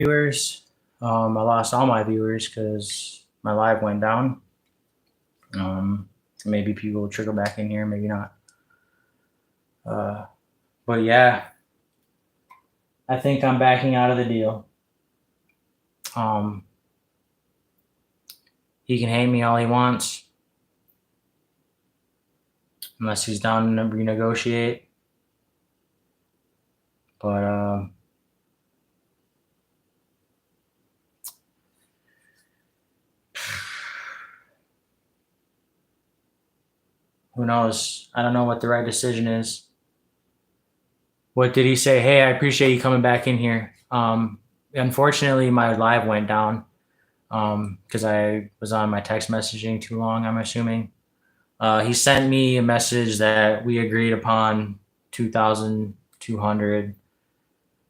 viewers. I lost all my viewers because my live went down. Maybe people will trickle back in here, maybe not. But yeah, I think I'm backing out of the deal. He can hate me all he wants, unless he's down to renegotiate. But who knows? I don't know what the right decision is. What did he say? Hey, I appreciate you coming back in here. Unfortunately, my live went down because I was on my text messaging too long, I'm assuming. He sent me a message that we agreed upon 2,200.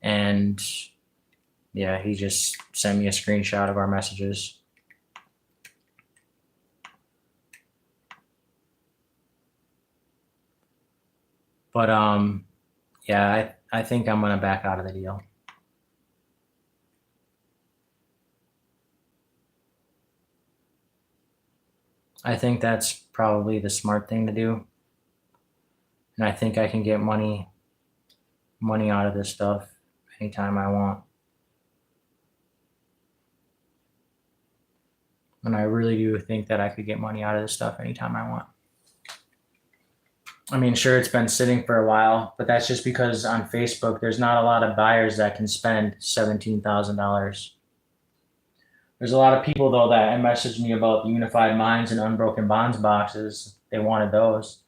And yeah, he just sent me a screenshot of our messages. But yeah, I think I'm gonna back out of the deal. I think that's probably the smart thing to do. And I think I can get money out of this stuff anytime I want. And I really do think that I could get money out of this stuff anytime I want. I mean, sure, it's been sitting for a while, but that's just because on Facebook, there's not a lot of buyers that can spend $17,000. There's a lot of people, though, that messaged me about the Unified Minds and Unbroken Bonds boxes. They wanted those,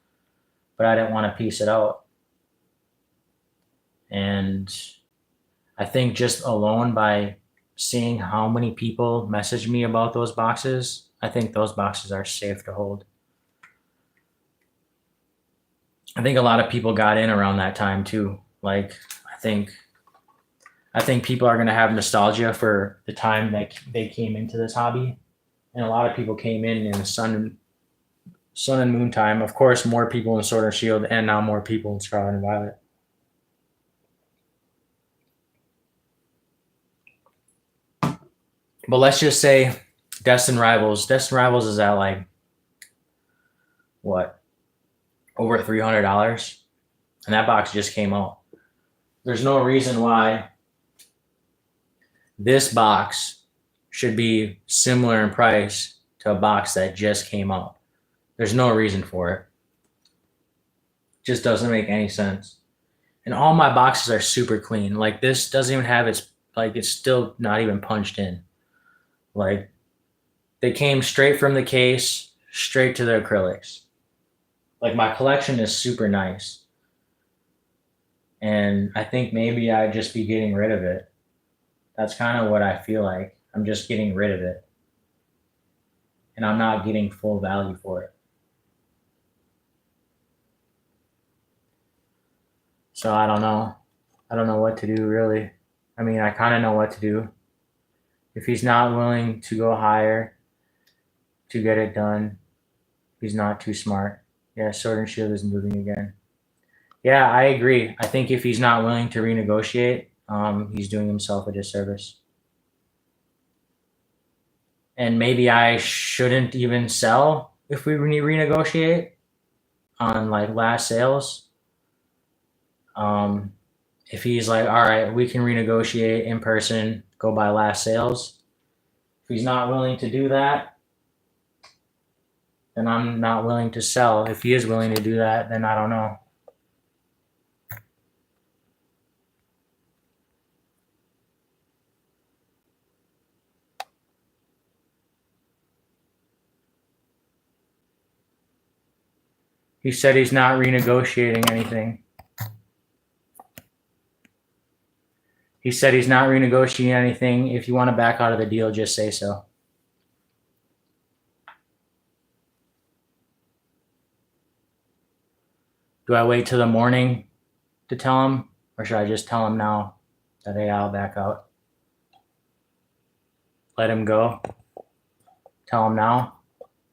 but I didn't want to piece it out. And I think just alone by seeing how many people message me about those boxes, I think those boxes are safe to hold. I think a lot of people got in around that time too. Like, I think people are going to have nostalgia for the time that they came into this hobby, and a lot of people came in the sun and moon time. Of course, more people in Sword and Shield, and now more people in Scarlet and Violet. But let's just say Destined Rivals. Destined Rivals is at like what, over $300, and that box just came out. There's no reason why this box should be similar in price to a box that just came out. There's no reason for it. Just doesn't make any sense. And all my boxes are super clean. Like, this doesn't even have it's still not even punched in. Like, they came straight from the case, straight to the acrylics. Like, my collection is super nice. And I think maybe I'd just be getting rid of it. That's kind of what I feel like. I'm just getting rid of it. And I'm not getting full value for it. So I don't know. I don't know what to do, really. I mean, I kind of know what to do. If he's not willing to go higher to get it done, he's not too smart. Yeah, Sword and Shield is moving again. Yeah, I agree. I think if he's not willing to renegotiate, he's doing himself a disservice. And maybe I shouldn't even sell if we renegotiate on like last sales. If he's like, all right, we can renegotiate in person, go by last sales. If he's not willing to do that, then I'm not willing to sell. If he is willing to do that, then I don't know. He said he's not renegotiating anything. He said he's not renegotiating anything. If you want to back out of the deal, just say so. Do I wait till the morning to tell him, or should I just tell him now that, hey, I'll back out? Let him go? Tell him now?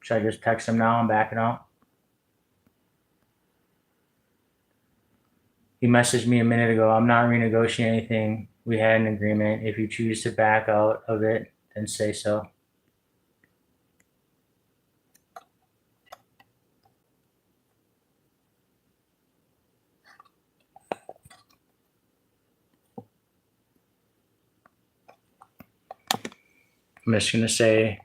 Should I just text him now and back it out? He messaged me a minute ago. I'm not renegotiating anything. We had an agreement. If you choose to back out of it, then say so. I'm just going to say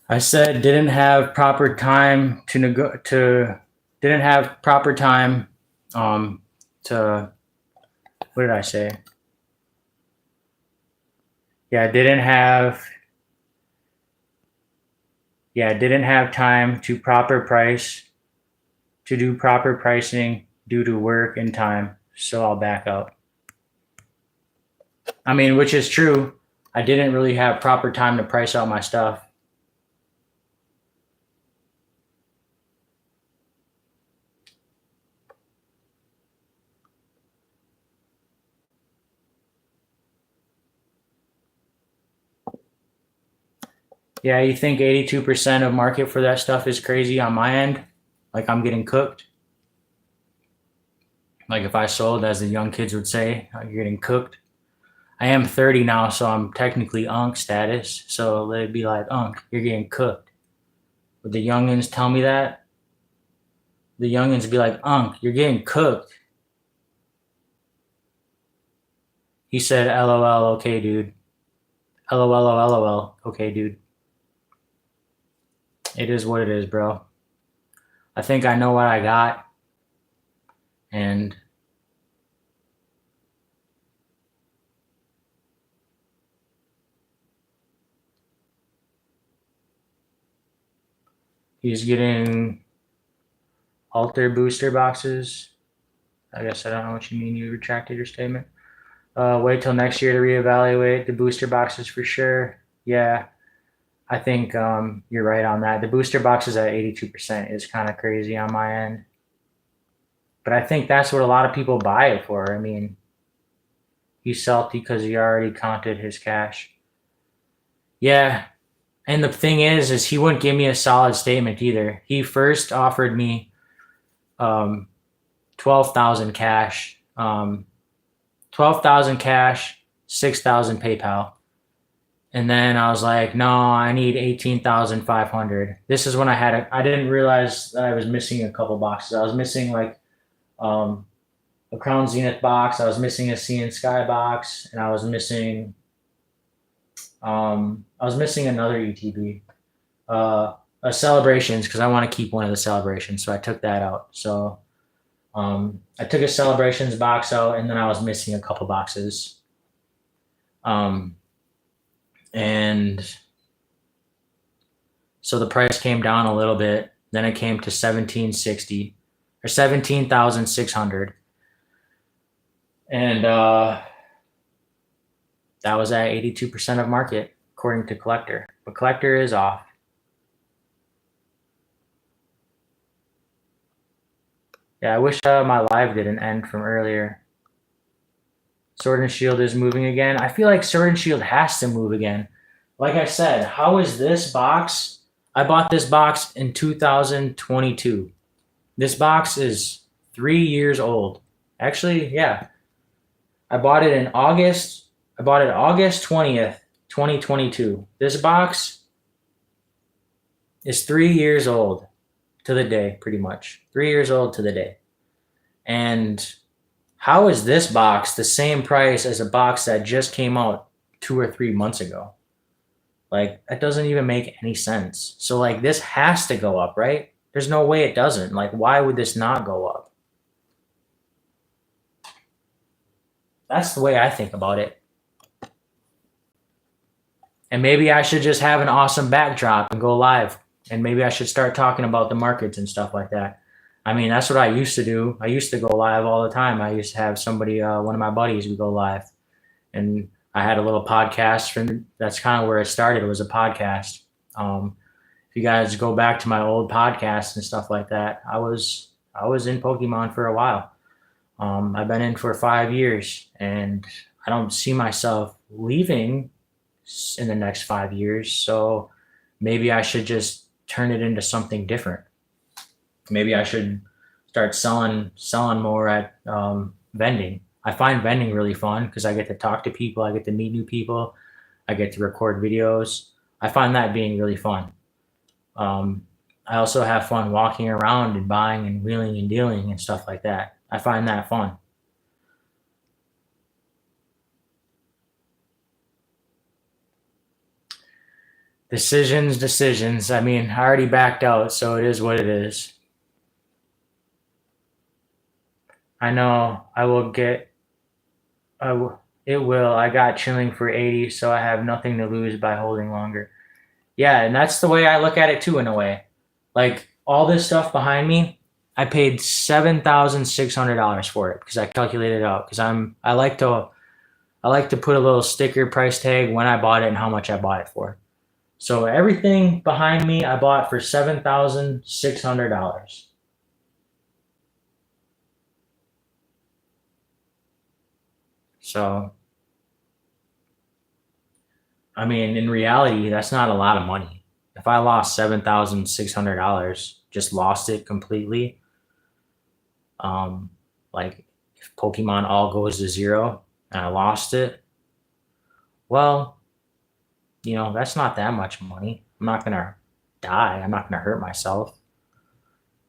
I said didn't have proper time didn't have proper time to what did I say? Didn't have time to do proper pricing due to work and time, so I'll back out. I mean, which is true. I didn't really have proper time to price out my stuff. Yeah, you think 82% of market for that stuff is crazy on my end? Like I'm getting cooked? Like if I sold, as the young kids would say, you're getting cooked? I am 30 now, so I'm technically Unk status. So they'd be like, Unk, you're getting cooked. Would the youngins tell me that? The youngins be like, Unk, you're getting cooked. He said, LOL, okay, dude. LOL, okay, dude. It is what it is, bro. I think I know what I got. And he's getting alter booster boxes. I guess I don't know what you mean. You retracted your statement. Wait till next year to reevaluate the booster boxes for sure. Yeah, I think you're right on that. The booster boxes at 82% is kind of crazy on my end. But I think that's what a lot of people buy it for. I mean, he's salty because he already counted his cash. Yeah. And the thing is he wouldn't give me a solid statement either. He first offered me 12,000 cash, 12,000 cash, 6,000 PayPal. And then I was like, no, I need 18,500. This is when I didn't realize that I was missing a couple boxes. I was missing like a Crown Zenith box. I was missing a Sea and Sky box, and I was missing another ETB, a Celebrations, because I want to keep one of the Celebrations. So I took that out. So I took a Celebrations box out, and then I was missing a couple boxes. And so the price came down a little bit. Then it came to 1760 or 17,600. And that was at 82% of market, according to Collector. But Collector is off. Yeah, I wish my live didn't end from earlier. Sword and Shield is moving again. I feel like Sword and Shield has to move again. Like I said, how is this box? I bought this box in 2022. This box is 3 years old. Actually, yeah. I bought it in August. I bought it August 20th, 2022. This box is 3 years old to the day, pretty much. 3 years old to the day. And how is this box the same price as a box that just came out 2 or 3 months ago? Like, that doesn't even make any sense. So, like, this has to go up, right? There's no way it doesn't. Like, why would this not go up? That's the way I think about it. And maybe I should just have an awesome backdrop and go live And maybe I should start talking about the markets and stuff like that. I mean, that's what I used to do. I used to go live all the time. I used to have somebody, one of my buddies, would go live, and I had a little podcast. That's kind of where it started. It was a podcast. If you guys go back to my old podcasts and stuff like that, I was in Pokemon for a while. I've been in for 5 years, and I don't see myself leaving in the next 5 years. So maybe I should just turn it into something different. Maybe I should start selling more at vending. I find vending really fun because I get to talk to people, I get to meet new people, I get to record videos. I find that being really fun. Um, I also have fun walking around and buying and wheeling and dealing and stuff like that. I find that fun. Decisions. I mean, I already backed out, so it is what it is. I know I will get. It will. I got chilling for 80, so I have nothing to lose by holding longer. Yeah, and that's the way I look at it too, in a way. Like all this stuff behind me, I paid $7,600 for it because I calculated it out. Because I like to put a little sticker price tag when I bought it and how much I bought it for. So everything behind me, I bought for $7,600. So I mean, in reality, that's not a lot of money. If I lost $7,600, just lost it completely, um, like if Pokemon all goes to zero and I lost it, well, that's not that much money. I'm not gonna die. I'm not gonna hurt myself.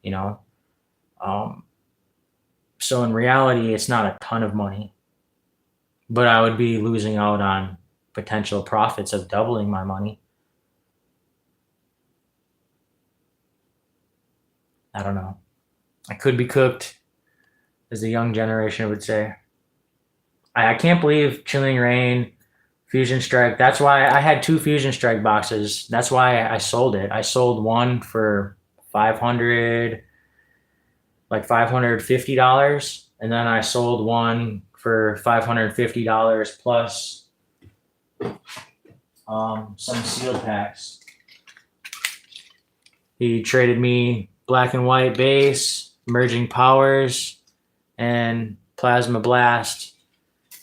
You know. Um, so in reality, it's not a ton of money, but I would be losing out on potential profits of doubling my money. I don't know. I could be cooked, as the young generation would say. I can't believe Chilling Reign, Fusion Strike. That's why I had two Fusion Strike boxes. That's why I sold it. I sold one for 500, like $550, and then I sold one for $550 plus some sealed packs. He traded me Black and White base, Merging Powers, and Plasma Blast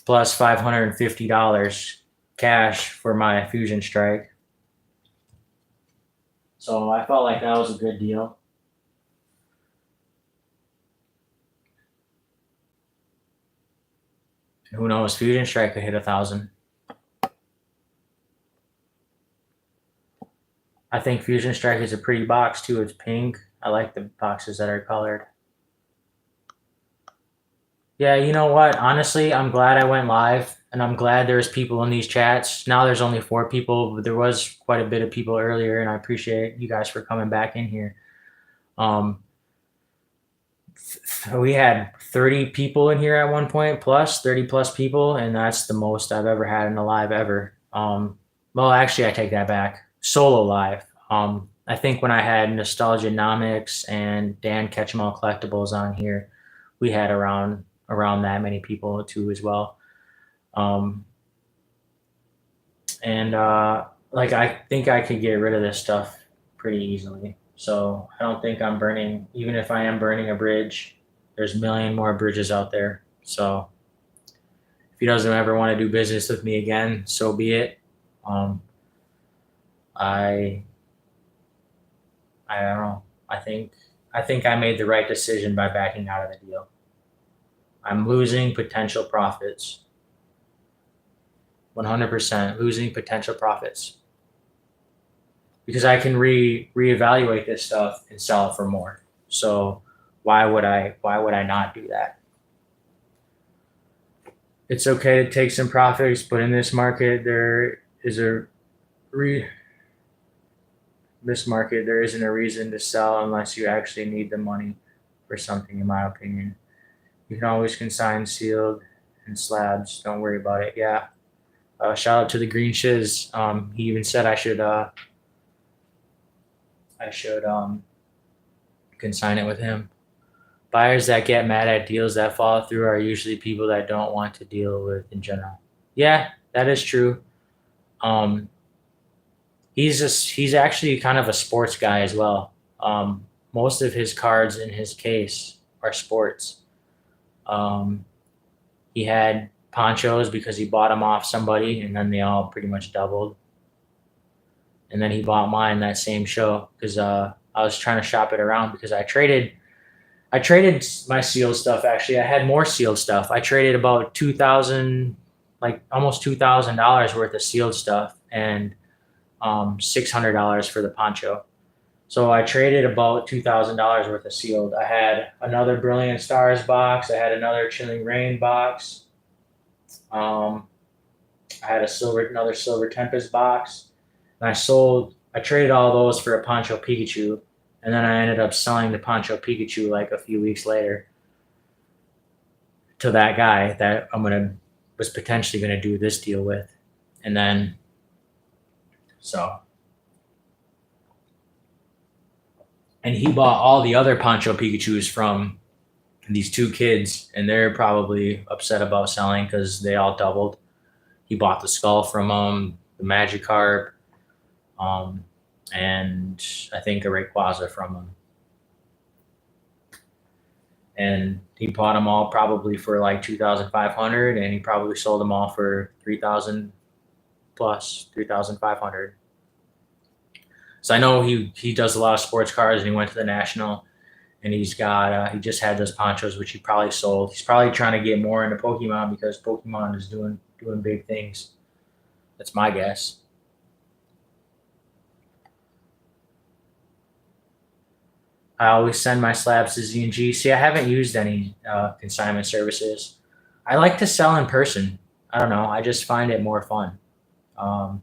plus $550 cash for my Fusion Strike. So I felt like that was a good deal. Who knows? Fusion Strike could hit 1,000. I think Fusion Strike is a pretty box too. It's pink. I like the boxes that are colored. Yeah, you know what? Honestly, I'm glad I went live, and I'm glad there's people in these chats. Now there's only 4 people, but there was quite a bit of people earlier, and I appreciate you guys for coming back in here. Um, we had 30 people in here at one point, plus 30 plus people, and that's the most I've ever had in a live ever. Well, actually, I take that back. Solo live. I think when I had Nostalgianomics and Dan Ketchum Collectibles on here, we had around that many people too as well. Um, and like I think I could get rid of this stuff pretty easily. So I don't think I'm burning. Even if I am burning a bridge, there's a million more bridges out there. So if he doesn't ever want to do business with me again, so be it. Um, I I don't know. I think I made the right decision by backing out of the deal. I'm losing potential profits. 100% losing potential profits because I can reevaluate this stuff and sell it for more. So why would I not do that? It's okay to take some profits, but in this market there is a re this market there isn't a reason to sell unless you actually need the money for something, in my opinion. You can always consign sealed and slabs. Don't worry about it. Yeah. Shout out to the Green Shiz. He even said I should I should consign it with him. Buyers that get mad at deals that fall through are usually people that don't want to deal with in general. Yeah, that is true. Um, he's actually kind of a sports guy as well. Most of his cards in his case are sports. Um, he had ponchos because he bought them off somebody, and then they all pretty much doubled. And then he bought mine that same show because I was trying to shop it around because I traded my sealed stuff. Actually, I had more sealed stuff. I traded about 2,000, like almost $2,000 worth of sealed stuff, and $600 for the poncho. So I traded about $2,000 worth of sealed. I had another Brilliant Stars box. I had another Chilling Rain box. Um, I had another Silver Tempest box, and I traded all those for a Poncho Pikachu, and then I ended up selling the Poncho Pikachu like a few weeks later to that guy that was potentially gonna do this deal with, and then so and he bought all the other Poncho Pikachus from these two kids, and they're probably upset about selling because they all doubled. He bought the skull from the Magikarp, um, and I think a Rayquaza from them. And he bought them all probably for like 2,500, and he probably sold them all for 3,000 plus 3,500. So I know he does a lot of sports cars, and he went to the national, and he just had those ponchos which he probably sold. He's probably trying to get more into Pokemon because Pokemon is doing big things. That's my guess. I always send my slabs to Z&G. See, I haven't used any consignment services. I like to sell in person. I don't know. I just find it more fun. Um,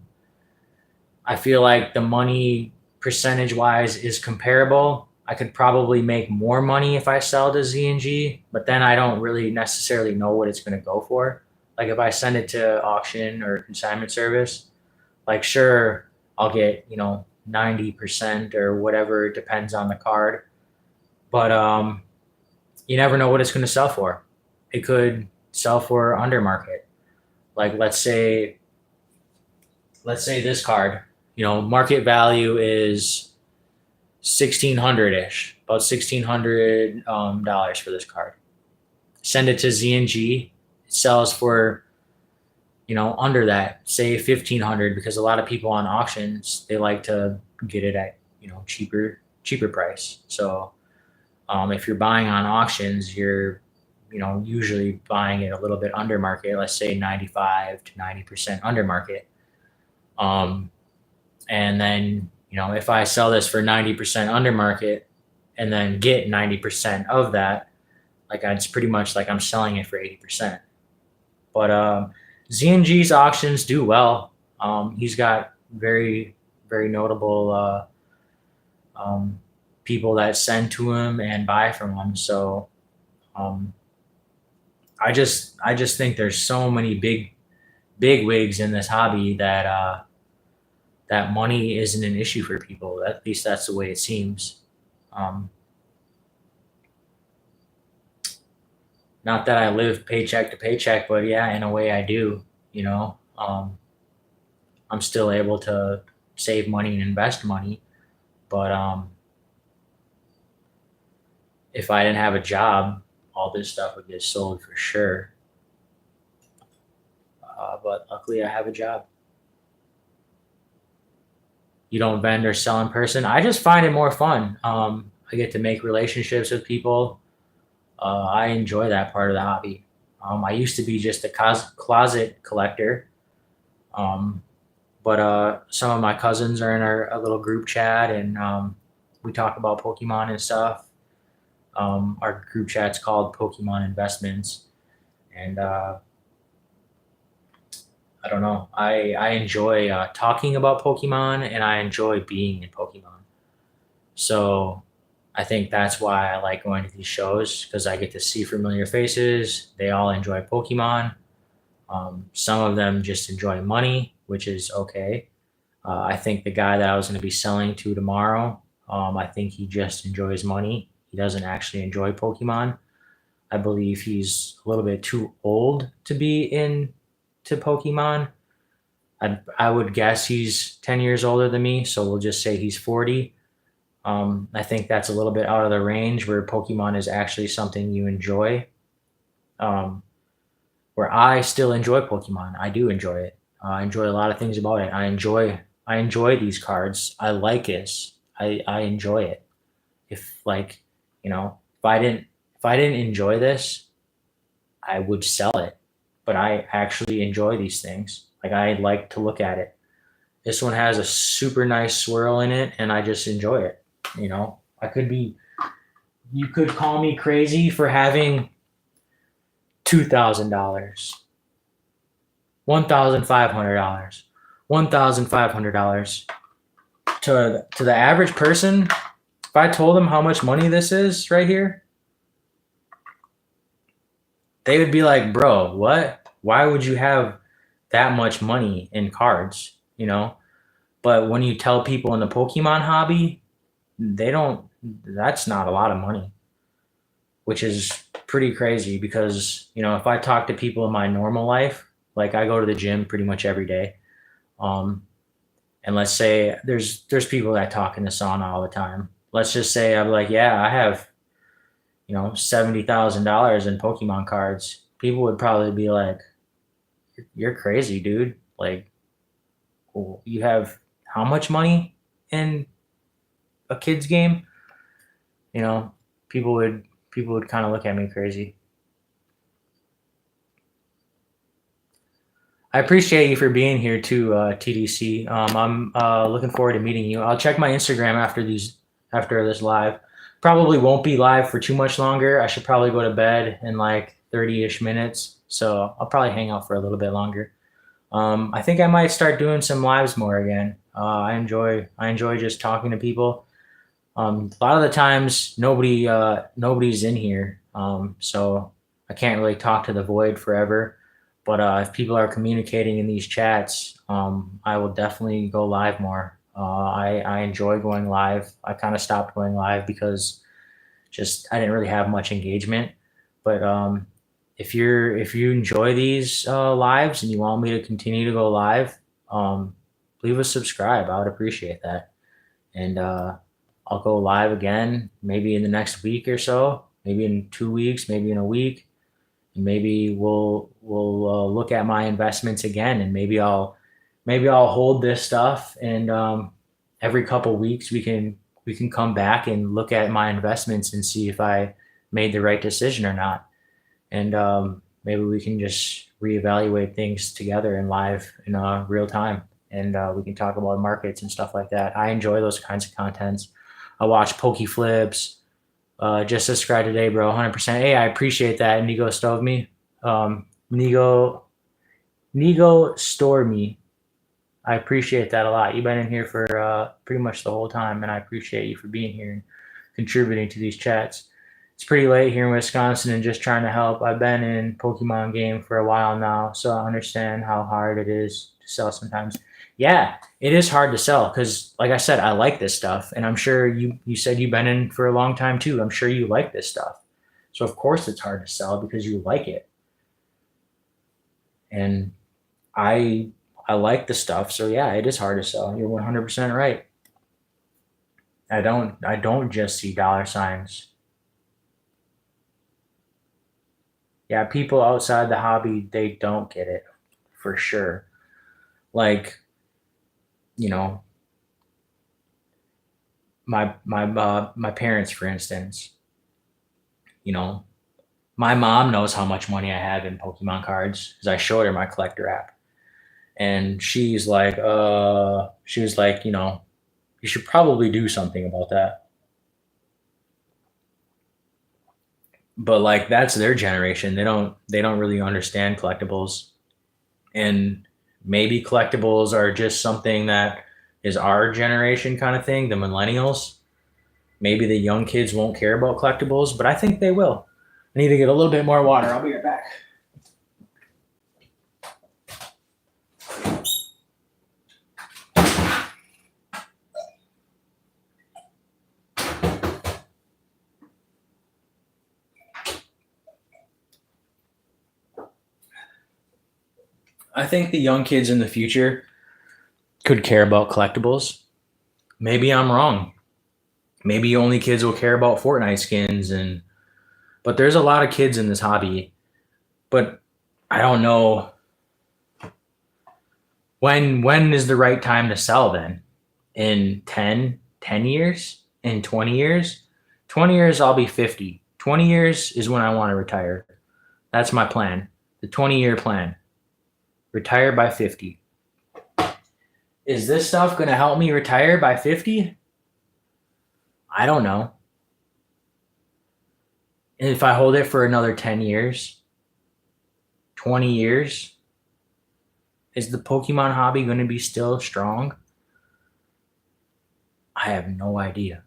I feel like the money percentage wise is comparable. I could probably make more money if I sell to Z&G, but then I don't really necessarily know what it's going to go for. Like if I send it to auction or consignment service, like sure, I'll get, 90% or whatever, it depends on the card. But you never know what it's going to sell for. It could sell for under market. Like let's say this card, market value is 1,600 ish, about $1,600 dollars for this card. Send it to ZNG, it sells for under that, say 1,500, because a lot of people on auctions they like to get it at cheaper price. So if you're buying on auctions, you're usually buying it a little bit under market. Let's say 95 to 90% under market. And then if I sell this for 90% under market, and then get 90% of that, like it's pretty much like I'm selling it for 80%. But ZNG's auctions do well. He's got very very notable um, people that send to him and buy from him. So um, I just think there's so many big wigs in this hobby that that money isn't an issue for people. At least that's the way it seems. Um, Not that I live paycheck to paycheck, but yeah, in a way I do. I'm still able to save money and invest money, but if I didn't have a job, all this stuff would get sold for sure. But luckily, I have a job. You don't vend or sell in person. I just find it more fun. I get to make relationships with people. I enjoy that part of the hobby. I used to be just a closet collector, um, but some of my cousins are in a little group chat, and we talk about Pokemon and stuff. Our group chat's called Pokemon Investments, and I don't know. I enjoy talking about Pokemon, and I enjoy being in Pokemon. So I think that's why I like going to these shows because I get to see familiar faces. They all enjoy Pokemon. Some of them just enjoy money, which is okay. I think the guy that I was going to be selling to tomorrow, I think he just enjoys money. He doesn't actually enjoy Pokemon. I believe he's a little bit too old to be into Pokemon. I would guess he's 10 years older than me, so we'll just say he's 40. I think that's a little bit out of the range where Pokemon is actually something you enjoy. Um, where I still enjoy Pokemon. I do enjoy it. I enjoy a lot of things about it. I enjoy these cards. I like this. I enjoy it. If like, if I didn't enjoy this, I would sell it. But I actually enjoy these things. Like I like to look at it. This one has a super nice swirl in it and I just enjoy it. I could be you could call me crazy for having $2,000, $1,500, $1,500. To the average person, if I told them how much money this is right here, they would be like, "Bro, what? Why would you have that much money in cards?" But when you tell people in the Pokemon hobby, they don't. That's not a lot of money, which is pretty crazy because if I talk to people in my normal life, like I go to the gym pretty much every day. Um, and let's say there's people that talk in the sauna all the time. Let's just say I'm like, yeah, I have $70,000 in Pokemon cards. People would probably be like, "You're crazy, dude! Like, you have how much money in a kid's game?" You know, people would kind of look at me crazy. I appreciate you for being here too, TDC. I'm looking forward to meeting you. I'll check my Instagram after this live. Probably won't be live for too much longer. I should probably go to bed in like 30-ish minutes, so I'll probably hang out for a little bit longer. I think I might start doing some lives more again. I enjoy just talking to people. A lot of the times nobody's in here, so I can't really talk to the void forever. But if people are communicating in these chats, I will definitely go live more. I enjoy going live. I kind of stopped going live because just I didn't really have much engagement. But if you enjoy these lives and you want me to continue to go live, um, leave a subscribe. I would appreciate that. And I'll go live again maybe in the next week or so, maybe in 2 weeks, maybe in a week, and maybe we'll look at my investments again, and maybe I'll hold this stuff, and every couple weeks we can come back and look at my investments and see if I made the right decision or not, and maybe we can just reevaluate things together in live in real time, and we can talk about markets and stuff like that. I enjoy those kinds of contents. I watch Pokey Flips. Just subscribe today, bro. 100%. Hey, I appreciate that. Nigo Stove Me. Nigo Store Me. I appreciate that a lot. You've been in here for pretty much the whole time, and I appreciate you for being here and contributing to these chats. It's pretty late here in Wisconsin and just trying to help. I've been in Pokemon game for a while now, so I understand how hard it is to sell sometimes. Yeah, it is hard to sell because, like I said, I like this stuff, and I'm sure you said you've been in for a long time too. I'm sure you like this stuff, so of course it's hard to sell because you like it, and I I like the stuff. So yeah, it is hard to sell. You're 100% right. I don't just see dollar signs. Yeah, people outside the hobby, they don't get it for sure. Like, you know, my parents, for instance, you know, my mom knows how much money I have in Pokemon cards because I showed her my collector app. And she was like, you should probably do something about that. But like that's their generation. They don't really understand collectibles. And maybe collectibles are just something that is our generation kind of thing, the millennials. Maybe the young kids won't care about collectibles, but I think they will. I need to get a little bit more water. I'll be right back. I think the young kids in the future could care about collectibles. Maybe I'm wrong. Maybe only kids will care about Fortnite skins but there's a lot of kids in this hobby. But I don't know when is the right time to sell then? In 10 years? In 20 years? 20 years I'll be 50. 20 years is when I want to retire. That's my plan. The 20-year plan. Retire by 50. Is this stuff going to help me retire by 50? I don't know. If I hold it for another 10 years, 20 years, is the Pokemon hobby going to be still strong? I have no idea.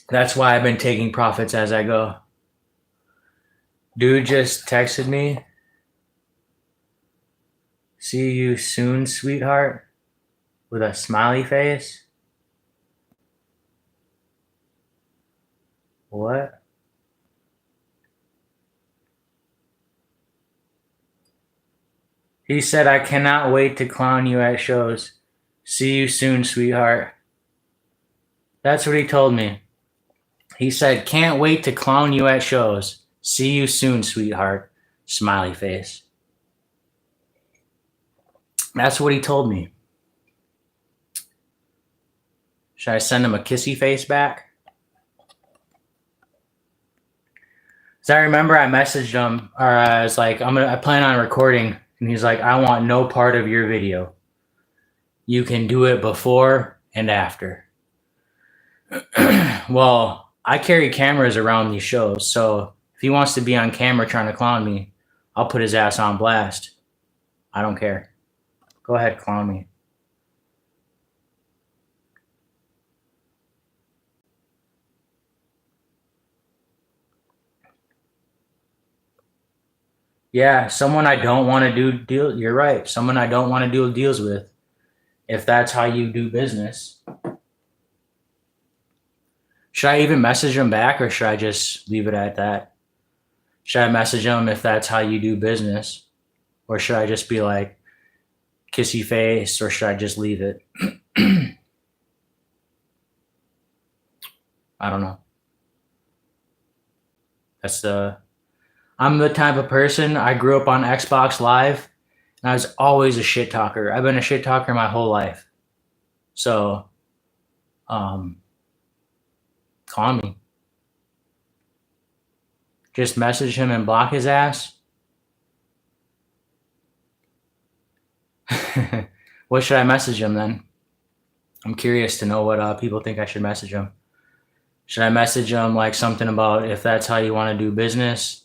That's why I've been taking profits as I go. Dude just texted me. See you soon, sweetheart, with a smiley face. What? He said, I cannot wait to clown you at shows. See you soon, sweetheart. That's what he told me. He said, can't wait to clown you at shows. See you soon, sweetheart. Smiley face. That's what he told me. Should I send him a kissy face back? Because I remember I messaged him, or I was like, I plan on recording. And he's like, I want no part of your video. You can do it before and after. Well, I carry cameras around these shows, so if he wants to be on camera trying to clown me, I'll put his ass on blast. I don't care. Go ahead, clown me. Yeah, someone I don't want to do deal. You're right. Someone I don't want to do deals with. If that's how you do business, should I even message him back, or should I just leave it at that? Should I message him if that's how you do business, or should I just be like kissy face, or should I just leave it? I don't know. I'm the type of person, I grew up on Xbox Live, and I was always a shit talker. I've been a shit talker my whole life. So, call me. Just message him and block his ass. What should I message him then? I'm curious to know what people think I should message him. Should I message him like something about if that's how you want to do business?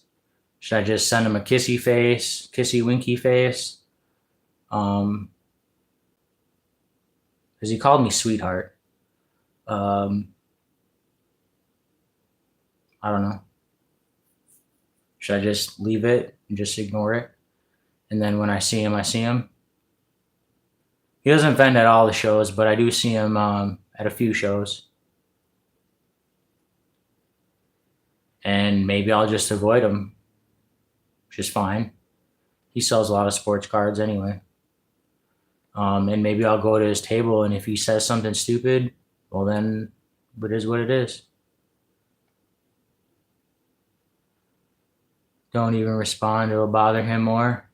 Should I just send him a kissy face, kissy winky face? Because he called me sweetheart. I don't know. Should I just leave it and just ignore it? And then when I see him, I see him. He doesn't vend at all the shows, but I do see him at a few shows. And maybe I'll just avoid him. Which is fine. He sells a lot of sports cards anyway. And maybe I'll go to his table, and if he says something stupid, well then it is what it is. Don't even respond, it'll bother him more.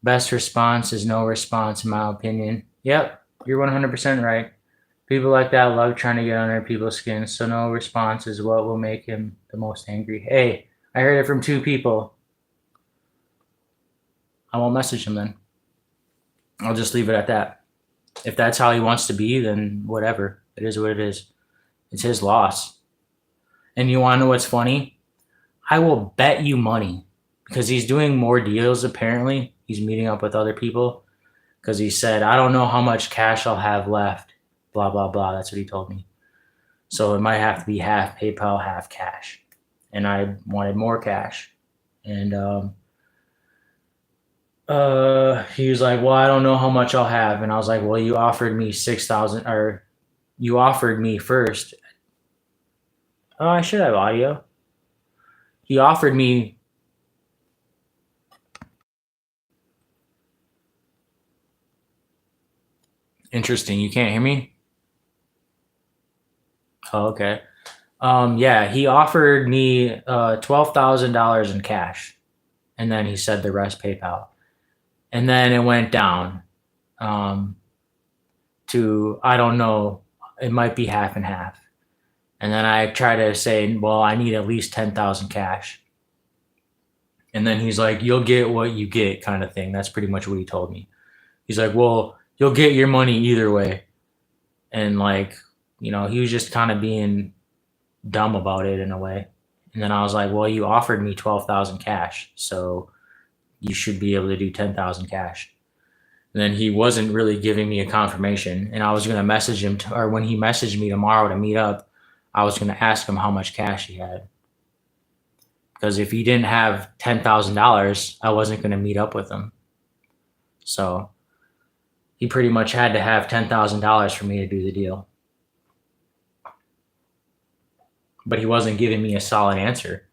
Best response is no response, in my opinion. Yep, you're 100% right. People like that love trying to get under people's skin, so no response is what will make him the most angry. Hey, I heard it from 2 people. I won't message him then. I'll just leave it at that. If that's how he wants to be, then whatever. It is what it is. It's his loss. And you want to know what's funny? I will bet you money, because he's doing more deals apparently. He's meeting up with other people because he said, I don't know how much cash I'll have left. Blah, blah, blah. That's what he told me. So it might have to be half PayPal, half cash. And I wanted more cash. And he was like, well, I don't know how much I'll have. And I was like, well, you offered me 6,000, or you offered me first. Oh, I should have audio. he offered me. Interesting. You can't hear me? Oh, okay. Yeah, he offered me $12,000 in cash, and then he said the rest PayPal, and then it went down um, to, I don't know, it might be half and half, and then I try to say, well, I need at least 10,000 cash, and then he's like, you'll get what you get, kind of thing. That's pretty much what he told me. He's like, well, you'll get your money either way, and like, he was just kind of being dumb about it in a way. And then I was like, well, you offered me 12,000 cash, so you should be able to do 10,000 cash. And then he wasn't really giving me a confirmation, and I was going to message him, or when he messaged me tomorrow to meet up, I was going to ask him how much cash he had. Because if he didn't have $10,000, I wasn't going to meet up with him. So he pretty much had to have $10,000 for me to do the deal. But he wasn't giving me a solid answer.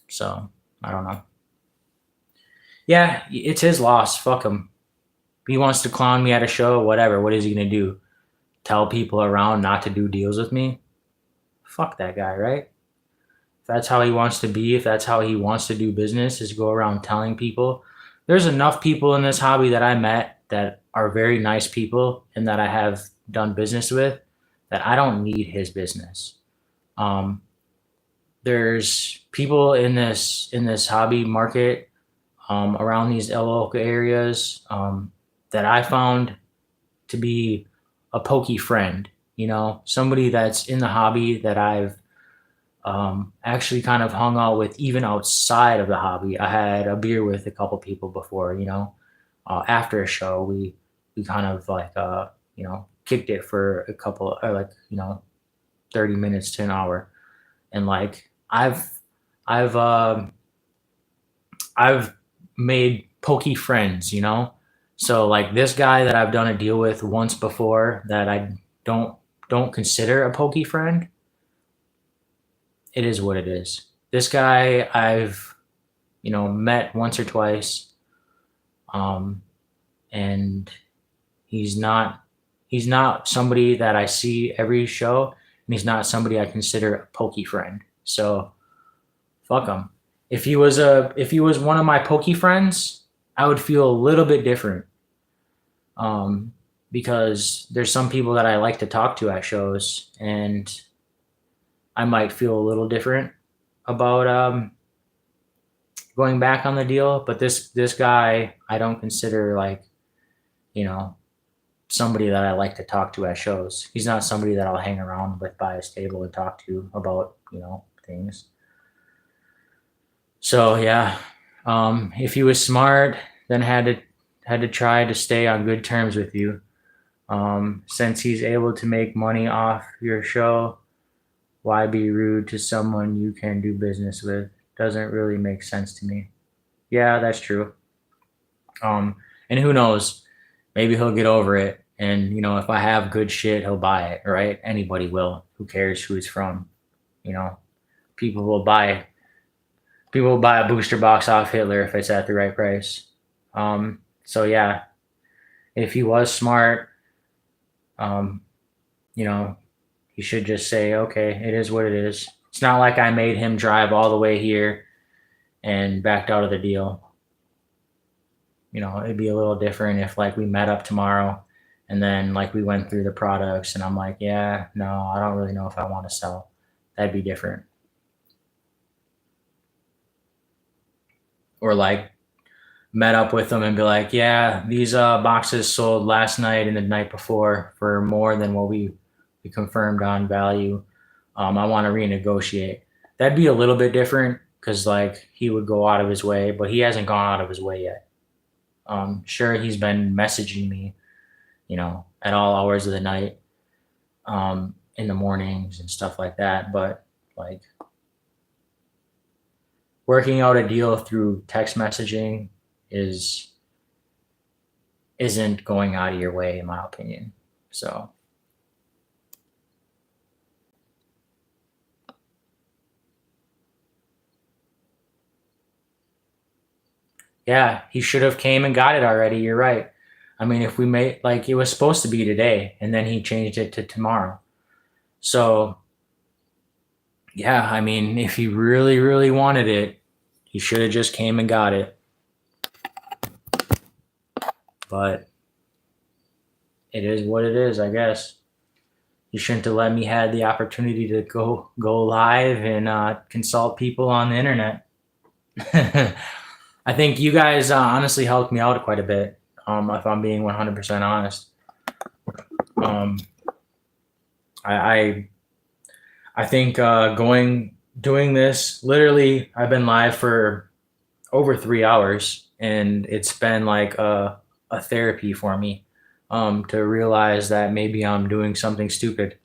So I don't know. Yeah, it's his loss. Fuck him. He wants to clown me at a show, whatever. What is he going to do? Tell people around not to do deals with me? Fuck that guy, right? If that's how he wants to be, if that's how he wants to do business, is go around telling people. There's enough people in this hobby that I met that are very nice people and that I have done business with that I don't need his business. There's people in this hobby market around these local areas that I found to be a pokey friend. Somebody that's in the hobby that I've actually kind of hung out with even outside of the hobby. I had a beer with a couple people before. After a show, we kind of like kicked it for a couple, or 30 minutes to an hour, and like I've made pokey friends, so like this guy that I've done a deal with once before that I don't consider a pokey friend. It is what it is. This guy I've met once or twice, and he's not somebody that I see every show, and he's not somebody I consider a pokey friend. So fuck him. If he was one of my pokey friends, I would feel a little bit different. Because there's some people that I like to talk to at shows, and I might feel a little different about going back on the deal. But this guy, I don't consider somebody that I like to talk to at shows. He's not somebody that I'll hang around with by his table and talk to about things. So yeah, if he was smart, then had to try to stay on good terms with you. Since he's able to make money off your show, why be rude to someone you can do business with? Doesn't really make sense to me. Yeah, that's true. And who knows? Maybe he'll get over it. And, if I have good shit, he'll buy it, right? Anybody will. Who cares who it's from? People will buy a booster box off Hitler if it's at the right price. So yeah, if he was smart, he should just say, okay, it is what it is. It's not like I made him drive all the way here and backed out of the deal. It'd be a little different if we met up tomorrow and then we went through the products and I'm like, yeah, no, I don't really know if I want to sell. That'd be different. Or met up with them and be like, yeah, these boxes sold last night and the night before for more than what we confirmed on value. I want to renegotiate. That'd be a little bit different because he would go out of his way, but he hasn't gone out of his way yet. Sure, he's been messaging me, at all hours of the night, in the mornings and stuff like that. But working out a deal through text messaging isn't going out of your way, in my opinion. So Yeah, he should have came and got it already. You're right. I mean, if we made like it was supposed to be today, and then he changed it to tomorrow. So yeah, I mean, if he really, really wanted it, he should have just came and got it. But it is what it is, I guess. You shouldn't have let me had the opportunity to go live and consult people on the internet. I think you guys honestly helped me out quite a bit. If I'm being 100% honest, um, I I think doing this literally. I've been live for over 3 hours, and it's been like a therapy for me to realize that maybe I'm doing something stupid.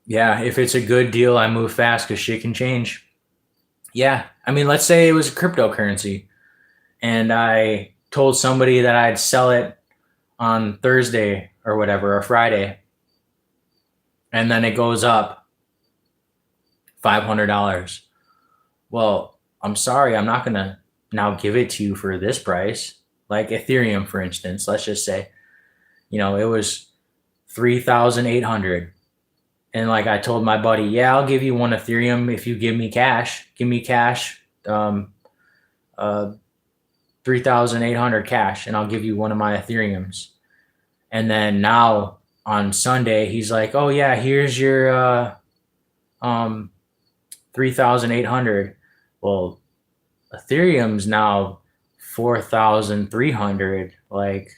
Yeah, if it's a good deal, I move fast because shit can change. Yeah, I mean, let's say it was a cryptocurrency, and I told somebody that I'd sell it on Thursday or whatever, or Friday, and then it goes up $500. Well, I'm sorry, I'm not gonna now give it to you for this price. Like Ethereum, for instance, let's just say, it was 3,800. And like I told my buddy, yeah, I'll give you one Ethereum if you give me cash. Give me cash, uh, 3,800 cash, and I'll give you one of my Ethereums. And then now on Sunday, he's like, oh yeah, here's your um, 3,800. Well, Ethereum's now 4,300. Like,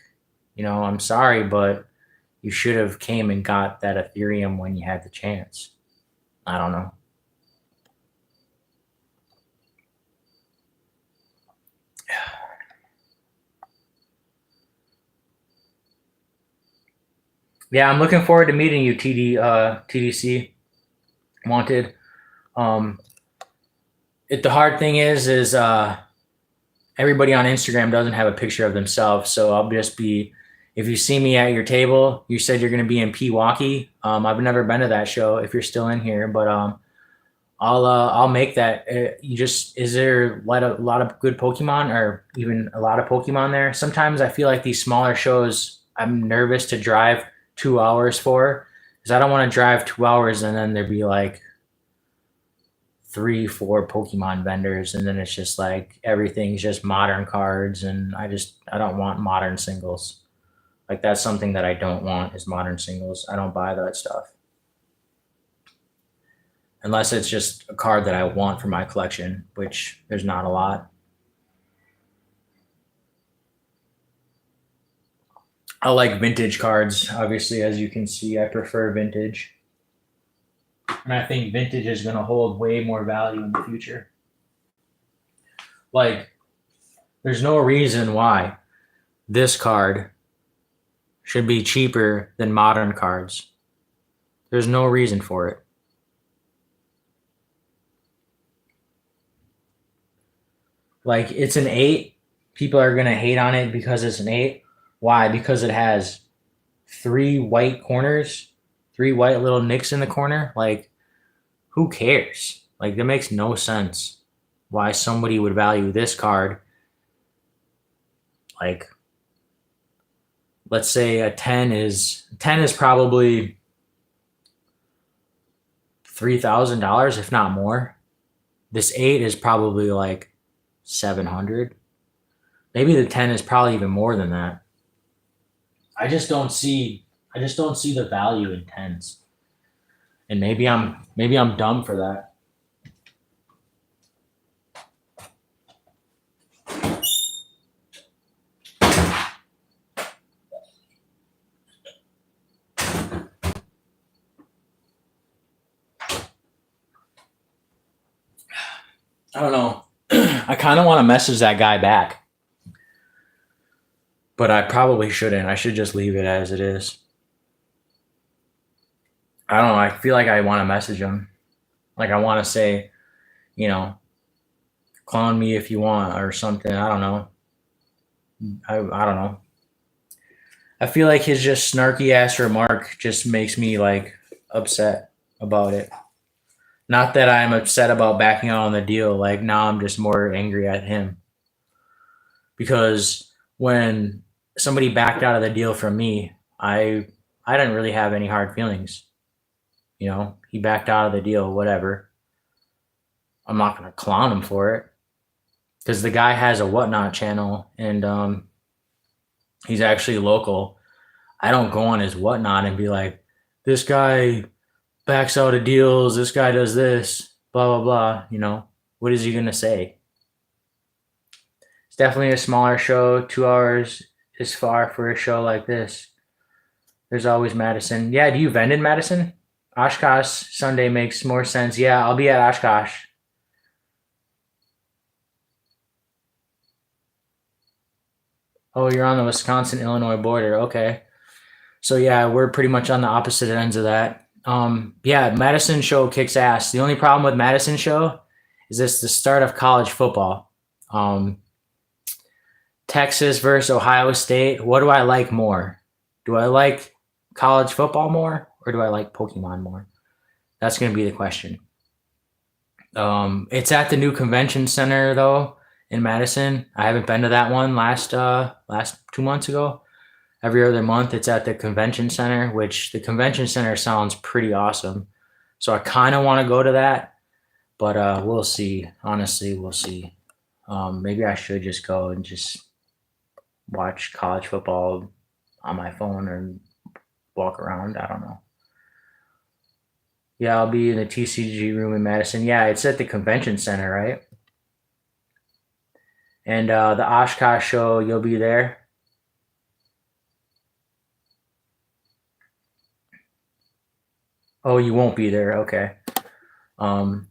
I'm sorry, but you should have came and got that Ethereum when you had the chance. I don't know. Yeah, I'm looking forward to meeting you, TDC Wanted. Um, the hard thing is everybody on Instagram doesn't have a picture of themselves, so I'll just be. If you see me at your table, you said you're going to be in Pewaukee. I've never been to that show. If you're still in here, but I'll make that. Is there a lot of good Pokemon, or even a lot of Pokemon there? Sometimes I feel like these smaller shows, I'm nervous to drive 2 hours for, because I don't want to drive 2 hours and then there'd be like 3, 4 Pokemon vendors, and then it's just like everything's just modern cards, and I don't want modern singles. Like that's something that I don't want is modern singles. I don't buy that stuff unless it's just a card that I want for my collection, which there's not a lot. I like vintage cards. Obviously, as you can see, I prefer vintage. And I think vintage is going to hold way more value in the future. Like, there's no reason why this card should be cheaper than modern cards. There's no reason for it. Like, it's an 8. People are going to hate on it because it's an 8. Why? Because it has 3 white corners, 3 white little nicks in the corner. Like, who cares? Like, that makes no sense why somebody would value this card. Like, let's say a 10 is probably $3,000, if not more. This 8 is probably like 700. Maybe the 10 is probably even more than that. I just don't see the value in tens. And maybe I'm dumb for that. I don't know. I kind of want to message that guy back, but I probably shouldn't. I should just leave it as it is. I don't know. I feel like I want to message him. Like I want to say, you know, clone me if you want or something. I don't know. I don't know. I feel like his just snarky ass remark just makes me like upset about it. Not that I'm upset about backing out on the deal. Like now I'm just more angry at him because when somebody backed out of the deal from me, I didn't really have any hard feelings. You know, he backed out of the deal, whatever. I'm not gonna clown him for it because the guy has a Whatnot channel and he's actually local. I don't go on his Whatnot and be like, this guy backs out of deals, this guy does this, blah blah blah. You know, what is he gonna say? It's definitely a smaller show. 2 hours is far for a show like this. There's always Madison. Yeah, do you vend in Madison? Oshkosh Sunday makes more sense. Yeah, I'll be at Oshkosh. Oh, you're on the Wisconsin Illinois border. Okay. So yeah, we're pretty much on the opposite ends of that. Yeah, Madison show kicks ass. The only problem with Madison show is this the start of college football. Um, Texas versus Ohio State. What do I like more? Do I like college football more or do I like Pokemon more? That's going to be the question. It's at the new convention center though in Madison. I haven't been to that one last 2 months ago. Every other month it's at the convention center, which the convention center sounds pretty awesome. So I kind of want to go to that, but we'll see. Honestly, we'll see. Maybe I should just go and just watch college football on my phone or walk around. I don't know. Yeah, I'll be in the TCG room in Madison. Yeah, it's at the convention center, right? And the Oshkosh show, you'll be there. Oh, you won't be there. Okay. Um,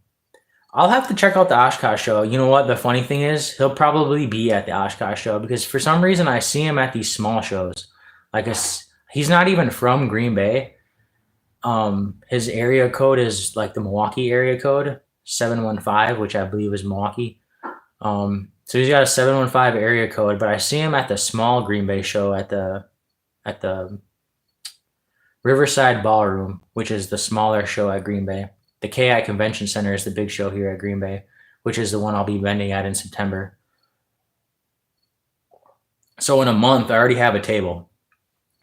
I'll have to check out the Oshkosh show. You know what? The funny thing is, he'll probably be at the Oshkosh show because for some reason I see him at these small shows. He's not even from Green Bay. His area code is like the Milwaukee area code 715, which I believe is Milwaukee. So he's got a 715 area code, but I see him at the small Green Bay show at the Riverside Ballroom, which is the smaller show at Green Bay. The KI Convention Center is the big show here at Green Bay, which is the one I'll be vending at in September. So in a month, I already have a table.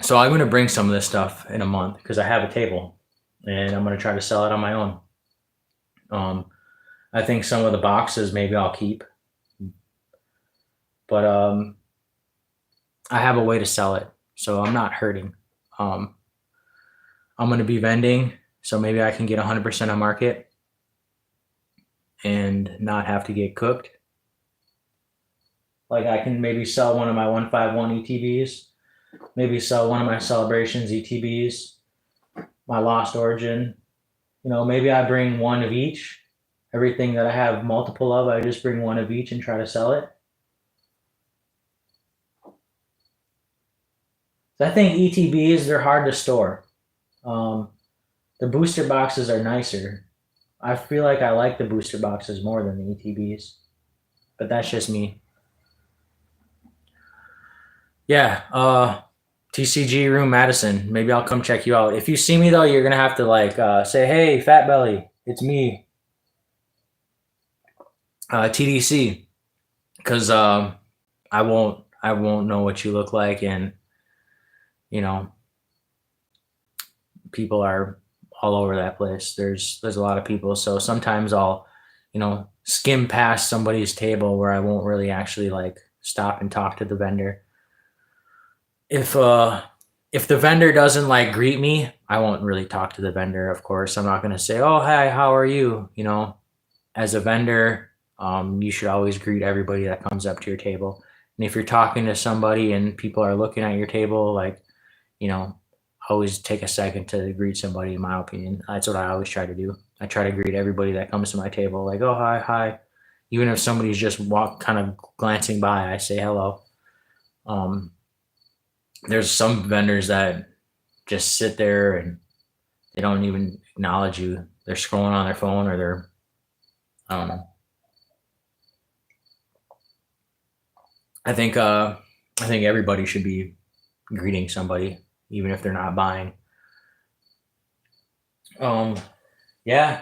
So I'm going to bring some of this stuff in a month because I have a table, and I'm going to try to sell it on my own. I think some of the boxes maybe I'll keep, but I have a way to sell it, so I'm not hurting. I'm going to be vending, so maybe I can get 100% on market and not have to get cooked. Like I can maybe sell one of my 151 ETBs, maybe sell one of my Celebrations ETBs, my Lost Origin. You know, maybe I bring one of each. Everything that I have multiple of, I just bring one of each and try to sell it. So I think ETBs, they're hard to store. The booster boxes are nicer. I feel like I like the booster boxes more than the ETBs, but that's just me. Yeah, TCG room Madison. Maybe I'll come check you out. If you see me though, you're gonna have to like say, "Hey, Fat Belly, it's me." TDC, because I won't know what you look like, and you know, people are all over that place. There's a lot of people, so sometimes I'll, skim past somebody's table where I won't really actually like stop and talk to the vendor. If the vendor doesn't like greet me, I won't really talk to the vendor. Of course, I'm not going to say, "Oh, hi, how are you?" As a vendor, you should always greet everybody that comes up to your table. And if you're talking to somebody and people are looking at your table, like, always take a second to greet somebody, in my opinion. That's what I always try to do. I try to greet everybody that comes to my table, like, "Oh, hi, hi." Even if somebody's just kind of glancing by, I say hello. There's some vendors that just sit there and they don't even acknowledge you. They're scrolling on their phone or I don't know. I think everybody should be greeting somebody, even if they're not buying. Yeah.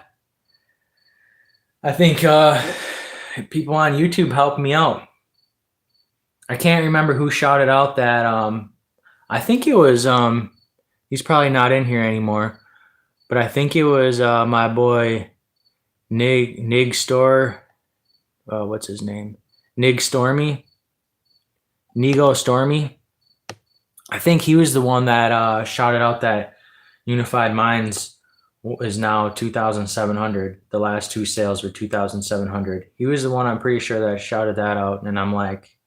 I think people on YouTube helped me out. I can't remember who shouted out that. I think it was. He's probably not in here anymore, but I think it was my boy Nig Store. What's his name? Nig Stormy. Nigo Stormy. I think he was the one that shouted out that Unified Minds is now 2,700. The last two sales were 2,700. He was the one, I'm pretty sure, that shouted that out, and I'm like,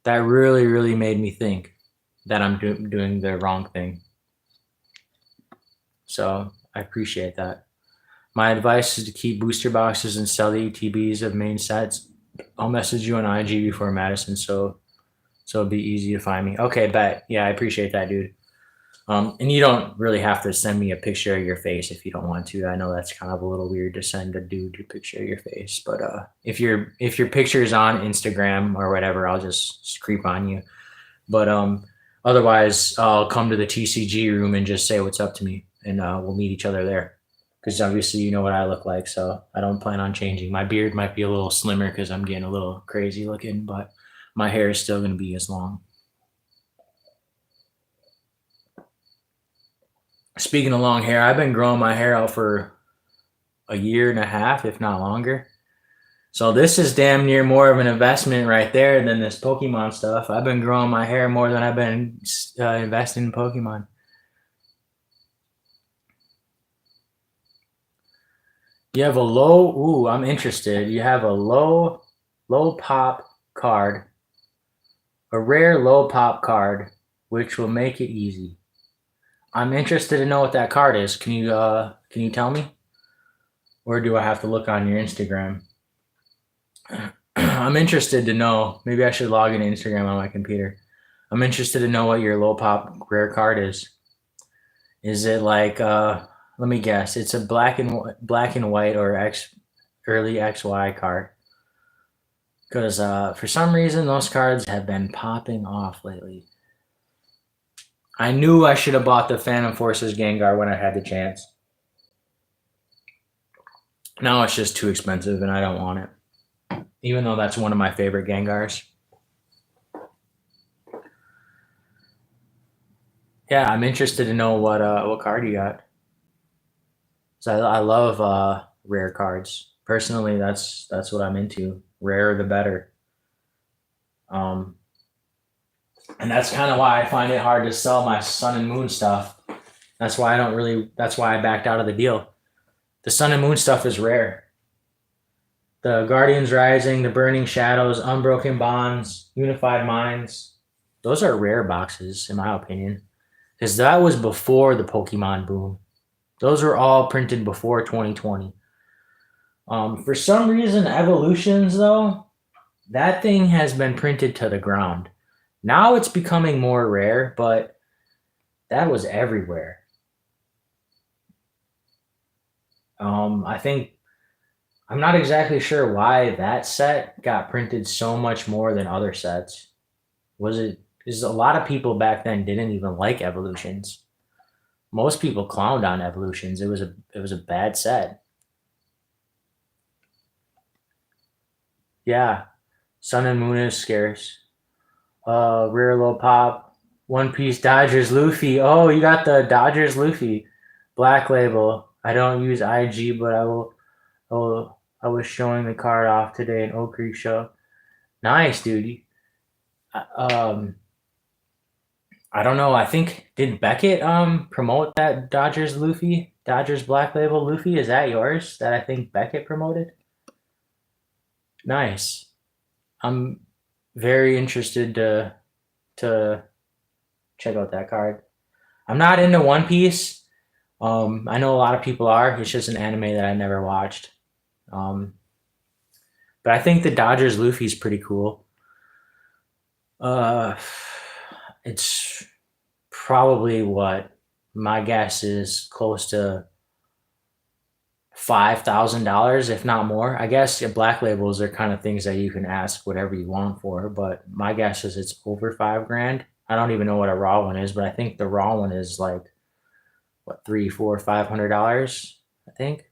that really, really made me think that I'm doing the wrong thing. So I appreciate that. My advice is to keep booster boxes and sell the ETBs of main sets. I'll message you on IG before Madison, so it'll be easy to find me. Okay, bet. Yeah, I appreciate that, dude. And you don't really have to send me a picture of your face if you don't want to. I know that's kind of a little weird to send a dude a picture of your face, but if your picture is on Instagram or whatever, I'll just creep on you. But otherwise, I'll come to the TCG room and just say what's up to me, and we'll meet each other there. Because obviously you know what I look like, so I don't plan on changing. My beard might be a little slimmer because I'm getting a little crazy looking, but my hair is still going to be as long. Speaking of long hair, I've been growing my hair out for a year and a half, if not longer. So this is damn near more of an investment right there than this Pokemon stuff. I've been growing my hair more than I've been investing in Pokemon. You have a low, ooh, I'm interested. You have a low pop card, a rare low pop card, which will make it easy. I'm interested to know what that card is. Can you tell me? Or do I have to look on your Instagram? I'm interested to know. Maybe I should log into Instagram on my computer. I'm interested to know what your low pop rare card is. Is it like let me guess. It's a black and white or early XY card. Because for some reason those cards have been popping off lately. I knew I should have bought the Phantom Forces Gengar when I had the chance. Now it's just too expensive and I don't want it. Even though that's one of my favorite Gengars. Yeah, I'm interested to know what card you got. So I love rare cards. Personally, that's what I'm into. Rare the better. And that's kind of why I find it hard to sell my Sun and Moon stuff. That's why I backed out of the deal. The Sun and Moon stuff is rare. The Guardians Rising, the Burning Shadows, Unbroken Bonds, Unified Minds, those are rare boxes, in my opinion. Because that was before the Pokemon boom. Those were all printed before 2020. For some reason, Evolutions, though, that thing has been printed to the ground. Now it's becoming more rare, but that was everywhere. I think I'm not exactly sure why that set got printed so much more than other sets. Is a lot of people back then didn't even like Evolutions. Most people clowned on Evolutions. It was a bad set. Yeah, Sun and Moon is scarce. Rare low pop, One Piece Dodgers Luffy. Oh, you got the Dodgers Luffy, Black Label. I don't use IG, but I will. Oh, I was showing the card off today in Oak Creek Show. Nice, dude. Um, I don't know. I think did Beckett promote that Dodgers Luffy, Dodgers Black Label Luffy? Is that yours? That I think Beckett promoted. Nice. I'm very interested to check out that card. I'm not into One Piece. I know a lot of people are. It's just an anime that I never watched. But I think the Dodgers Luffy is pretty cool. It's probably what my guess is close to $5,000, if not more. I guess black labels are kind of things that you can ask whatever you want for, but my guess is it's over $5,000. I don't even know what a raw one is, but I think the raw one is like what $300, $400, $500. I think.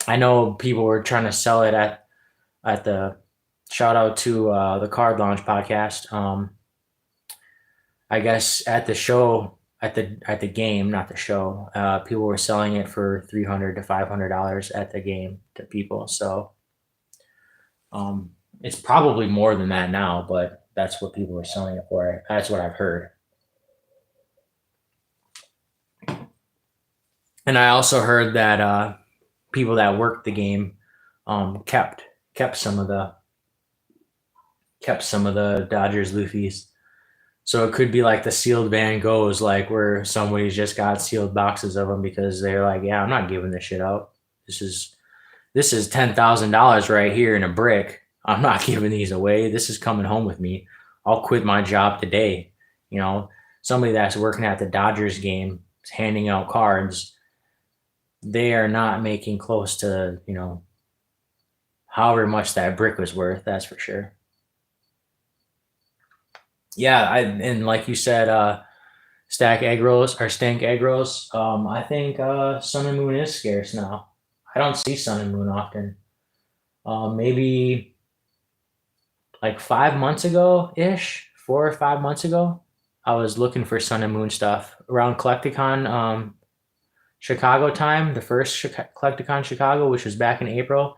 I know people were trying to sell it at the shout out to the Card Launch podcast. I guess at the show at the game, not the show, people were selling it for $300 to $500 at the game to people. So um, it's probably more than that now, but that's what people were selling it for. That's what I've heard. And I also heard that people that worked the game kept some of the Dodgers Luffy's. So it could be like the sealed Van Goghs, like where somebody's just got sealed boxes of them because they're like, yeah, I'm not giving this shit out. This is $10,000 right here in a brick. I'm not giving these away. This is coming home with me. I'll quit my job today. You know, somebody that's working at the Dodgers game, handing out cards, they are not making close to, however much that brick was worth. That's for sure. Yeah, and like you said, stack egg rolls or stank egg rolls. I think Sun and Moon is scarce now. I don't see Sun and Moon often. Maybe like 5 months ago ish, 4 or 5 months ago, I was looking for Sun and Moon stuff around Collecticon Chicago time, the first Collecticon Chicago, which was back in April,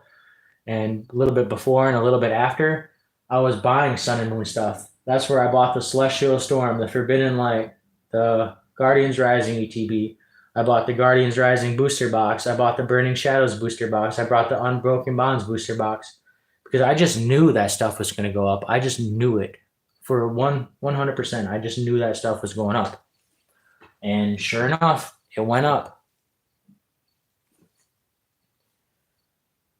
and a little bit before and a little bit after. I was buying Sun and Moon stuff. That's where I bought the Celestial Storm, the Forbidden Light, the Guardians Rising ETB. I bought the Guardians Rising booster box. I bought the Burning Shadows booster box. I brought the Unbroken Bonds booster box because I just knew that stuff was going to go up. I just knew it for 100%. I just knew that stuff was going up. And sure enough, it went up.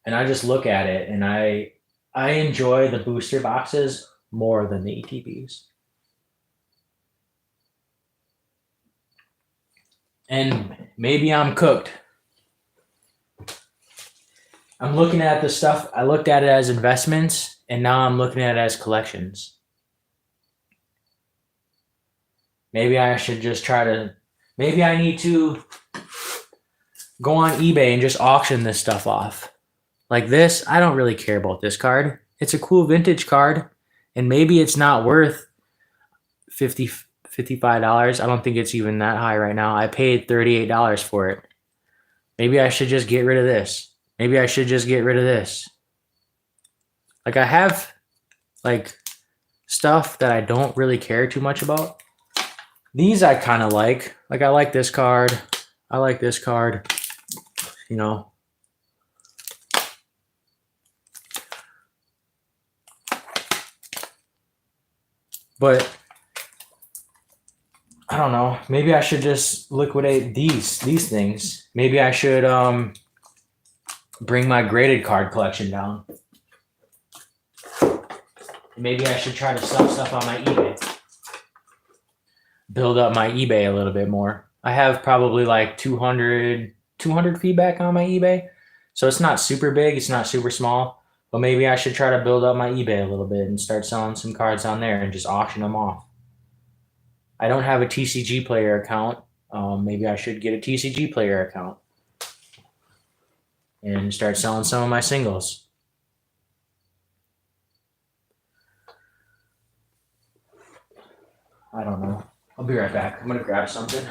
And I just look at it and I enjoy the booster boxes more than the ETBs. And maybe I'm cooked. I'm looking at the stuff. I looked at it as investments, and now I'm looking at it as collections. Maybe I should just maybe I need to go on eBay and just auction this stuff off. Like this, I don't really care about this card. It's a cool vintage card, and maybe it's not worth $55. I don't think it's even that high right now. I paid $38 for it. Maybe I should just get rid of this. Maybe I should just get rid of this. Like I have like stuff that I don't really care too much about. These I kind of like. Like I like this card. I like this card. But I don't know. Maybe I should just liquidate these things. Maybe I should bring my graded card collection down. Maybe I should try to sell stuff on my eBay. Build up my eBay a little bit more. I have probably like 200 feedback on my eBay. So it's not super big. It's not super small. But maybe I should try to build up my eBay a little bit and start selling some cards on there and just auction them off. I don't have a TCG Player account. Maybe I should get a TCG Player account and start selling some of my singles. I don't know. I'll be right back. I'm going to grab something.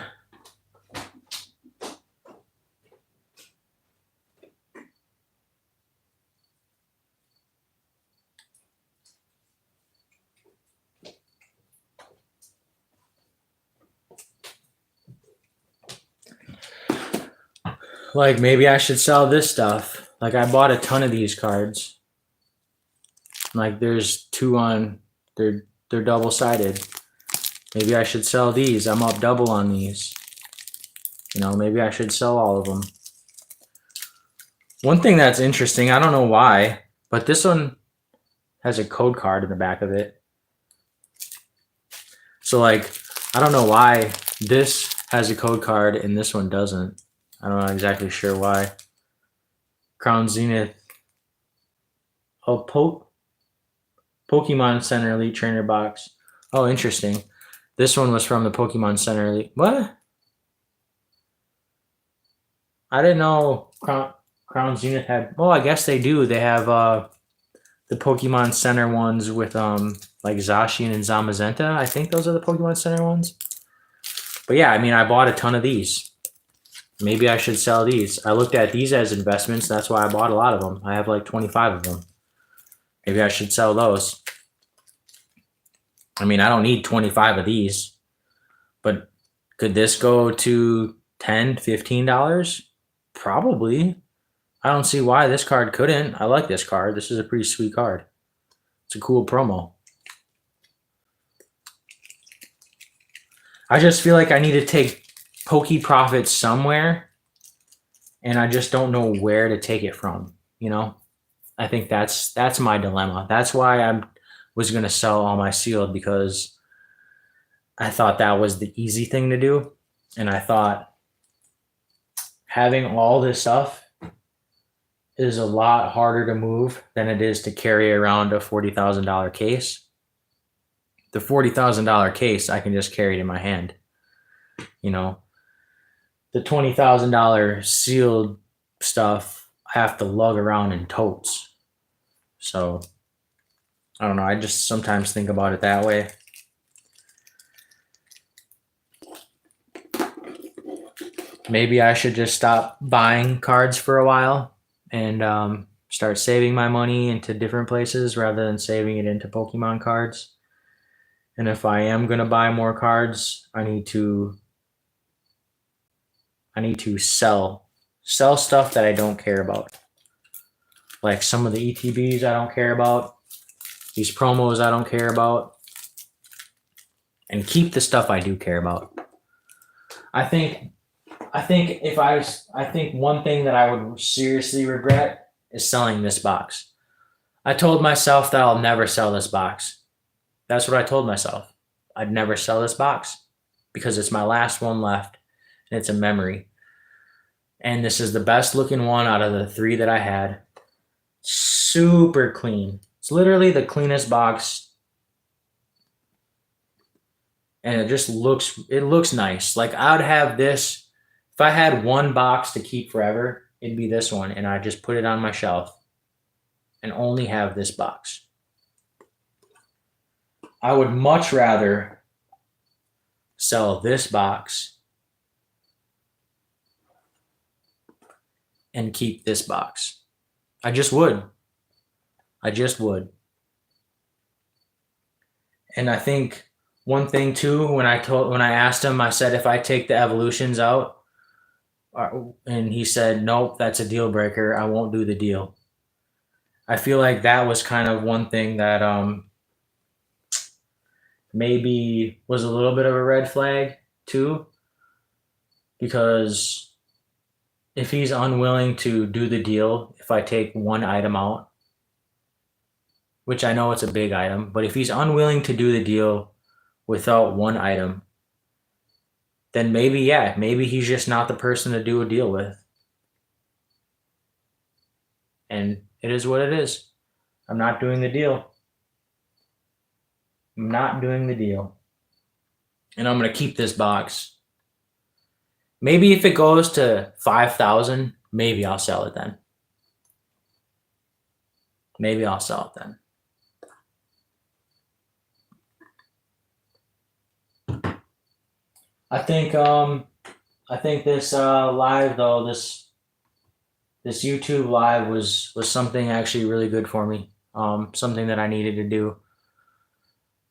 Like maybe I should sell this stuff. Like I bought a ton of these cards. Like there's two on, they're double-sided. Maybe I should sell these. I'm up double on these. Maybe I should sell all of them. One thing that's interesting, I don't know why, but this one has a code card in the back of it. So like, I don't know why this has a code card and this one doesn't. I'm not exactly sure why. Crown Zenith. Oh, Pokemon Center Elite Trainer box. Oh, interesting. This one was from the Pokemon Center Elite. What? I didn't know Crown Zenith had. Well, I guess they do. They have the Pokemon Center ones with like Zacian and Zamazenta. I think those are the Pokemon Center ones. But yeah, I mean, I bought a ton of these. Maybe I should sell these. I looked at these as investments. That's why I bought a lot of them. I have like 25 of them. Maybe I should sell those. I mean, I don't need 25 of these, but could this go to $10, $15? Probably. I don't see why this card couldn't. I like this card. This is a pretty sweet card. It's a cool promo. I just feel like I need to take Poke Profits somewhere, and I just don't know where to take it from. You know, I think that's my dilemma. That's why I was going to sell all my sealed, because I thought that was the easy thing to do, and I thought having all this stuff is a lot harder to move than it is to carry around a $40,000 case. The $40,000 case I can just carry it in my hand. You know, the $20,000 sealed stuff I have to lug around in totes. So I don't know. I just sometimes think about it that way. Maybe I should just stop buying cards for a while and start saving my money into different places rather than saving it into Pokemon cards. And if I am going to buy more cards, I need to sell stuff that I don't care about. Like some of the ETBs I don't care about. These promos I don't care about. And keep the stuff I do care about. I think one thing that I would seriously regret is selling this box. I told myself that I'll never sell this box. That's what I told myself. I'd never sell this box because it's my last one left and it's a memory. And this is the best looking one out of the 3 that I had. Super clean. It's literally the cleanest box. And it looks nice. Like I would have this, if I had one box to keep forever, it'd be this one. And I just put it on my shelf and only have this box. I would much rather sell this box and keep this box. I just would. And I think one thing too, when I asked him, I said, if I take the evolutions out, and he said, nope, that's a deal breaker. I won't do the deal. I feel like that was kind of one thing that maybe was a little bit of a red flag too, because if he's unwilling to do the deal, if I take one item out, which I know it's a big item, but if he's unwilling to do the deal without one item, then maybe he's just not the person to do a deal with. And it is what it is. I'm not doing the deal. And I'm going to keep this box. Maybe if it goes to 5,000, maybe I'll sell it then. I think this live though, this YouTube live was something actually really good for me. Something that I needed to do.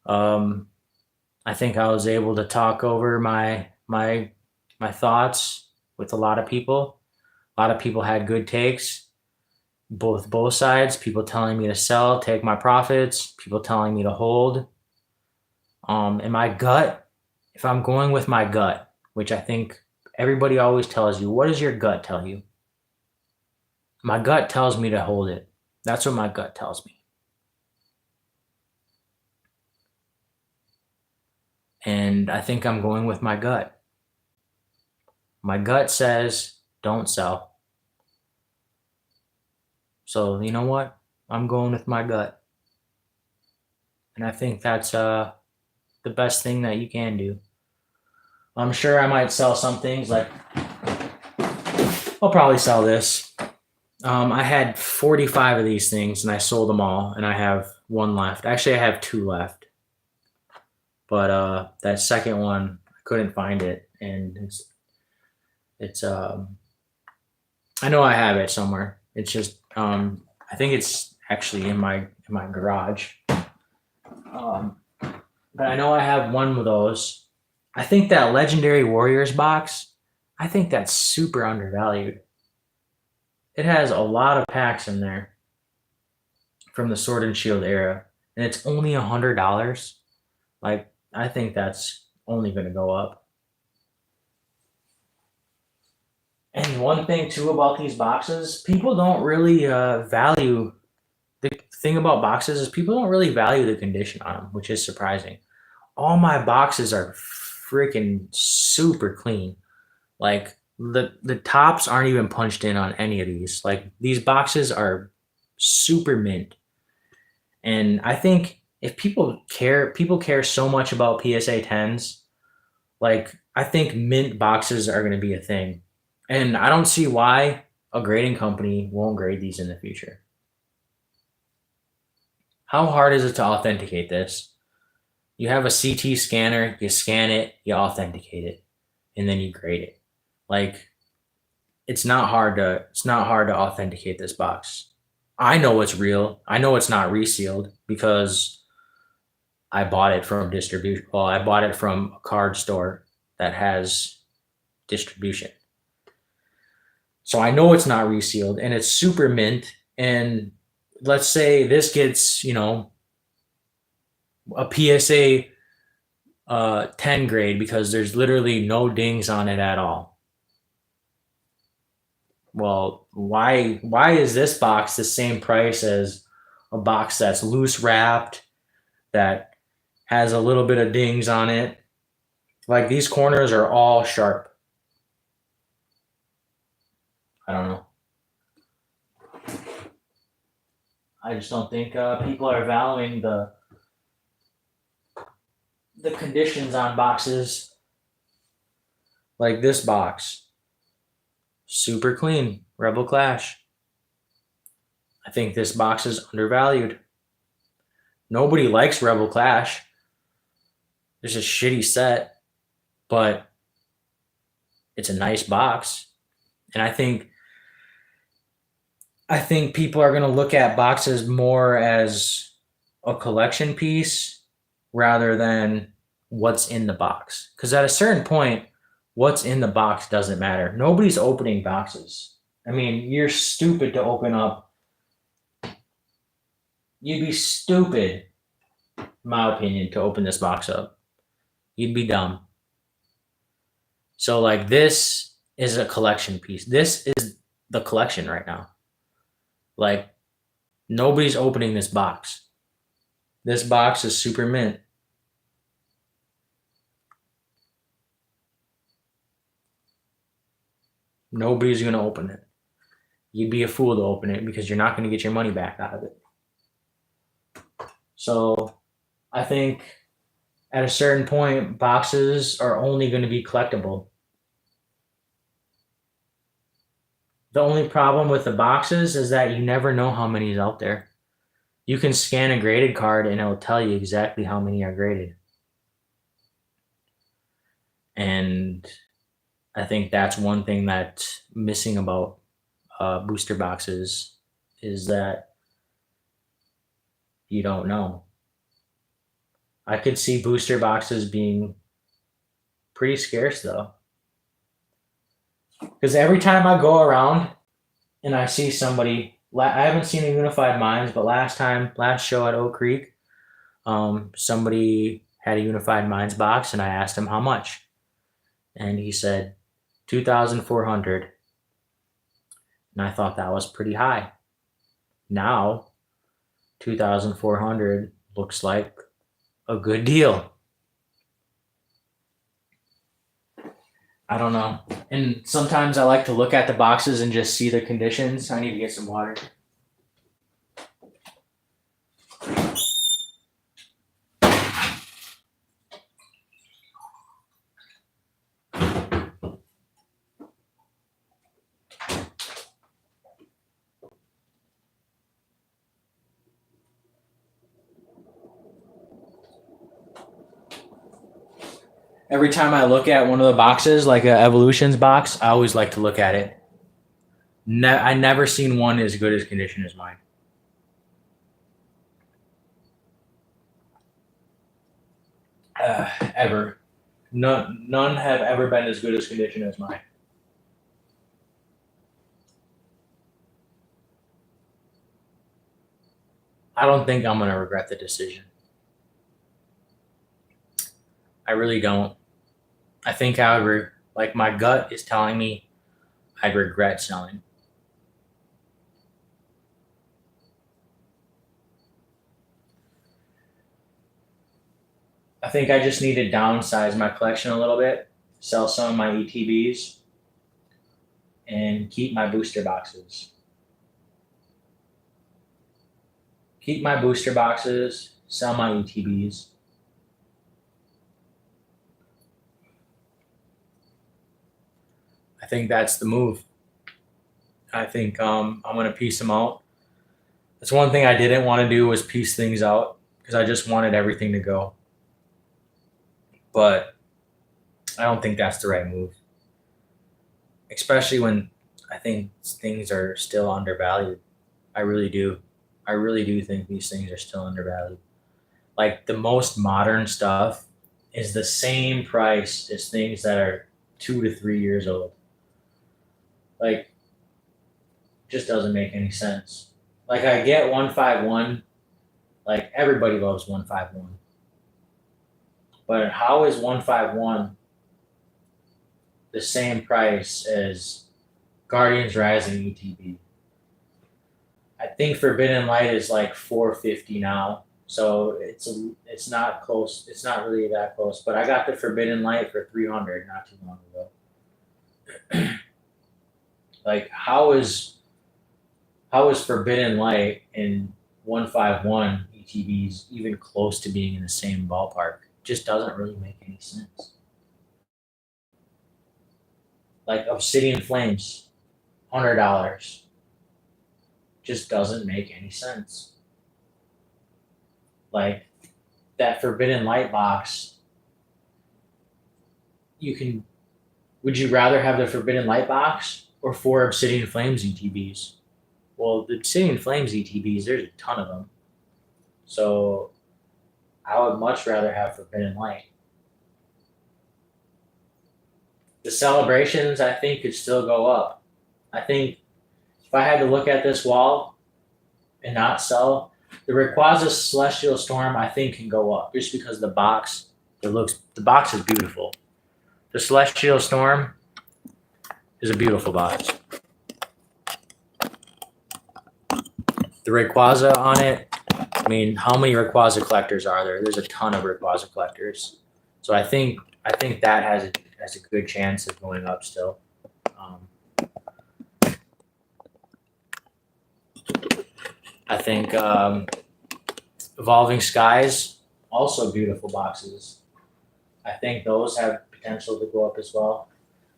I think I was able to talk over my thoughts with a lot of people. A lot of people had good takes, both sides. People telling me to sell, take my profits. People telling me to hold. And my gut, if I'm going with my gut, which I think everybody always tells you, what does your gut tell you? My gut tells me to hold it. That's what my gut tells me. And I think I'm going with my gut. My gut says don't sell. So you know what? I'm going with my gut. And I think that's the best thing that you can do. I'm sure I might sell some things, like I'll probably sell this. I had 45 of these things and I sold them all, and I have one left. Actually, I have two left, but that second one I couldn't find it, and it's I know I have it somewhere. It's just I think it's actually in my garage. But I know I have one of those. I think that Legendary Warriors box, I think that's super undervalued. It has a lot of packs in there from the Sword and Shield era, and it's only $100. Like, I think that's only going to go up. And one thing too about these boxes, people don't really value the thing about boxes is people don't really value the condition on them, which is surprising. All my boxes are freaking super clean. Like the tops aren't even punched in on any of these. Like these boxes are super mint. And I think if people care so much about PSA 10s. Like I think mint boxes are going to be a thing. And I don't see why a grading company won't grade these in the future. How hard is it to authenticate this? You have a CT scanner, you scan it, you authenticate it, and then you grade it. Like it's not hard to authenticate this box. I know it's real. I know it's not resealed because I bought it from distribution. Well, I bought it from a card store that has distribution. So I know it's not resealed and it's super mint. And let's say this gets, a PSA 10 grade because there's literally no dings on it at all. Well, why is this box the same price as a box that's loose wrapped that has a little bit of dings on it? Like these corners are all sharp. I don't know. I just don't think people are valuing the conditions on boxes. Like this box, super clean, Rebel Clash. I think this box is undervalued. Nobody likes Rebel Clash. It's a shitty set, but it's a nice box. And I think people are going to look at boxes more as a collection piece rather than what's in the box. Because at a certain point, what's in the box doesn't matter. Nobody's opening boxes. I mean, you're stupid to open up. You'd be stupid, in my opinion, to open this box up. You'd be dumb. So, like, this is a collection piece. This is the collection right now. Like, nobody's opening this box. This box is super mint. Nobody's going to open it. You'd be a fool to open it because you're not going to get your money back out of it. So I think at a certain point, boxes are only going to be collectible. The only problem with the boxes is that you never know how many is out there. You can scan a graded card and it'll tell you exactly how many are graded. And I think that's one thing that's missing about booster boxes is that you don't know. I could see booster boxes being pretty scarce though. Because every time I go around and I see somebody, I haven't seen a Unified Minds, but last show at Oak Creek, somebody had a Unified Minds box and I asked him how much. And he said 2,400. And I thought that was pretty high. Now, 2,400 looks like a good deal. I don't know. And sometimes I like to look at the boxes and just see the conditions. I need to get some water. Every time I look at one of the boxes, like a Evolutions box, I always like to look at it. I never seen one as good as condition as mine. Ever. None have ever been as good as condition as mine. I don't think I'm gonna regret the decision. I really don't. I think, however, like my gut is telling me I'd regret selling. I think I just need to downsize my collection a little bit, sell some of my ETBs, and keep my booster boxes. Keep my booster boxes, sell my ETBs. I think that's the move. I think I'm gonna piece them out. That's one thing I didn't want to do was piece things out because I just wanted everything to go. But I don't think that's the right move, especially when I think things are still undervalued. I really do. I really do think these things are still undervalued. Like the most modern stuff is the same price as things that are 2 to 3 years old. Like, just doesn't make any sense. Like, I get 151. Like, everybody loves 151. But how is 151 the same price as Guardians Rising ETB? I think Forbidden Light is like 450 now. So it's not close. It's not really that close. But I got the Forbidden Light for 300 not too long ago. Like how is Forbidden Light and 151 ETBs even close to being in the same ballpark? Just doesn't really make any sense. Like Obsidian Flames, $100, just doesn't make any sense. Like that Forbidden Light box, you can. Would you rather have the Forbidden Light box or 4 Obsidian Flames ETBs? Well, the Obsidian Flames ETBs, there's a ton of them. So I would much rather have Forbidden Light. The celebrations, I think, could still go up. I think if I had to look at this wall and not sell, the Rayquaza Celestial Storm, I think, can go up just because the box, the box is beautiful. The Celestial Storm is a beautiful box. The Rayquaza on it, I mean, how many Rayquaza collectors are there? There's a ton of Rayquaza collectors. So I think that has a good chance of going up still. I think Evolving Skies, also beautiful boxes. I think those have potential to go up as well.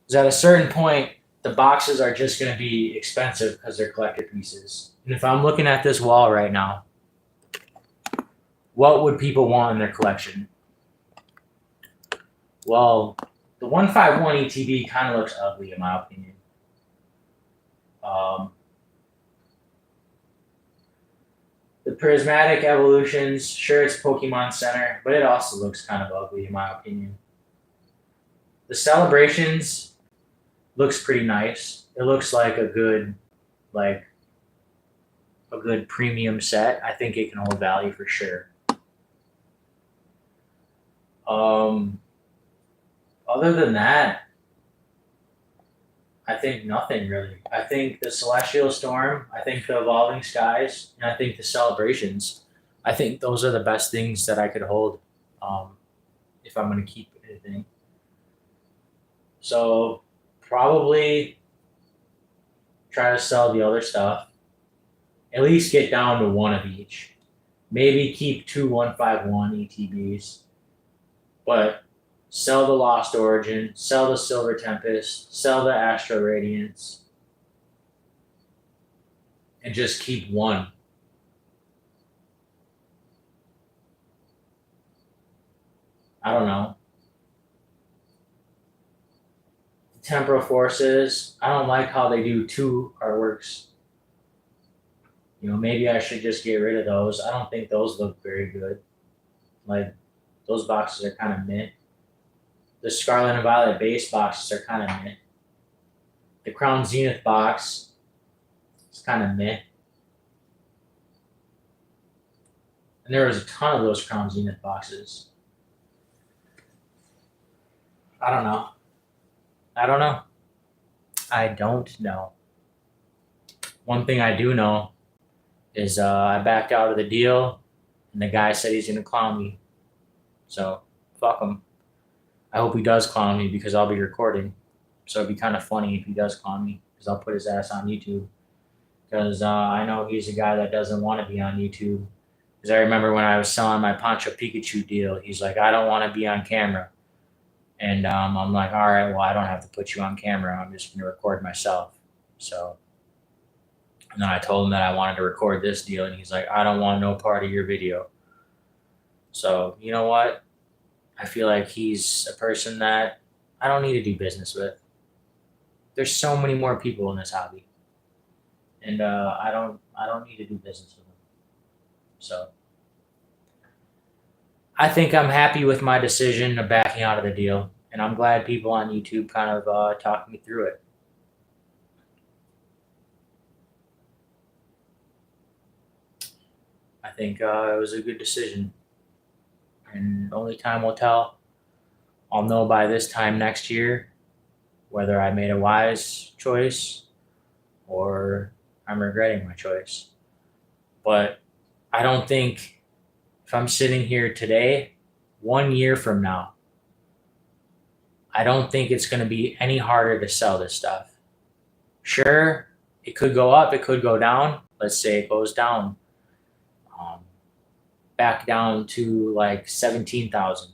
Because at a certain point, the boxes are just going to be expensive because they're collector pieces. And if I'm looking at this wall right now, what would people want in their collection? Well, the 151 ETB kind of looks ugly in my opinion. The Prismatic Evolutions, sure, it's Pokemon Center, but it also looks kind of ugly in my opinion. The Celebrations looks pretty nice. It looks like a good premium set. I think it can hold value for sure. Other than that, I think nothing really. I think the Celestial Storm, I think the Evolving Skies, and I think the Celebrations. I think those are the best things that I could hold if I'm going to keep anything. So probably try to sell the other stuff. At least get down to one of each. Maybe keep 2 151 ETBs, but sell the Lost Origin, sell the Silver Tempest, sell the Astro Radiance, and just keep one. I don't know. Temporal Forces. I don't like how they do 2 artworks. Maybe I should just get rid of those. I don't think those look very good. Like, those boxes are kind of meh. The Scarlet and Violet base boxes are kind of meh. The Crown Zenith box is kind of meh. And there was a ton of those Crown Zenith boxes. I don't know. I don't know. One thing I do know is I backed out of the deal, and the guy said he's going to clown me. So, fuck him. I hope he does clown me because I'll be recording. So it'd be kind of funny if he does clown me because I'll put his ass on YouTube. Because I know he's a guy that doesn't want to be on YouTube. Because I remember when I was selling my Poncho Pikachu deal, he's like, I don't want to be on camera. And I'm like, all right, well, I don't have to put you on camera. I'm just going to record myself. So, and then I told him that I wanted to record this deal, and he's like, I don't want no part of your video. So, you know what? I feel like he's a person that I don't need to do business with. There's so many more people in this hobby, and I don't need to do business with them. So, I think I'm happy with my decision of backing out of the deal, and I'm glad people on YouTube kind of talked me through it. I think it was a good decision, and only time will tell. I'll know by this time next year whether I made a wise choice or I'm regretting my choice. But I don't think if I'm sitting here today, 1 year from now, I don't think it's going to be any harder to sell this stuff. Sure, it could go up, it could go down. Let's say it goes down, back down to like 17,000,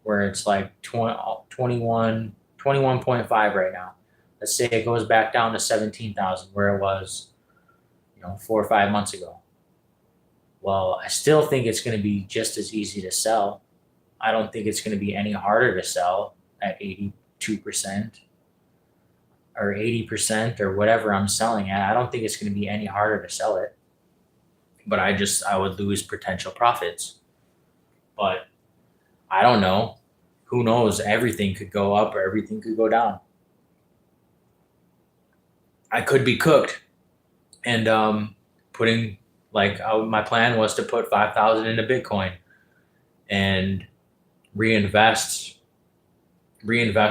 where it's like 21.5 right now. Let's say it goes back down to 17,000, where it was, 4 or 5 months ago. Well, I still think it's going to be just as easy to sell. I don't think it's going to be any harder to sell at 82% or 80% or whatever I'm selling at. I don't think it's going to be any harder to sell it. But I would lose potential profits. But I don't know. Who knows? Everything could go up or everything could go down. I could be cooked. And putting, my plan was to put 5,000 into Bitcoin and reinvest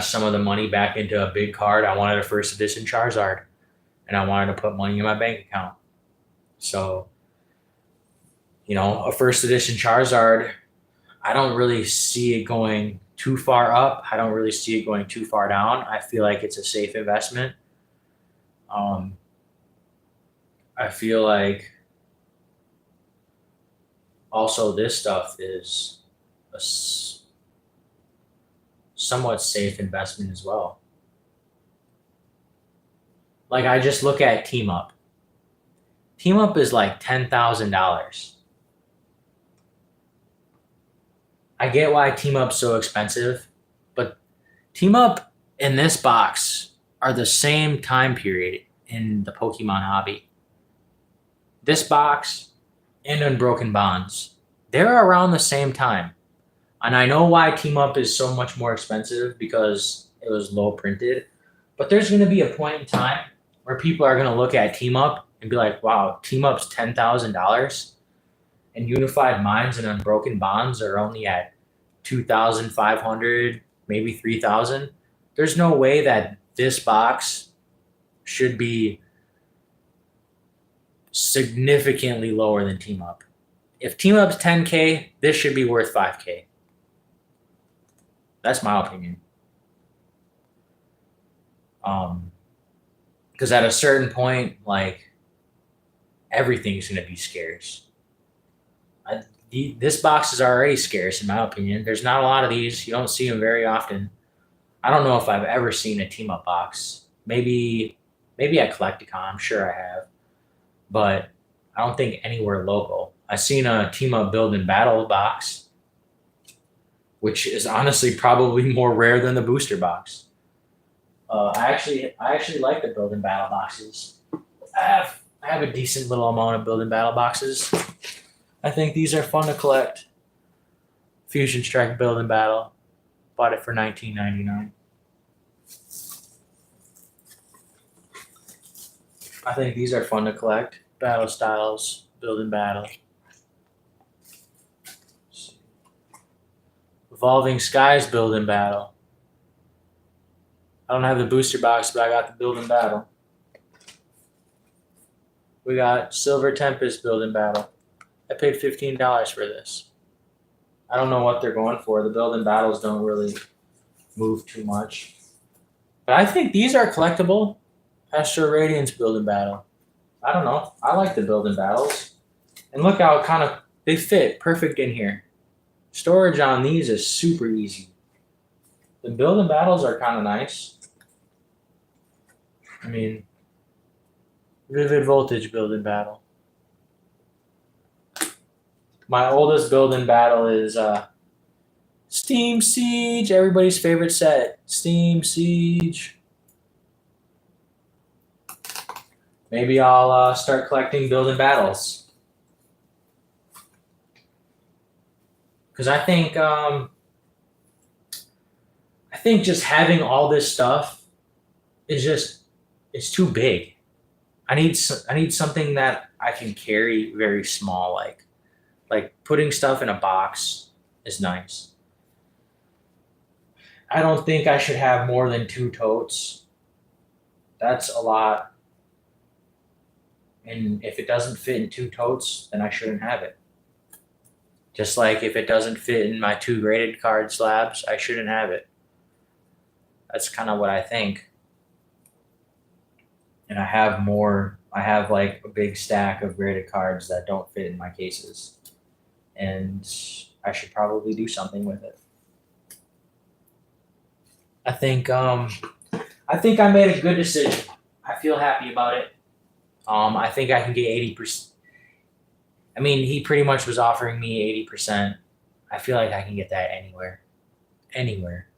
some of the money back into a big card. I wanted a first edition Charizard, and I wanted to put money in my bank account. So, a first edition Charizard, I don't really see it going too far up. I don't really see it going too far down. I feel like it's a safe investment. I feel like also this stuff is a somewhat safe investment as well. Like, I just look at Team Up. Team Up is like $10,000. I get why Team Up's so expensive, but Team Up and this box are the same time period in the Pokemon hobby. This box and Unbroken Bonds, they're around the same time. And I know why Team Up is so much more expensive, because it was low printed. But there's going to be a point in time where people are going to look at Team Up and be like, wow, Team Up's $10,000 and Unified Minds and Unbroken Bonds are only at 2,500, maybe 3,000. There's no way that this box should be significantly lower than Team Up. If Team Up's 10K, this should be worth 5K. That's my opinion. Because at a certain point, everything's going to be scarce. This box is already scarce, in my opinion. There's not a lot of these. You don't see them very often. I don't know if I've ever seen a Team Up box. Maybe at Collecticon. I'm sure I have. But I don't think anywhere local. I've seen a Team Up Build and Battle box, which is honestly probably more rare than the booster box. I actually like the build and battle boxes. I have a decent little amount of build and battle boxes. I think these are fun to collect. Fusion Strike Build and Battle. Bought it for $19.99. I think these are fun to collect. Battle Styles, Build and Battle. Evolving Skies Build and Battle. I don't have the booster box, but I got the Build and Battle. We got Silver Tempest Build and Battle. I paid $15 for this. I don't know what they're going for. The Build and Battles don't really move too much. But I think these are collectible. Astro Radiance Build and Battle. I don't know. I like the Build and Battles. And look how kind of they fit perfect in here. Storage on these is super easy. The Build and Battles are kind of nice. I mean, Vivid Voltage Build and Battle. My oldest Build and Battle is Steam Siege, everybody's favorite set. Steam Siege. Maybe I'll start collecting Build and Battles. Because I think just having all this stuff is it's too big. I need something that I can carry very small, like putting stuff in a box is nice. I don't think I should have more than 2 totes. That's a lot. And if it doesn't fit in 2 totes, then I shouldn't have it. Just like if it doesn't fit in my 2 graded card slabs, I shouldn't have it. That's kind of what I think. And I have like a big stack of graded cards that don't fit in my cases. And I should probably do something with it. I think I made a good decision. I feel happy about it. I think I can get 80%. I mean, he pretty much was offering me 80%. I feel like I can get that anywhere. Anywhere.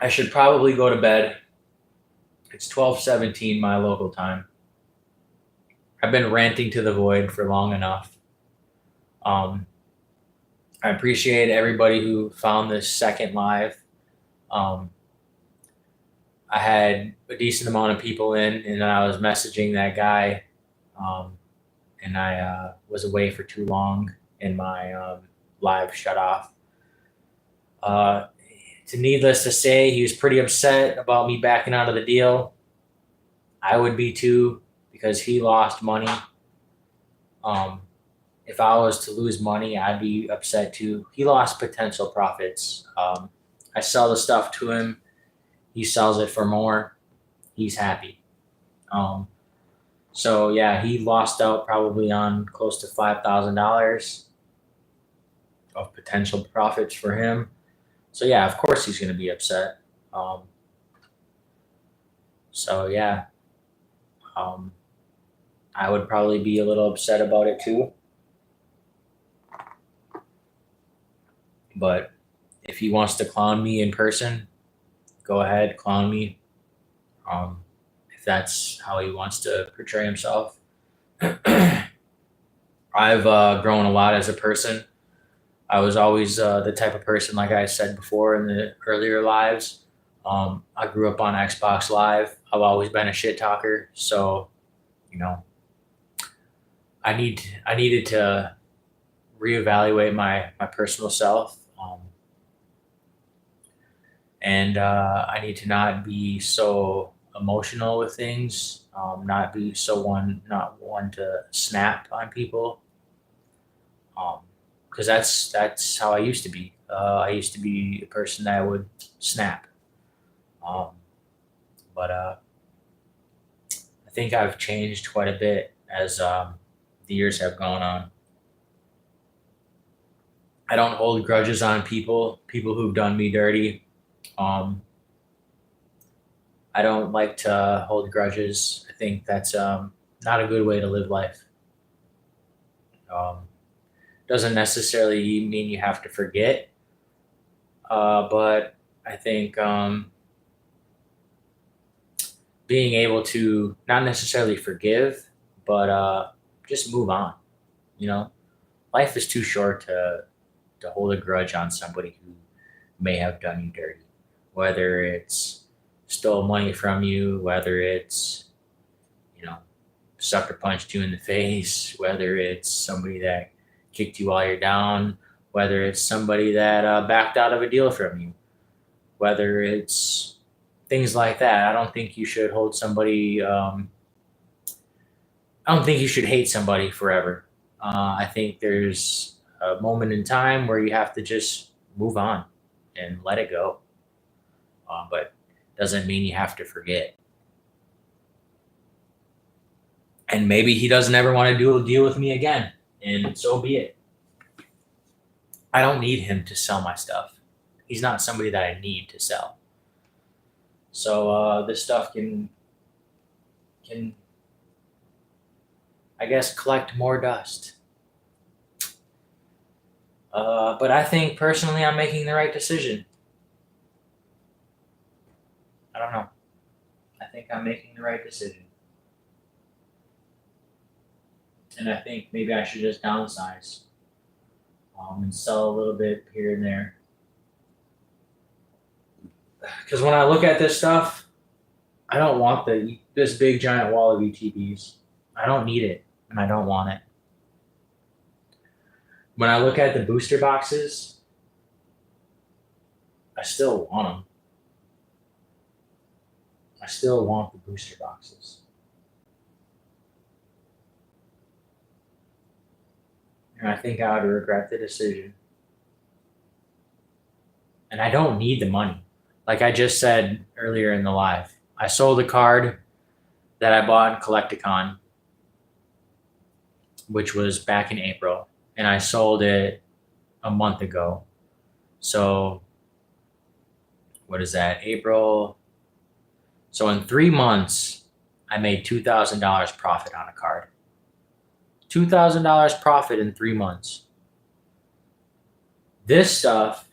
I should probably go to bed. It's 12:17 my local time. I've been ranting to the void for long enough. I appreciate everybody who found this second live. I had a decent amount of people in, and then I was messaging that guy, and I was away for too long, and my live shut off. To needless to say, he was pretty upset about me backing out of the deal. I would be too, because he lost money. If I was to lose money, I'd be upset too. He lost potential profits. I sell the stuff to him. He sells it for more. He's happy. So yeah, he lost out probably on close to $5,000 of potential profits for him. So yeah, of course he's going to be upset. So yeah, I would probably be a little upset about it too. But if he wants to clown me in person, go ahead, clown me. If that's how he wants to portray himself. I've grown a lot as a person. I was always the type of person, like I said before in the earlier lives. I grew up on Xbox Live. I've always been a shit talker, so I needed to reevaluate my personal self, and I need to not be so emotional with things, not one to snap on people, because that's how I used to be. I used to be a person that would snap, but I think I've changed quite a bit as the years have gone on. I don't hold grudges on people who've done me dirty. I don't like to hold grudges. I think that's not a good way to live life. Doesn't necessarily mean you have to forget, But I think being able to not necessarily forgive, but just move on. You know, life is too short to hold a grudge on somebody who may have done you dirty, whether it's stole money from you, whether it's, you know, sucker punched you in the face, whether it's somebody that kicked you while you're down, whether it's somebody that backed out of a deal from you, whether it's things like that. I don't think you should hold somebody. I don't think you should hate somebody forever. I think there's a moment in time where you have to just move on and let it go. But doesn't mean you have to forget. And maybe he doesn't ever want to do a deal with me again, and so be it. I don't need him to sell my stuff. He's not somebody that I need to sell. So this stuff can I guess collect more dust. But I think personally I'm making the right decision. I don't know. I think I'm making the right decision. And I think maybe I should just downsize and sell a little bit here and there. Because when I look at this stuff, I don't want this big giant wall of ETBs. I don't need it, and I don't want it. When I look at the booster boxes, I still want them. I still want the booster boxes. And I think I would regret the decision. And I don't need the money. Like I just said earlier in the live, I sold a card that I bought in Collecticon, which was back in April, and I sold it a month ago. So, what is that? April. So, in 3 months, I made $2,000 profit on a card. $2,000 profit in 3 months. This stuff,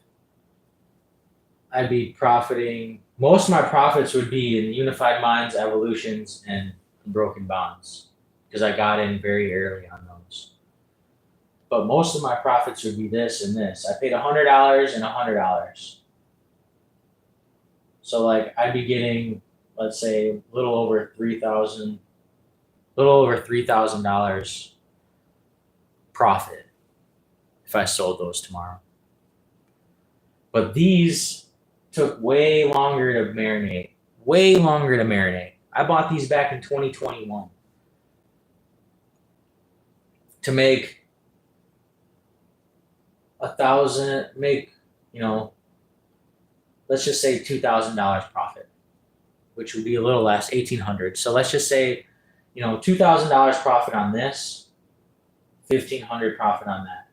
I'd be profiting. Most of my profits would be in Unified Minds, Evolutions, and Broken Bonds because I got in very early on those. But most of my profits would be this and this. I paid $100 and $100. So like I'd be getting, let's say, a little over $3,000 profit if I sold those tomorrow. But these took way longer to marinate. Way longer to marinate. I bought these back in 2021 to make let's just say $2,000 profit, which would be a little less, 1,800. So let's just say, $2,000 profit on this, 1,500 profit on that.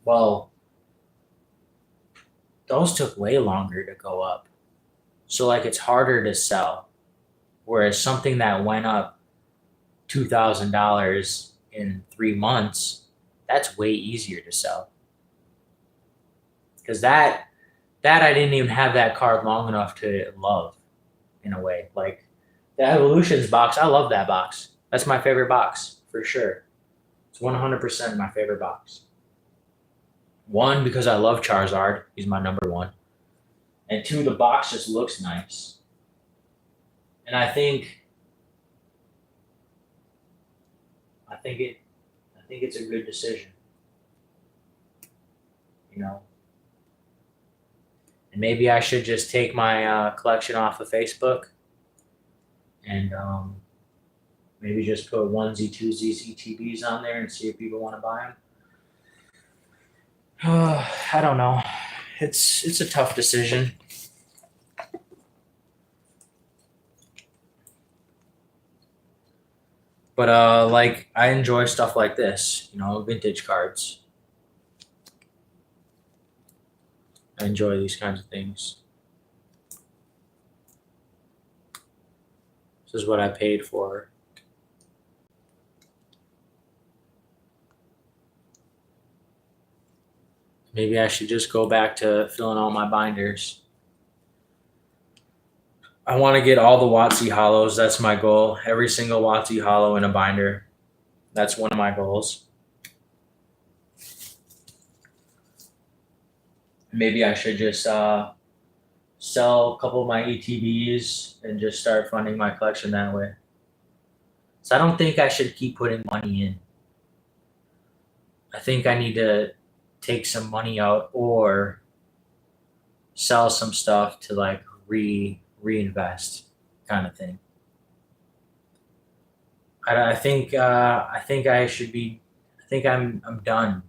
Well, those took way longer to go up. So like it's harder to sell. Whereas something that went up $2,000 in 3 months, that's way easier to sell. Because that I didn't even have that card long enough to love in a way. Like the Evolutions box, I love that box. That's my favorite box for sure. It's 100% my favorite box. One, because I love Charizard. He's my number one. And two, the box just looks nice. And I think it's a good decision. And maybe I should just take my collection off of Facebook and maybe just put onesie, twosies, ETBs on there and see if people want to buy them. I don't know. It's a tough decision. But I enjoy stuff like this, vintage cards. I enjoy these kinds of things. This is what I paid for. Maybe I should just go back to filling all my binders. I want to get all the WotC hollows. That's my goal. Every single WotC hollow in a binder. That's one of my goals. Maybe I should just sell a couple of my ETBs and just start funding my collection that way. So I don't think I should keep putting money in. I think I need to take some money out or sell some stuff to like reinvest kind of thing. I think I should be. I think I'm done.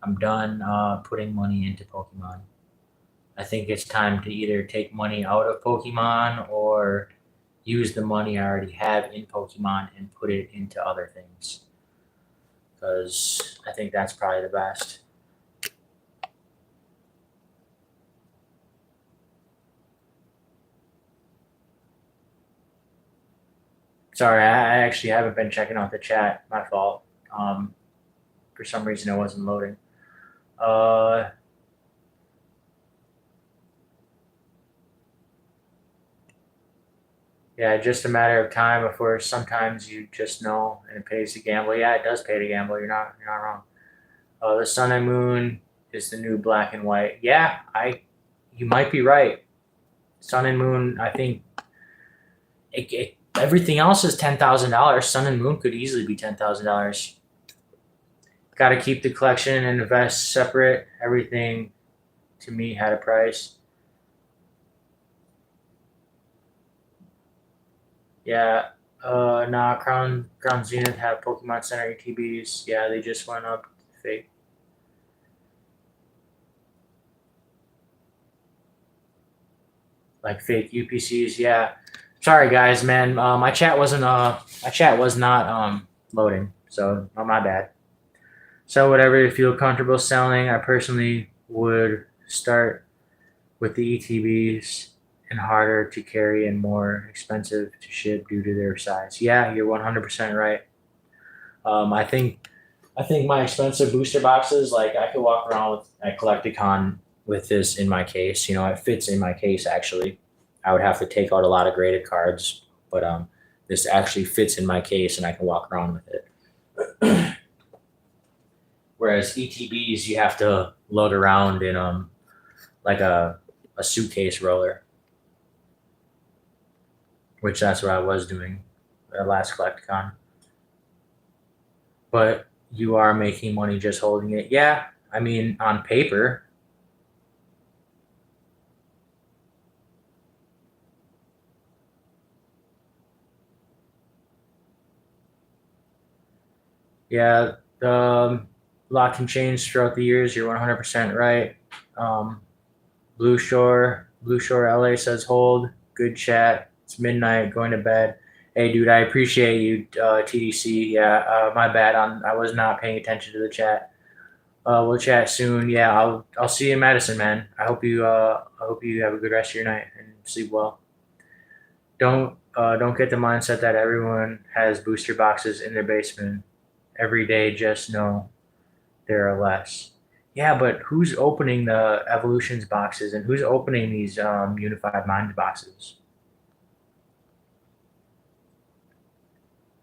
I'm done putting money into Pokemon. I think it's time to either take money out of Pokemon or use the money I already have in Pokemon and put it into other things. Because I think that's probably the best. Sorry, I actually haven't been checking out the chat. My fault. For some reason, it wasn't loading. Yeah, just a matter of time before sometimes you just know and it pays to gamble. Yeah, it does pay to gamble. You're not wrong. The Sun and Moon is the new black and white. Yeah, you might be right. Sun and Moon, I think everything else is $10,000. Sun and Moon could easily be $10,000. Got to keep the collection and invest separate. Everything to me had a price. Yeah. Nah, Crown Zenith have Pokemon Center ETBs. Yeah, they just went up fake. Like fake UPCs. Yeah. Sorry guys, man. My chat was not loading, so not my bad. So whatever you feel comfortable selling, I personally would start with the ETBs and harder to carry and more expensive to ship due to their size. Yeah, you're 100% right. I think my expensive booster boxes, like I could walk around with at Collecticon with this in my case. You know, it fits in my case actually. I would have to take out a lot of graded cards, but this actually fits in my case and I can walk around with it. Whereas ETBs, you have to load around in like a suitcase roller, which that's what I was doing at last Collecticon. But you are making money just holding it. Yeah, I mean on paper. Yeah, the lot can change throughout the years. You're 100% right. Um, Blue Shore LA says hold. Good chat. It's midnight. Going to bed. Hey, dude, I appreciate you, TDC. Yeah, my bad. I was not paying attention to the chat. We'll chat soon. Yeah, I'll see you in Madison, man. I hope you have a good rest of your night and sleep well. Don't get the mindset that everyone has booster boxes in their basement every day. Just know there are less. Yeah, but who's opening the evolutions boxes and who's opening these unified mind boxes?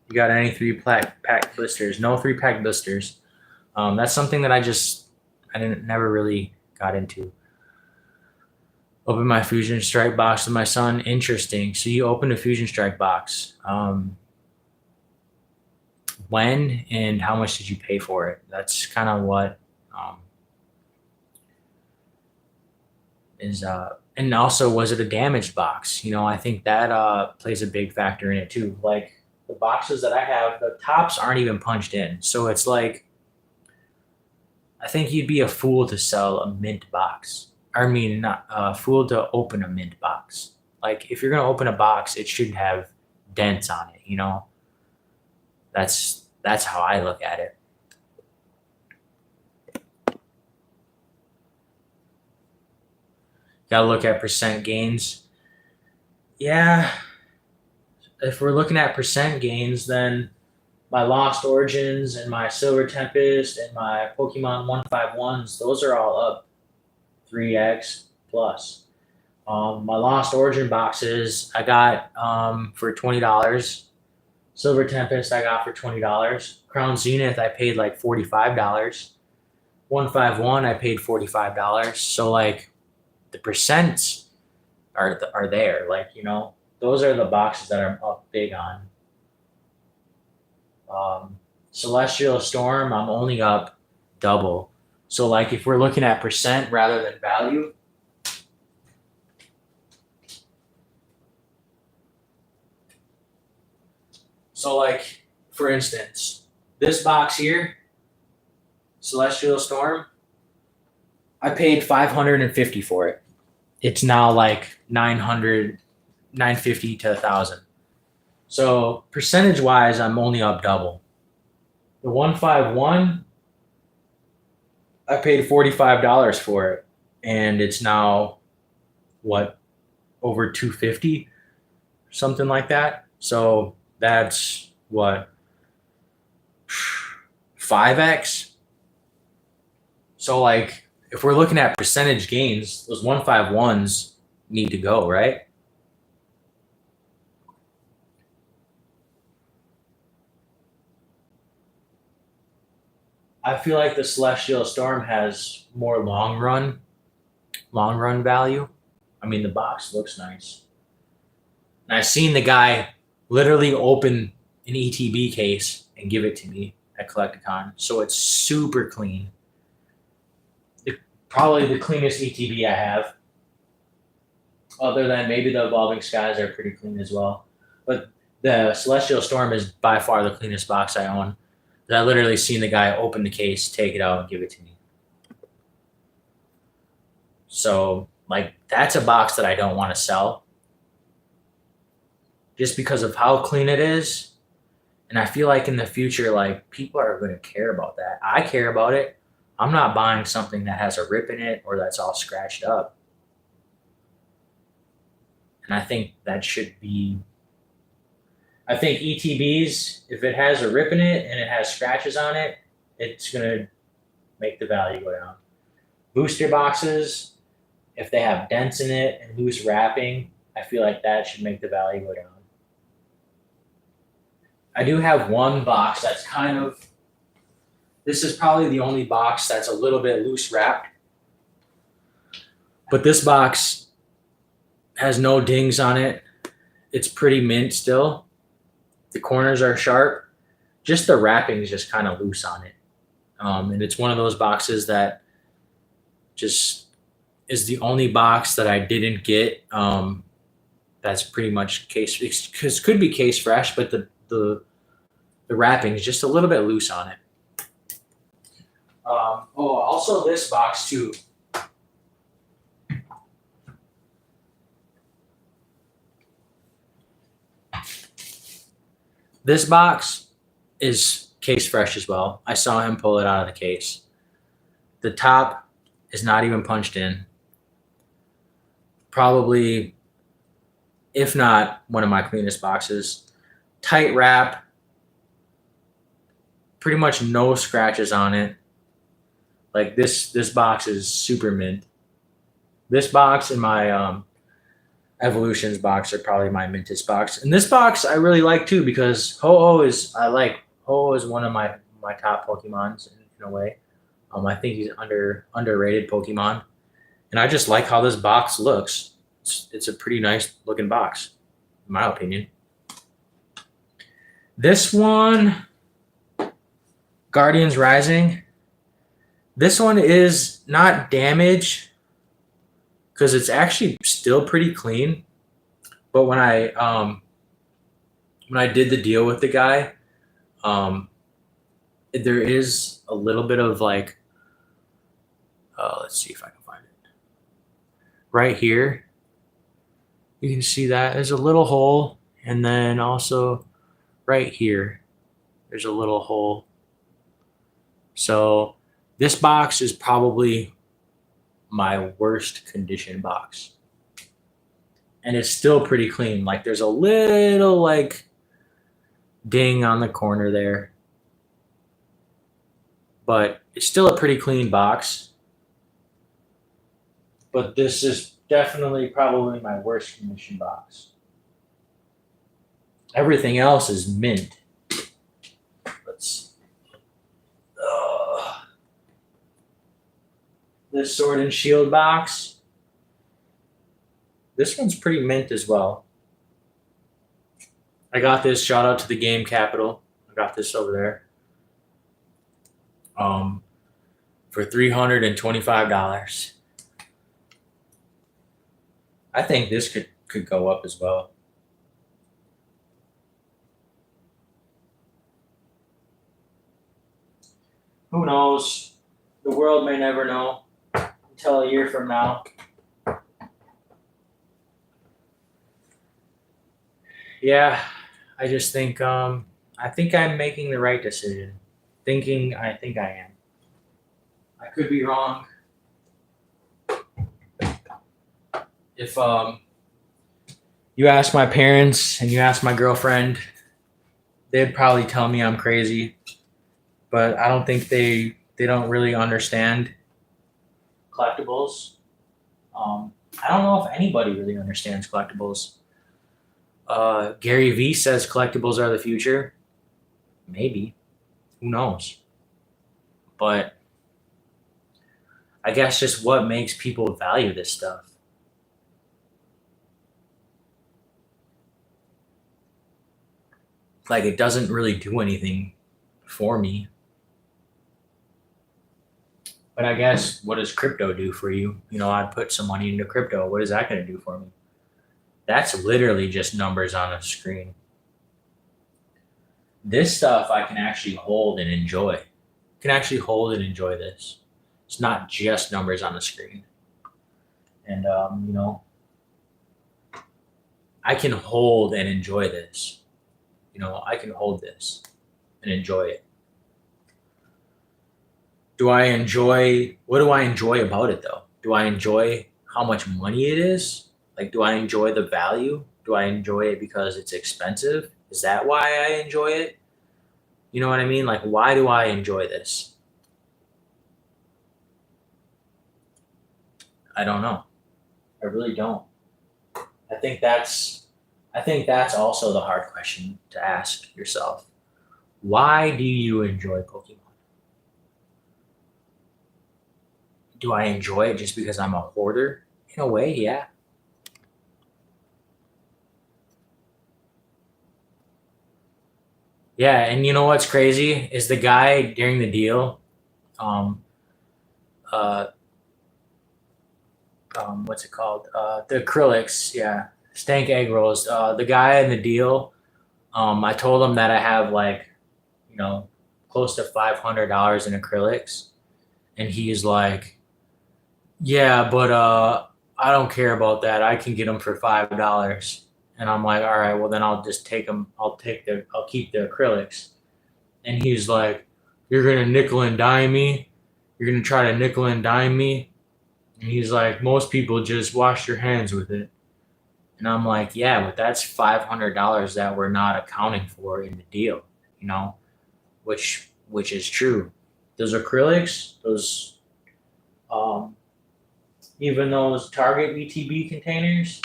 You got any pack blisters? No 3-pack blisters. That's something that I didn't never really got into. Open my Fusion Strike box with my son. Interesting. So you opened a Fusion Strike box. When and how much did you pay for it? That's kind of what is and also was it a damaged box? You know, I think that plays a big factor in it too. Like the boxes that I have, the tops aren't even punched in, so it's like I think you'd be a fool to sell a mint box. I mean, not a fool to open a mint box. Like if you're gonna open a box, it should have dents on it. You know, that's how I look at it. Gotta look at percent gains. Yeah, if we're looking at percent gains, then my Lost Origins and my Silver Tempest and my Pokemon 151s, those are all up 3x plus. My Lost Origin boxes I got for $20. Silver Tempest I got for $20. Crown Zenith I paid like $45. 151 I paid $45. So like the percents are there. Like, those are the boxes that I'm up big on. Celestial Storm, I'm only up double. So like if we're looking at percent rather than value, so like for instance, this box here, Celestial Storm, I paid $550 for it. It's now like 900, 950 to 1,000. So percentage wise, I'm only up double. The 151, I paid $45 for it, and it's now what, over 250, something like that. So that's what, 5x. So like if we're looking at percentage gains, those 151s need to go, right? I feel like the Celestial Storm has more long run value. I mean, the box looks nice. And I've seen the guy literally open an ETB case and give it to me at Collecticon. So it's super clean. Probably the cleanest ETB I have. Other than maybe the Evolving Skies are pretty clean as well. But the Celestial Storm is by far the cleanest box I own. I literally seen the guy open the case, take it out, and give it to me. So, like, that's a box that I don't want to sell just because of how clean it is. And I feel like in the future, like, people are going to care about that. I care about it. I'm not buying something that has a rip in it or that's all scratched up. And I think that should be. I think ETBs, if it has a rip in it and it has scratches on it, it's going to make the value go down. Booster boxes, if they have dents in it and loose wrapping, I feel like that should make the value go down. I do have one box that's this is probably the only box that's a little bit loose wrapped. But this box has no dings on it. It's pretty mint still. The corners are sharp. Just the wrapping is just kind of loose on it. And it's one of those boxes that just is the only box that I didn't get. That's pretty much case, because could be case fresh, but the wrapping is just a little bit loose on it. Also this box too. This box is case fresh as well. I saw him pull it out of the case. The top is not even punched in. Probably, if not one of my cleanest boxes. Tight wrap. Pretty much no scratches on it. Like this box is super mint. This box and my Evolutions box are probably my mintest box. And this box I really like too because Ho-Oh is one of my top Pokemons in a way. I think he's underrated Pokemon. And I just like how this box looks. It's a pretty nice looking box, in my opinion. This one, Guardians Rising. This one is not damaged because it's actually still pretty clean. But when I did the deal with the guy, there is a little bit of like, let's see if I can find it. Right here, you can see that there's a little hole, and then also right here, there's a little hole. So this box is probably my worst condition box. And it's still pretty clean. Like there's a little like ding on the corner there, but it's still a pretty clean box. But this is definitely probably my worst condition box. Everything else is mint. Let's this Sword and Shield box. This one's pretty mint as well. I got this. Shout out to the Game Capital. I got this over there. For $325. I think this could go up as well. Who knows? The world may never know until a year from now. Yeah, I just think I think I'm making the right decision. I think I am. I could be wrong. If you ask my parents and you ask my girlfriend, they'd probably tell me I'm crazy, but I don't think they don't really understand collectibles. I don't know if anybody really understands collectibles. Gary Vee says collectibles are the future. Maybe. Who knows? But I guess just what makes people value this stuff. Like, it doesn't really do anything for me. But I guess, what does crypto do for you? You know, I put some money into crypto. What is that going to do for me? That's literally just numbers on a screen. This stuff I can actually hold and enjoy. I can actually hold and enjoy this. It's not just numbers on the screen. And, you know, I can hold and enjoy this. You know, I can hold this and enjoy it. What do I enjoy about it though? Do I enjoy how much money it is? Like, do I enjoy the value? Do I enjoy it because it's expensive? Is that why I enjoy it? You know what I mean? Like, why do I enjoy this? I don't know. I really don't. I think that's I think that's also the hard question to ask yourself. Why do you enjoy Pokemon? Do I enjoy it just because I'm a hoarder? In a way, yeah. Yeah, and you know what's crazy is the guy during the deal, um, uh, what's it called? The acrylics, yeah, stank egg rolls. The guy in the deal, I told him that I have like, you know, close to $500 in acrylics, and he's like, "Yeah, but I don't care about that. I can get them for $5." And I'm like, "All right, well then I'll just take them. I'll keep the acrylics." And he's like, "You're gonna nickel and dime me. You're gonna try to nickel and dime me." And he's like, "Most people just wash their hands with it." And I'm like, "Yeah, but that's $500 that we're not accounting for in the deal, you know, which is true. Those acrylics, um, even those Target BTB containers,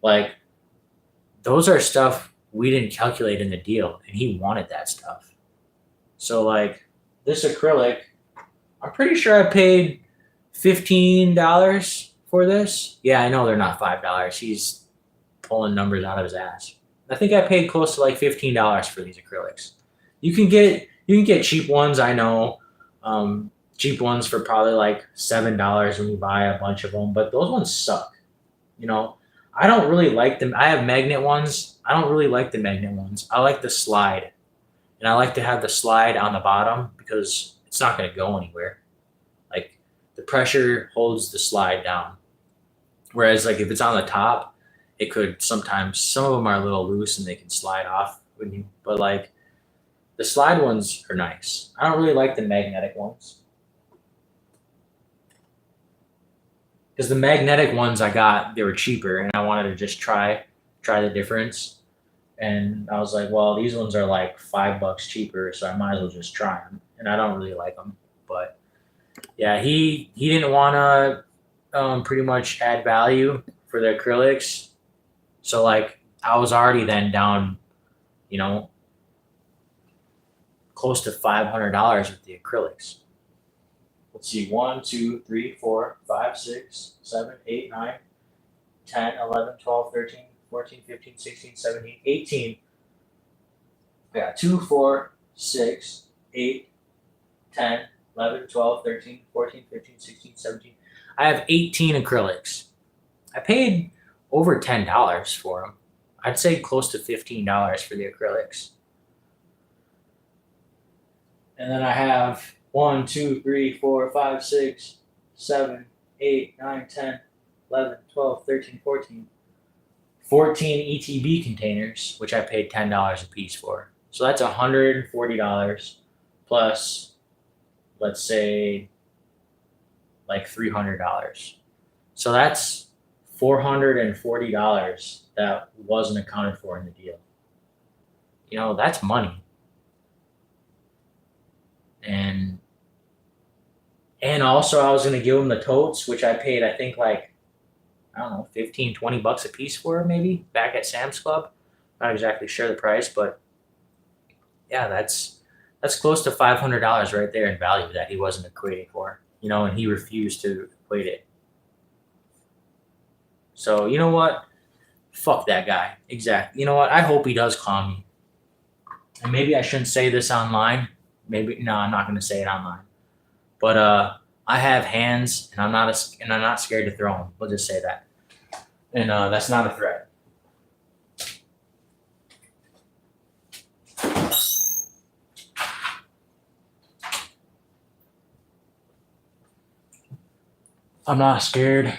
like those are stuff we didn't calculate in the deal, and he wanted that stuff. So like this acrylic, I'm pretty sure I paid $15 for this. Yeah, I know they're not $5. He's pulling numbers out of his ass. I think I paid close to like $15 for these acrylics. You can get cheap ones. I know, cheap ones for probably like $7 when you buy a bunch of them. But those ones suck. You know, I don't really like them. I have magnet ones. I don't really like the magnet ones. I like the slide, and I like to have the slide on the bottom because it's not going to go anywhere. Like the pressure holds the slide down. Whereas like if it's on the top, it could sometimes some of them are a little loose and they can slide off when you. But like the slide ones are nice. I don't really like the magnetic ones because the magnetic ones I got they were cheaper and I wanted to just try the difference. And I was like, well, these ones are like $5 cheaper, so I might as well just try them. And I don't really like them, but yeah, he didn't want to pretty much add value for the acrylics. So like I was already then down, you know, close to $500 with the acrylics. Let's see, 1, 2, 3, 4, 5, 6, 7, 8, 9, 10, 11, 12, 13, 14, 15, 16, 17, 18. Yeah, 2, 4, 6, 8, 10, 11, 12, 13, 14, 15, 16, 17. I have 18 acrylics. I paid over $10 for them. I'd say close to $15 for the acrylics. And then I have 1, 2, 3, 4, 5, 6, 7, 8, 9, 10, 11, 12, 13, 14. 14 ETB containers, which I paid $10 a piece for. So that's $140 plus, let's say, like $300. So that's $440 that wasn't accounted for in the deal. You know, that's money. And also I was gonna give them the totes, which I paid I think like I don't know, 15, $20 a piece for maybe back at Sam's Club. Not exactly sure the price, but yeah, that's close to $500 right there in value that he wasn't equating for. You know, and he refused to equate it. So you know what? Fuck that guy. Exactly. You know what? I hope he does clown me. And maybe I shouldn't say this online. Maybe no, I'm not going to say it online. But I have hands, and I'm not scared to throw them. We'll just say that. And that's not a threat. I'm not scared.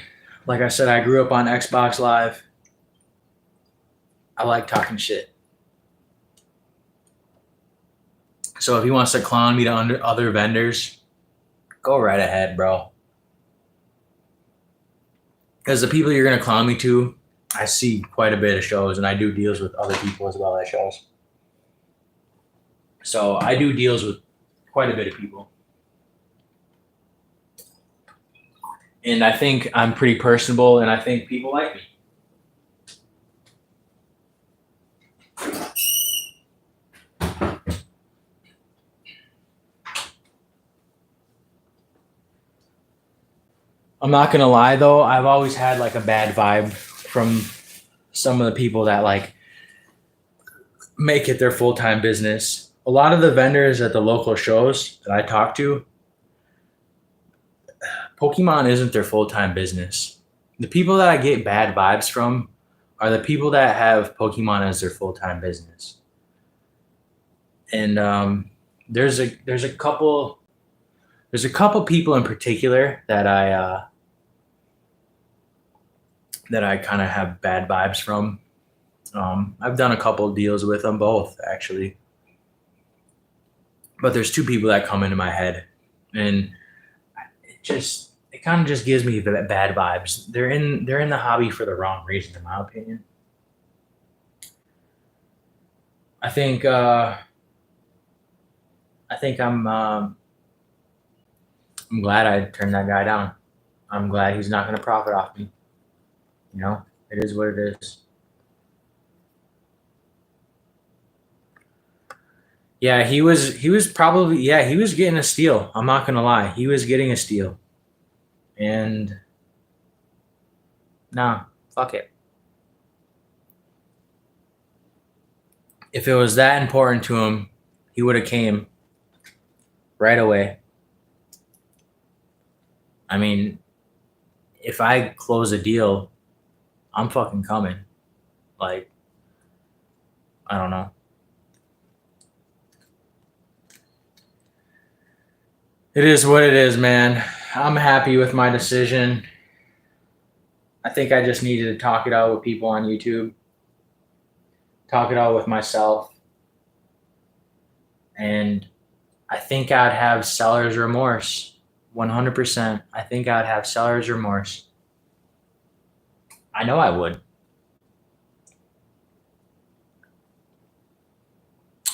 Like I said, I grew up on Xbox Live. I like talking shit. So if he wants to clown me to other vendors, go right ahead, bro. Because the people you're going to clown me to, I see quite a bit of shows, and I do deals with other people as well at shows. So I do deals with quite a bit of people. And I think I'm pretty personable, and I think people like me. I'm not gonna lie though, I've always had like a bad vibe from some of the people that like make it their full-time business. A lot of the vendors at the local shows that I talk to, Pokemon isn't their full-time business. The people that I get bad vibes from are the people that have Pokemon as their full-time business. And there's a couple people in particular that I kind of have bad vibes from. I've done a couple of deals with them both actually, but there's two people that come into my head, and it kind of just gives me bad vibes. They're in the hobby for the wrong reason, in my opinion. I think I'm glad I turned that guy down. I'm glad he's not going to profit off me. You know, it is what it is. Yeah, he was probably he was getting a steal. I'm not gonna lie, he was getting a steal, and nah, fuck it. If it was that important to him, he would have came right away. I mean, if I close a deal, I'm fucking coming. Like, I don't know. It is what it is, man. I'm happy with my decision. I think I just needed to talk it out with people on YouTube, talk it out with myself, and I think I'd have seller's remorse. 100%. I think I'd have seller's remorse. I know I would.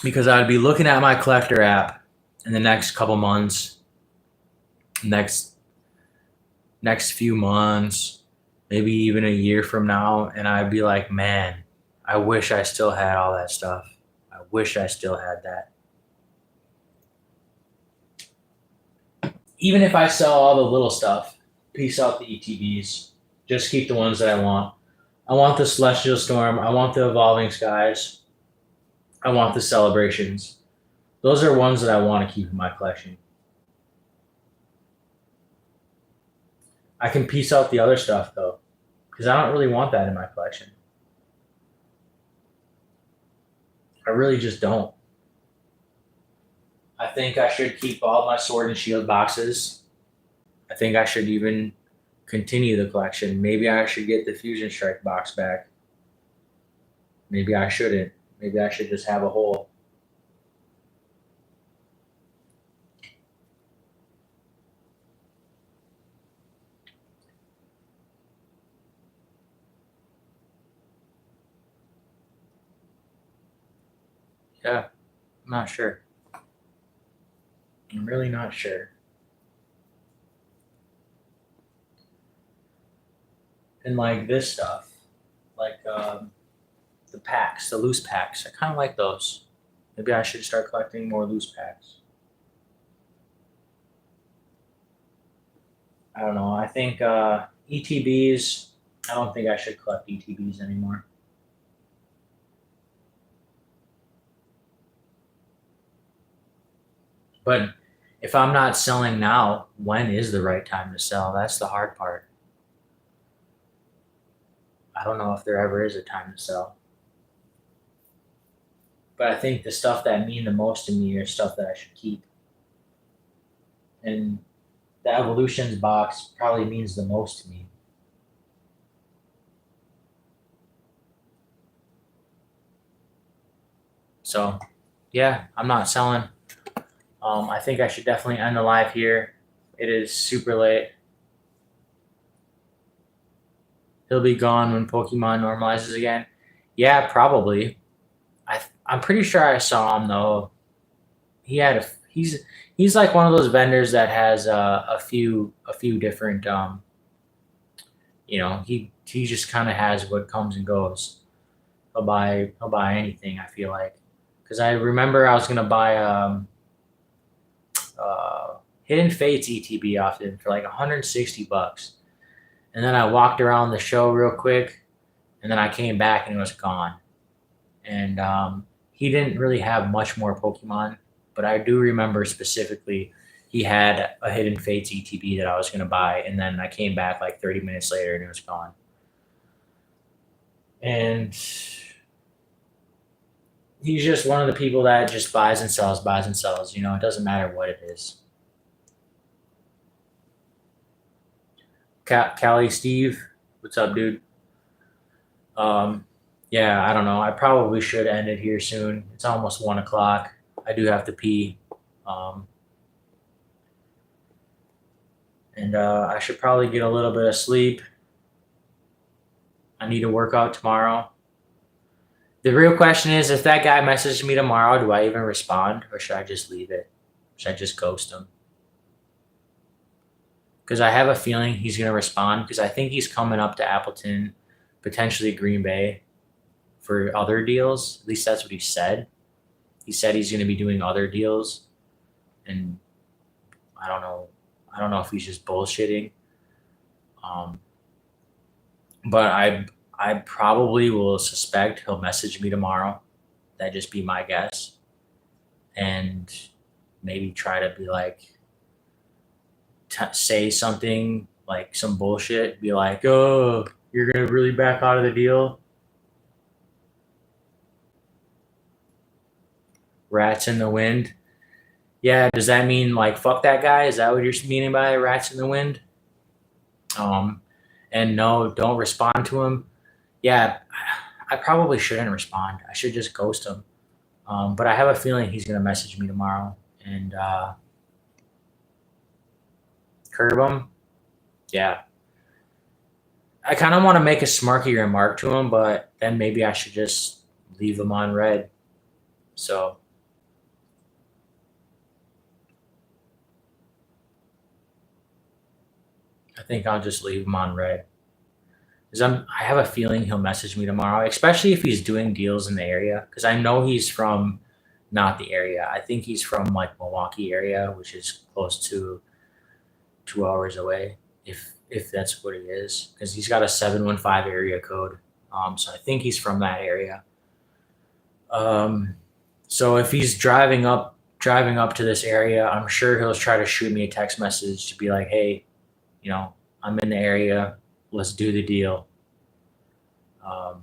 because I'd be looking at my collector app in the next couple months, next few months, maybe even a year from now, and I'd be like, man, I wish I still had all that stuff. I wish I still had that. Even if I sell all the little stuff, piece out the ETBs, just keep the ones that I want. I want the Celestial Storm. I want the Evolving Skies. I want the Celebrations. Those are ones that I want to keep in my collection. I can piece out the other stuff though, because I don't really want that in my collection. I really just don't. I think I should keep all my Sword and Shield boxes. I think I should even continue the collection. Maybe I should get the Fusion Strike box back. Maybe I shouldn't. Maybe I should just have a whole. Yeah, I'm not sure. I'm really not sure. And like this stuff, like the packs, the loose packs, I kind of like those. Maybe I should start collecting more loose packs. I don't know. I think ETBs. I don't think I should collect ETBs anymore. But if I'm not selling now, when is the right time to sell? That's the hard part. I don't know if there ever is a time to sell. But I think the stuff that mean the most to me are stuff that I should keep. And the Evolutions box probably means the most to me. So, yeah, I'm not selling. I think I should definitely end the live here. It is super late. He'll be gone when Pokemon normalizes again. Yeah, probably. I'm pretty sure I saw him though. He's like one of those vendors that has a few different he just kind of has what comes and goes. He'll buy anything. I feel like because I remember I was gonna buy Hidden Fates ETB off him for like $160, and then I walked around the show real quick, and then I came back and it was gone. And he didn't really have much more Pokemon, but I do remember specifically he had a Hidden Fates ETB that I was going to buy, and then I came back like 30 minutes later and it was gone. And he's just one of the people that just buys and sells, buys and sells. You know, it doesn't matter what it is. Callie Steve, what's up, dude? Yeah, I don't know. I probably should end it here soon. It's almost 1 o'clock. I do have to pee. And I should probably get a little bit of sleep. I need to work out tomorrow. The real question is, if that guy messages me tomorrow, do I even respond or should I just leave it? Should I just ghost him? Because I have a feeling he's going to respond because I think he's coming up to Appleton, potentially Green Bay for other deals. At least that's what he said. He said he's going to be doing other deals. And I don't know. I don't know if he's just bullshitting. But I probably will suspect he'll message me tomorrow. That'd just be my guess. And maybe try to be like, say something like some bullshit. Be like, oh, you're going to really back out of the deal? Rats in the wind. Yeah, does that mean like fuck that guy? Is that what you're meaning by rats in the wind? And no, don't respond to him. Yeah, I probably shouldn't respond. I should just ghost him. But I have a feeling he's gonna message me tomorrow and curb him. Yeah, I kind of want to make a smarky remark to him, but then maybe I should just leave him on red. So I think I'll just leave him on red. Because I have a feeling he'll message me tomorrow, especially if he's doing deals in the area. Because I know he's from not the area. I think he's from like Milwaukee area, which is close to 2 hours away. If that's what he is, because he's got a 715 area code. So I think he's from that area. Um, so if he's driving up to this area, I'm sure he'll try to shoot me a text message to be like, "Hey, I'm in the area. Let's do the deal." Um,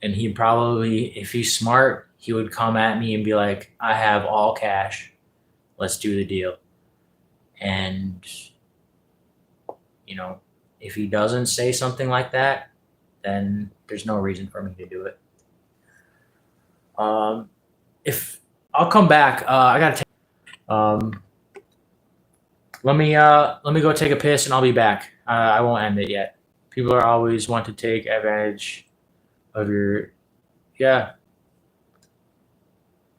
and he probably, if he's smart, he would come at me and be like, "I have all cash. Let's do the deal." And you know, if he doesn't say something like that, then there's no reason for me to do it. If I'll come back, I gotta take. Um, let me go take a piss and I'll be back. I won't end it yet. People are always want to take advantage of your, yeah,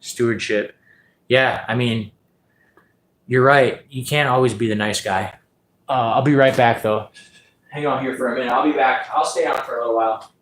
stewardship. Yeah, I mean, you're right. You can't always be the nice guy. I'll be right back though. Hang on here for a minute. I'll be back. I'll stay on for a little while.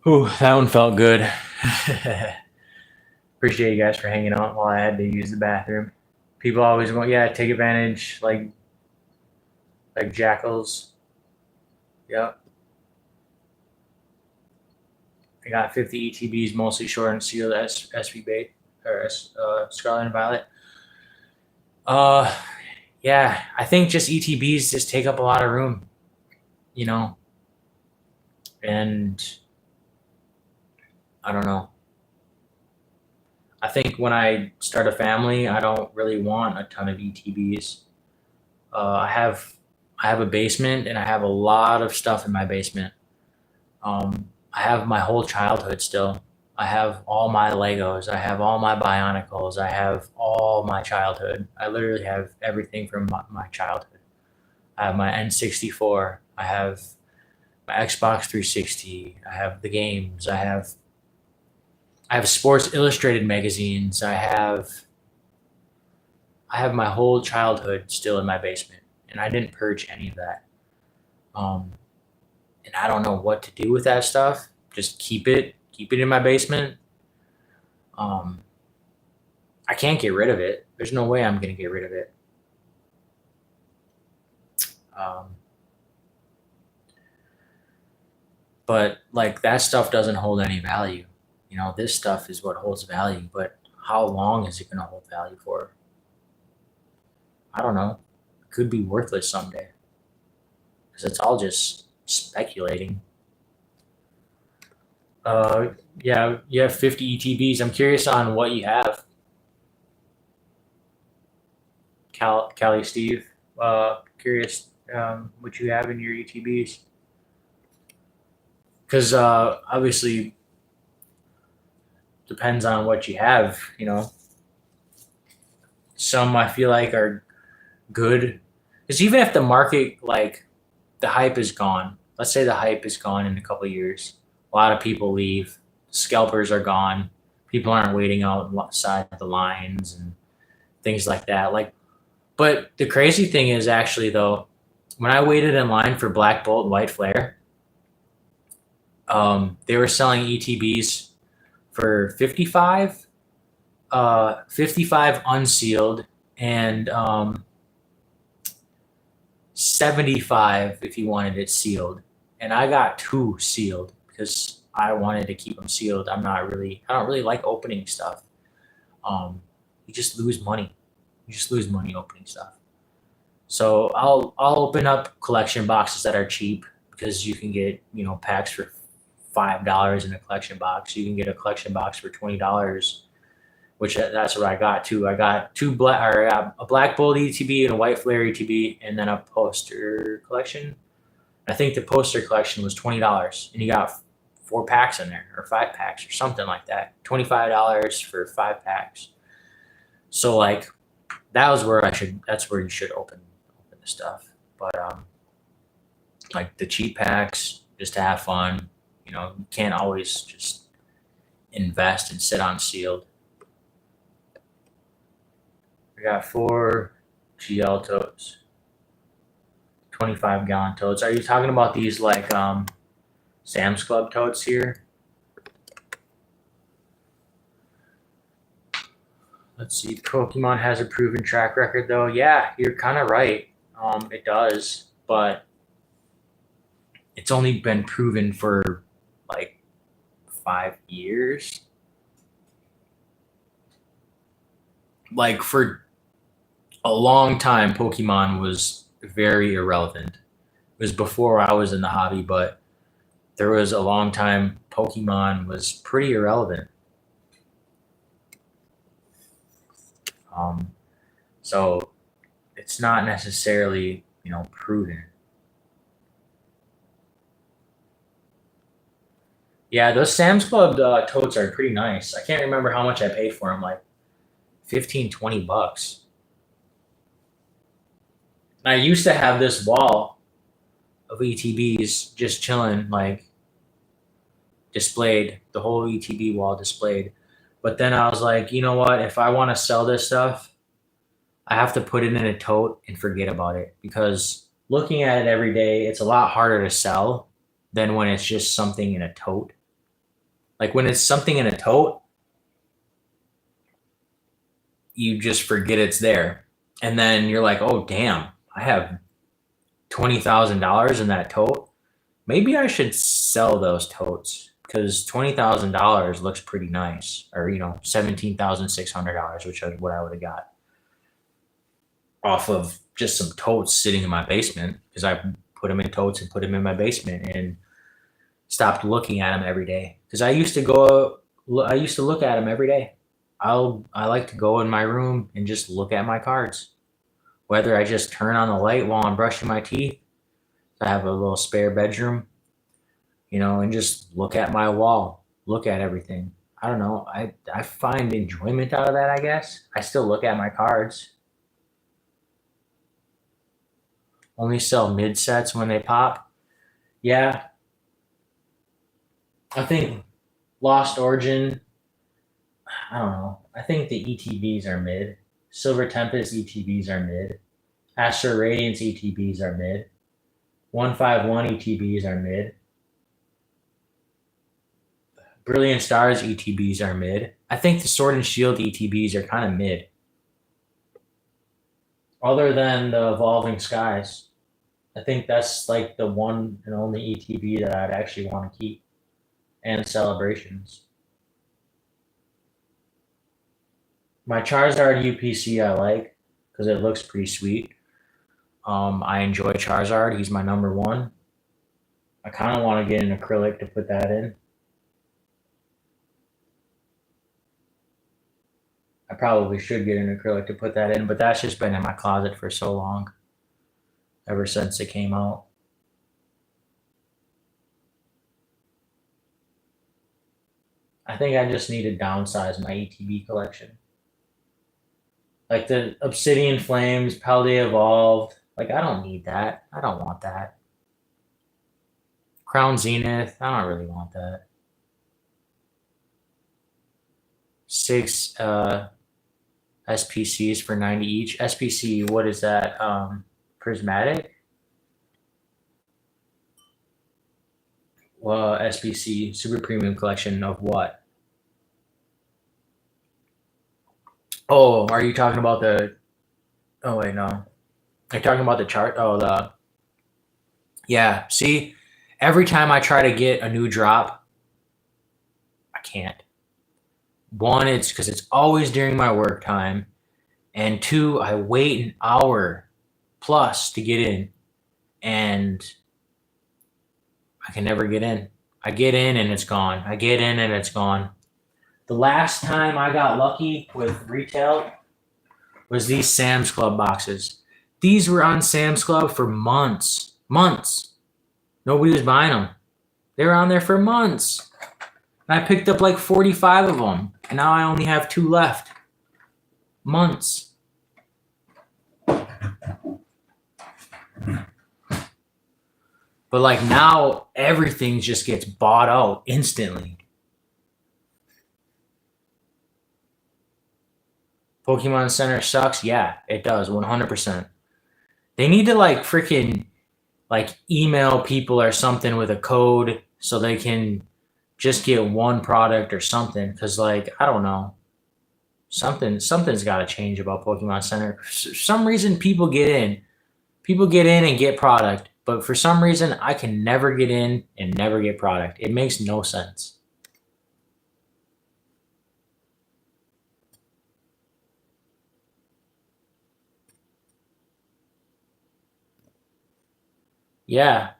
Ooh, that one felt good. Appreciate you guys for hanging out while I had to use the bathroom. People always want, yeah, take advantage, like jackals. Yep. I got 50 ETBs, mostly short and sealed SV bait or Scarlet and Violet. Uh, yeah, I think just ETBs just take up a lot of room, you know, and I don't know. I think when I start a family, I don't really want a ton of ETBs. I have a basement and I have a lot of stuff in my basement. I have my whole childhood still. I have all my Legos. I have all my Bionicles. I have all my childhood. I literally have everything from my childhood. I have my N64. I have my Xbox 360. I have the games. I have Sports Illustrated magazines. I have my whole childhood still in my basement, and I didn't purge any of that. Um, and I don't know what to do with that stuff. Just keep it in my basement. Um, I can't get rid of it. There's no way I'm gonna get rid of it. Um, but like that stuff doesn't hold any value. This stuff is what holds value. But how long is it gonna hold value for? I don't know. It could be worthless someday because it's all just speculating. Uh, yeah, you have 50 ETBs. I'm curious on what you have, Callie Steve. Curious what you have in your ETBs because obviously depends on what you have. Some I feel like are good because even if the market like the hype is gone, let's say the hype is gone in a couple of years, a lot of people leave, scalpers are gone, People aren't waiting outside the lines and things like that. Like, but the crazy thing is actually though, when I waited in line for Black Bolt and White Flare, they were selling ETBs for 55 unsealed, and 75 if you wanted it sealed. And I got 2 sealed because I wanted to keep them sealed. I don't really like opening stuff. You just lose money. You just lose money opening stuff. So I'll open up collection boxes that are cheap because you can get, packs for $5 in a collection box. You can get a collection box for $20, which that's what I got too. I got a Black Bolt ETB and a White Flare ETB, and then a poster collection. I think the poster collection was $20, and you got 4 packs in there, or 5 packs, or something like that. $25 for 5 packs. So like, that's where you should open the stuff. But like the cheap packs, just to have fun. You can't always just invest and sit on sealed. I got 4 GL totes, 25-gallon totes. Are you talking about these like Sam's Club totes here? Let's see. Pokemon has a proven track record, though. Yeah, you're kind of right. It does, but it's only been proven for like 5 years. Like for a long time, Pokemon was very irrelevant. It was before I was in the hobby, but there was a long time Pokemon was pretty irrelevant. So it's not necessarily, proven. Yeah, those Sam's Club totes are pretty nice. I can't remember how much I paid for them, like 15, $20. I used to have this wall of ETBs just chilling, like displayed, the whole ETB wall displayed. But then I was like, you know what? If I want to sell this stuff, I have to put it in a tote and forget about it, because looking at it every day, it's a lot harder to sell than when it's just something in a tote. Like when it's something in a tote, you just forget it's there. And then you're like, oh, damn, I have $20,000 in that tote. Maybe I should sell those totes, because $20,000 looks pretty nice. Or, $17,600, which is what I would have got off of just some totes sitting in my basement, because I put them in totes and put them in my basement and stopped looking at them every day. Because I used to look at them every day. I like to go in my room and just look at my cards. Whether I just turn on the light while I'm brushing my teeth, I have a little spare bedroom, and just look at my wall, look at everything. I don't know. I find enjoyment out of that, I guess. I still look at my cards. Only sell mid sets when they pop. Yeah. I think Lost Origin, I don't know. I think the ETBs are mid. Silver Tempest ETBs are mid. Astro Radiance ETBs are mid. 151 ETBs are mid. Brilliant Stars ETBs are mid. I think the Sword and Shield ETBs are kind of mid. Other than the Evolving Skies. I think that's like the one and only ETB that I'd actually want to keep. And Celebrations. My Charizard UPC I like because it looks pretty sweet. I enjoy Charizard. He's my number 1. I kind of want to get an acrylic to put that in. I probably should get an acrylic to put that in, but that's just been in my closet for so long, ever since it came out. I think I just need to downsize my ETB collection. Like the Obsidian Flames, Paldea Evolved. Like, I don't need that. I don't want that. Crown Zenith. I don't really want that. 6 SPCs for 90 each. SPC, what is that? Prismatic? Well, SPC, Super Premium Collection of what? Oh, are you talking about the. Oh, wait, no. Are you talking about the chart? Oh, the. Yeah, see, every time I try to get a new drop, I can't. One, it's because it's always during my work time. And two, I wait an hour plus to get in. And I can never get in. I get in and it's gone. I get in and it's gone. The last time I got lucky with retail was these Sam's Club boxes. These were on Sam's Club for months. Months. Nobody was buying them. They were on there for months. And I picked up like 45 of them. And now I only have 2 left. Months. But like now, everything just gets bought out instantly. Pokemon Center sucks? Yeah, it does, 100%. They need to like freaking like email people or something with a code so they can just get one product or something. Because like I don't know, something's got to change about Pokemon Center. For some reason, people get in and get product, but for some reason, I can never get in and never get product. It makes no sense. Yeah,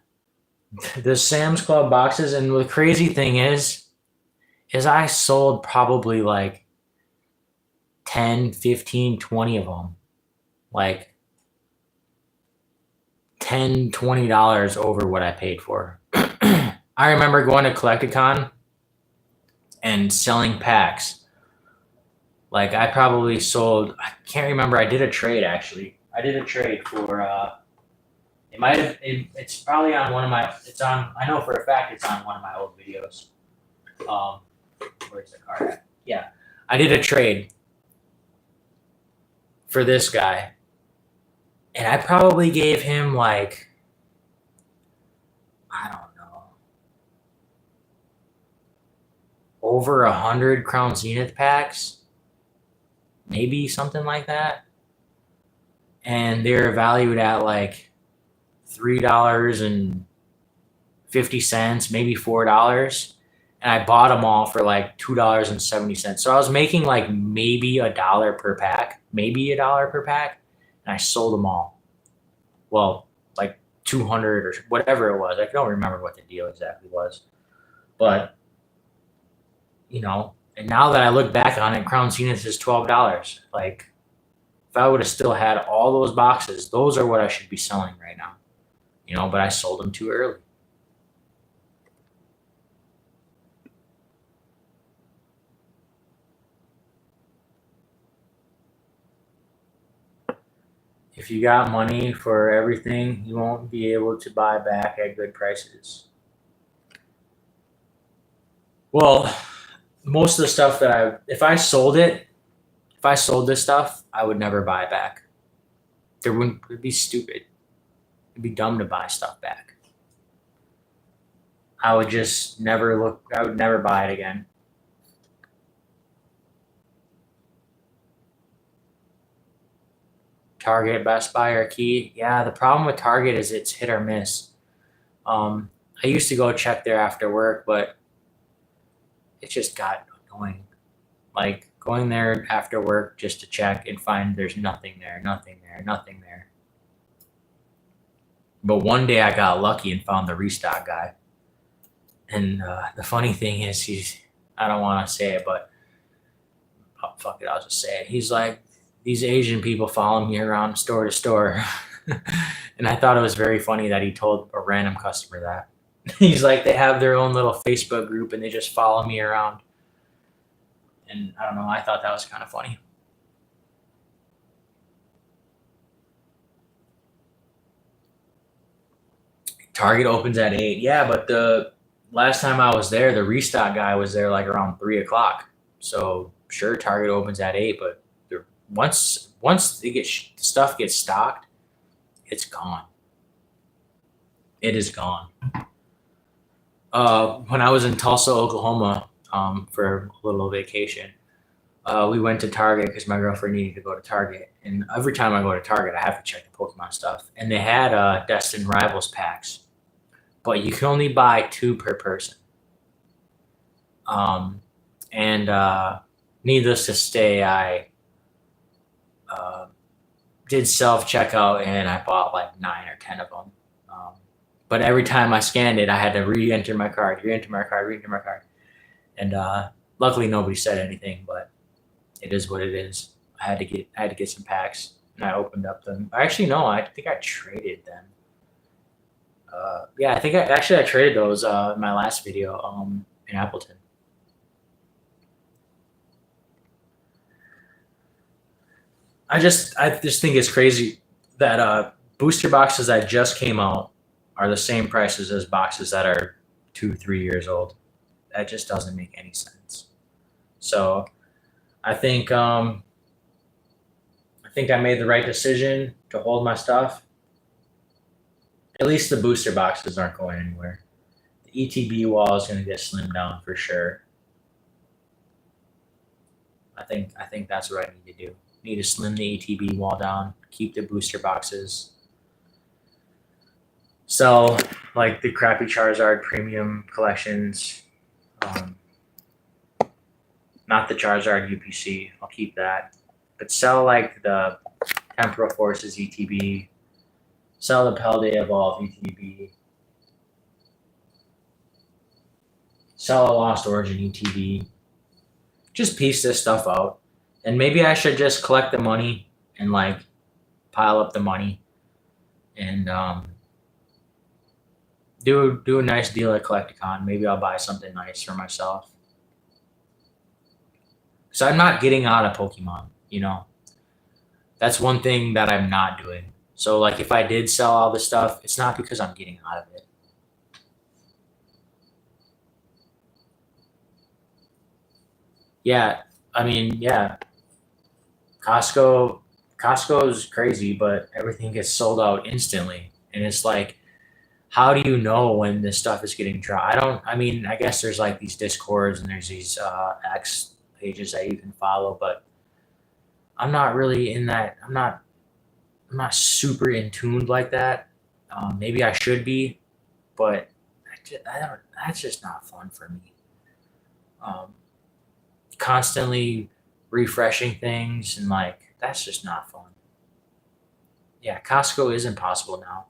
the Sam's Club boxes, and the crazy thing is I sold probably like 10, 15, 20 of them. Like 10, $20 over what I paid for. I remember going to Collecticon and selling packs. Like I probably sold, I can't remember, I did a trade actually. I did a trade for it might have it's probably on one of my it's on I know for a fact it's on one of my old videos. Um where's the card at? Yeah. I did a trade for this guy. And I probably gave him like I don't know, over 100 Crown Zenith packs, maybe something like that. And they're valued at like $3.50, maybe $4. And I bought them all for like $2.70. So I was making like maybe $1 per pack, and I sold them all. Well, like 200 or whatever it was. I don't remember what the deal exactly was, but and now that I look back on it, Crown Zenith is $12. Like, if I would have still had all those boxes, those are what I should be selling right now. But I sold them too early. If you got money for everything, you won't be able to buy back at good prices. Well, most of the stuff that if I sold this stuff, I would never buy it back. It'd be stupid. It'd be dumb to buy stuff back. I would never buy it again. Target, Best Buy, or Key. Yeah, the problem with Target is it's hit or miss. I used to go check there after work, but it just got annoying. Like going there after work just to check and find there's nothing there. But one day I got lucky and found the restock guy. And the funny thing is, I don't want to say it, but fuck it, I'll just say it. He's like, these Asian people follow me around store to store. And I thought it was very funny that he told a random customer that. He's like, they have their own little Facebook group and they just follow me around. And I don't know, I thought that was kind of funny. Target opens at 8. Yeah, but the last time I was there, the restock guy was there like around 3 o'clock. So sure Target opens at 8, but once the stuff gets stocked, it's gone. It is gone. When I was in Tulsa, Oklahoma, for a little vacation, we went to Target because my girlfriend needed to go to Target. And every time I go to Target, I have to check the Pokemon stuff. And they had Destined Rivals packs, but you can only buy 2 per person. And needless to say, I did self checkout and I bought like 9 or 10 of them. But every time I scanned it, I had to re-enter my card. And luckily, nobody said anything. But it is what it is. I had to get some packs, and I opened up them. Actually, no, I think I traded them. Yeah, I think I traded those in my last video in Appleton. I just think it's crazy that booster boxes that just came out are the same prices as boxes that are 2-3 years old. That just doesn't make any sense. So I think I made the right decision to hold my stuff. At least the booster boxes aren't going anywhere. The ETB wall is going to get slimmed down for sure. I think that's what I need to do. Need to slim the ETB wall down, keep the booster boxes. Sell like the crappy Charizard premium collections. Not the Charizard UPC. I'll keep that. But sell like the Temporal Forces ETB. Sell the Paldea Evolve ETB. Sell a Lost Origin ETB. Just piece this stuff out. And maybe I should just collect the money and like pile up the money and do a nice deal at Collecticon. Maybe I'll buy something nice for myself. So I'm not getting out of Pokemon, you know. That's one thing that I'm not doing. So like if I did sell all this stuff, it's not because I'm getting out of it. Yeah, I mean, yeah. Costco's crazy, but everything gets sold out instantly. And it's like, how do you know when this stuff is getting dropped? I guess there's like these Discords and there's these X pages that you can follow, but I'm not really in that. I'm not super in tuned like that. Maybe I should be, but I don't. That's just not fun for me. Constantly refreshing things and like that's just not fun. Yeah, Costco is impossible now.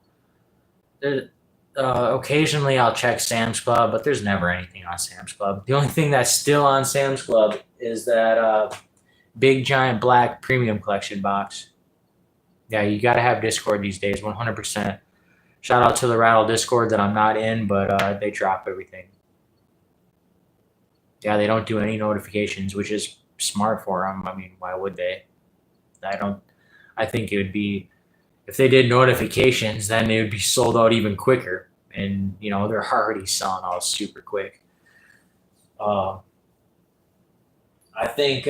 There, occasionally I'll check Sam's Club, but there's never anything on Sam's Club. The only thing that's still on Sam's Club is that big giant black premium collection box. Yeah, you got to have Discord these days, 100%. Shout out to the Rattle Discord that I'm not in, but they drop everything. Yeah, they don't do any notifications, which is smart for them. I mean, why would they? I think it would be, if they did notifications, then they would be sold out even quicker. And, you know, they're already selling out super quick. Uh, I think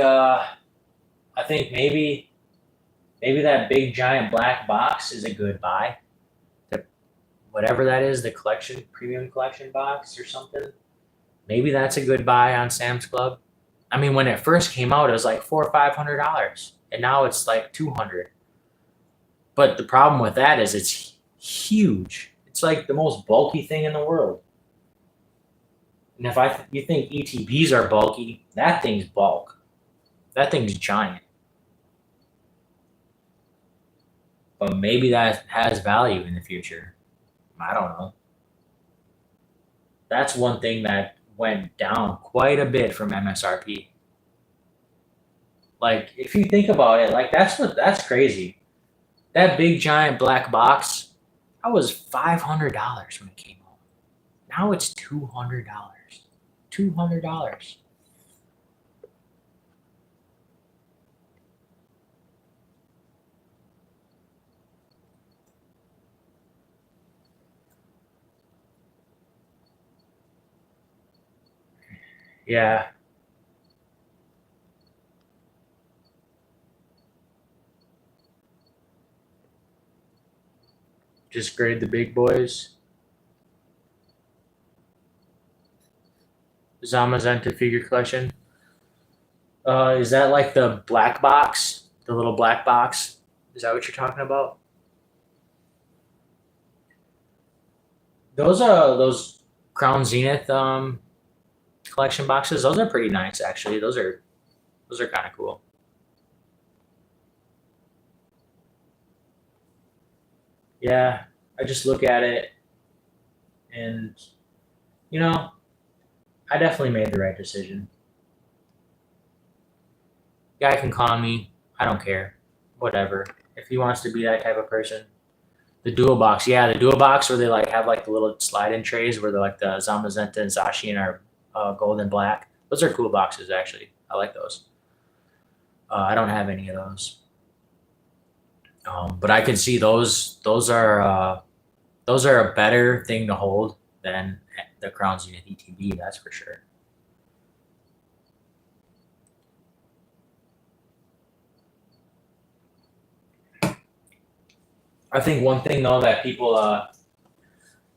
maybe that big giant black box is a good buy. Whatever that is, the premium collection box or something. Maybe that's a good buy on Sam's Club. I mean, when it first came out, it was like $400 or $500, and now it's like $200. But the problem with that is it's huge. It's like the most bulky thing in the world. And if you think ETBs are bulky, that thing's bulk. That thing's giant. But maybe that has value in the future. I don't know. That's one thing that went down quite a bit from MSRP. Like, if you think about it, like that's crazy. That big giant black box, that was $500 when it came out. Now it's $200. $200. Yeah. Just grade the big boys. Zamazenta figure collection. Is that like the black box? The little black box? Is that what you're talking about? Those Crown Zenith collection boxes. Those are pretty nice, actually. Those are kind of cool. Yeah, I just look at it, and you know, I definitely made the right decision. Guy can call me. I don't care. Whatever. If he wants to be that type of person. The dual box, yeah, the dual box where they like have like the little slide-in trays where they're like the Zamazenta and Zacian are gold and black. Those are cool boxes, actually. I like those. I don't have any of those, but I can see those are a better thing to hold than the Crown Zenith ETB. That's for sure. I think one thing though that people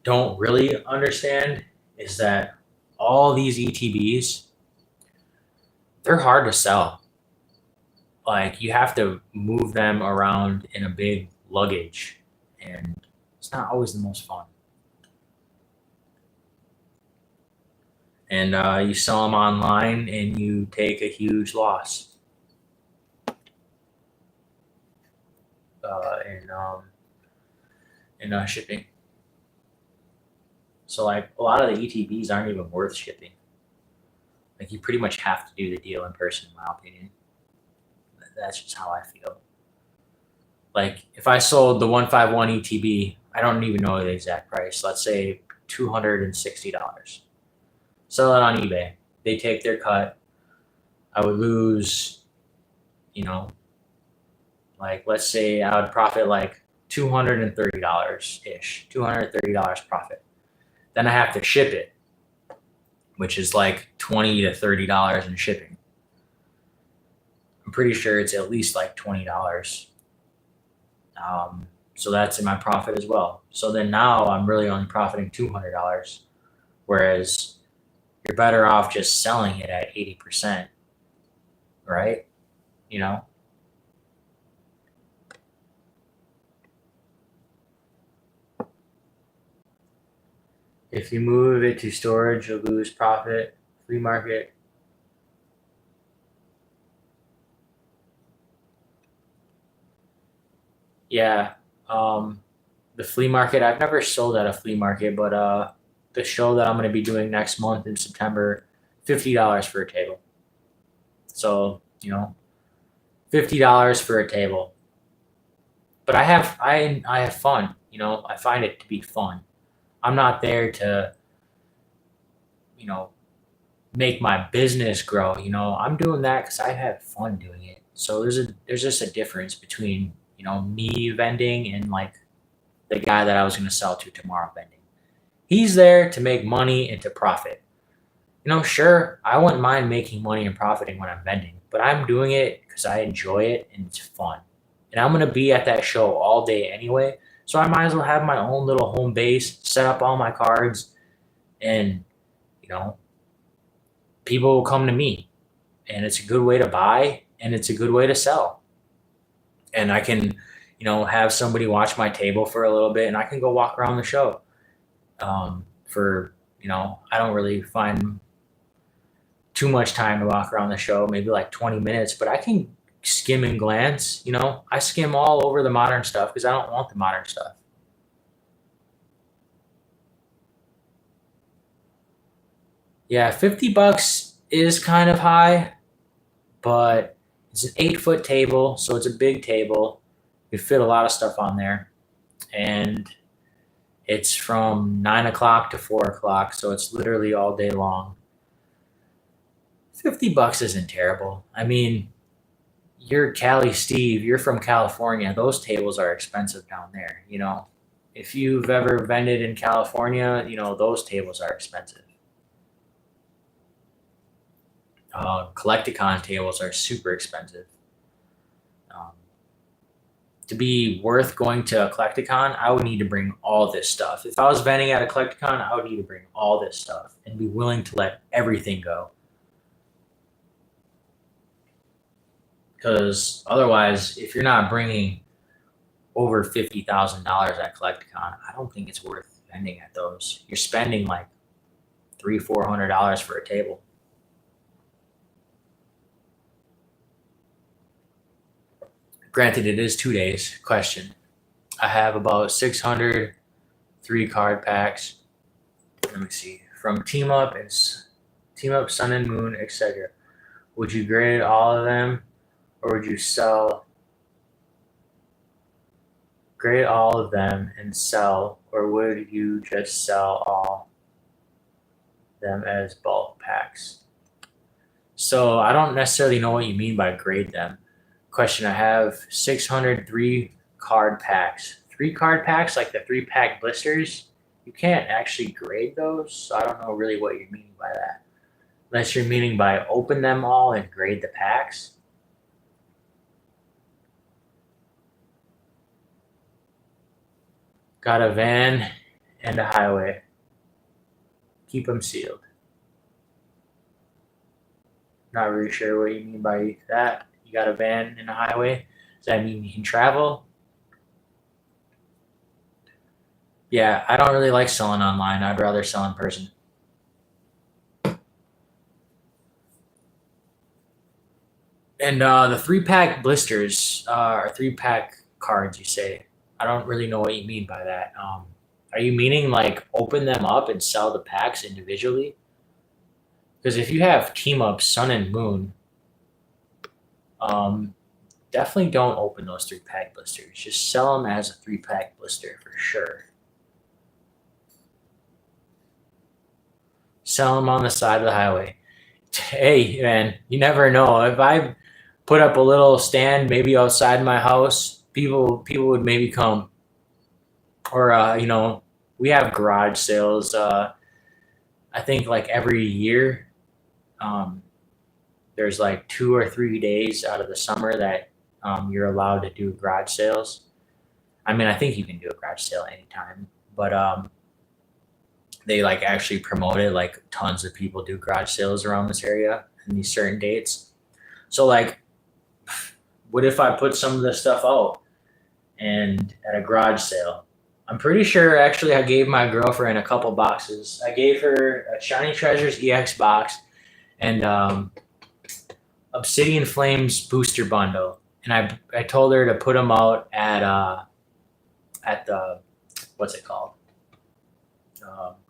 don't really understand is that all these ETBs, they're hard to sell. Like you have to move them around in a big luggage, and it's not always the most fun. And you sell them online, and you take a huge loss uh, in shipping. So like a lot of the ETBs aren't even worth shipping. Like you pretty much have to do the deal in person, in my opinion. That's just how I feel. Like if I sold the 151 ETB, I don't even know the exact price. Let's say $260. Sell it on eBay. They take their cut. I would lose, you know, like let's say I would profit like $230 ish, $230 profit. Then I have to ship it, which is like $20 to $30 in shipping. I'm pretty sure it's at least like $20. So that's in my profit as well. So then now I'm really only profiting $200, whereas you're better off just selling it at 80%, right? You know, if you move it to storage, you'll lose profit. Flea market. Yeah. Um, the flea market, I've never sold at a flea market, but the show that I'm going to be doing next month in September, $50 for a table. So, $50 for a table. But I have fun, I find it to be fun. I'm not there to, you know, make my business grow. I'm doing that because I have fun doing it. So there's just a difference between me vending and like the guy that I was going to sell to tomorrow vending. He's there to make money and to profit. Sure, I wouldn't mind making money and profiting when I'm vending, but I'm doing it because I enjoy it and it's fun. And I'm going to be at that show all day anyway. So I might as well have my own little home base, set up all my cards, and, you know, people will come to me. And it's a good way to buy and it's a good way to sell. And I can, have somebody watch my table for a little bit and I can go walk around the show. I don't really find too much time to walk around the show, maybe like 20 minutes, but I can skim and glance. I skim all over the modern stuff because I don't want the modern stuff. Yeah, $50 is kind of high, but it's an 8 foot table, so it's a big table. You fit a lot of stuff on there, and it's from 9 o'clock to 4 o'clock, so it's literally all day long. $50 isn't terrible. I mean, you're Cali Steve, you're from California. Those tables are expensive down there. If you've ever vended in California, those tables are expensive. Collecticon tables are super expensive. Um, to be worth going to a Collecticon, I would need to bring all this stuff. If I was vending at a Collecticon, I would need to bring all this stuff and be willing to let everything go. Because otherwise, if you're not bringing over $50,000 at Collecticon, I don't think it's worth vending at those. You're spending like $300-400 for a table. Granted, it is 2 days. Question: I have about 600 3-card packs. Let me see. From Team Up, Sun and Moon, etc. Would you grade all of them, or would you grade all of them and sell, or would you just sell all them as bulk packs? So I don't necessarily know what you mean by grade them. Question: I have 600 3-card packs. 3-card packs, like the 3-pack blisters, you can't actually grade those. So I don't know really what you're meaning by that. Unless you're meaning by open them all and grade the packs. Got a van and a highway. Keep them sealed. Not really sure what you mean by that. You got a van and a highway. Does that mean you can travel? Yeah, I don't really like selling online. I'd rather sell in person. And the 3-pack blisters, or 3-pack cards, you say. I don't really know what you mean by that. Are you meaning like open them up and sell the packs individually? Because if you have Team Up, Sun and Moon, definitely don't open those 3-pack blisters. Just sell them as a 3-pack blister for sure. Sell them on the side of the highway. Hey, man, you never know. If I put up a little stand maybe outside my house, people would maybe come. Or we have garage sales. I think like every year, there's like 2 or 3 days out of the summer that you're allowed to do garage sales. I mean, I think you can do a garage sale anytime, but they like actually promote it. Like tons of people do garage sales around this area in these certain dates. So like, what if I put some of this stuff out and at a garage sale? I'm pretty sure actually I gave my girlfriend a couple boxes. I gave her a Shiny Treasures EX box and Obsidian Flames booster bundle, and I told her to put them out at the what's it called,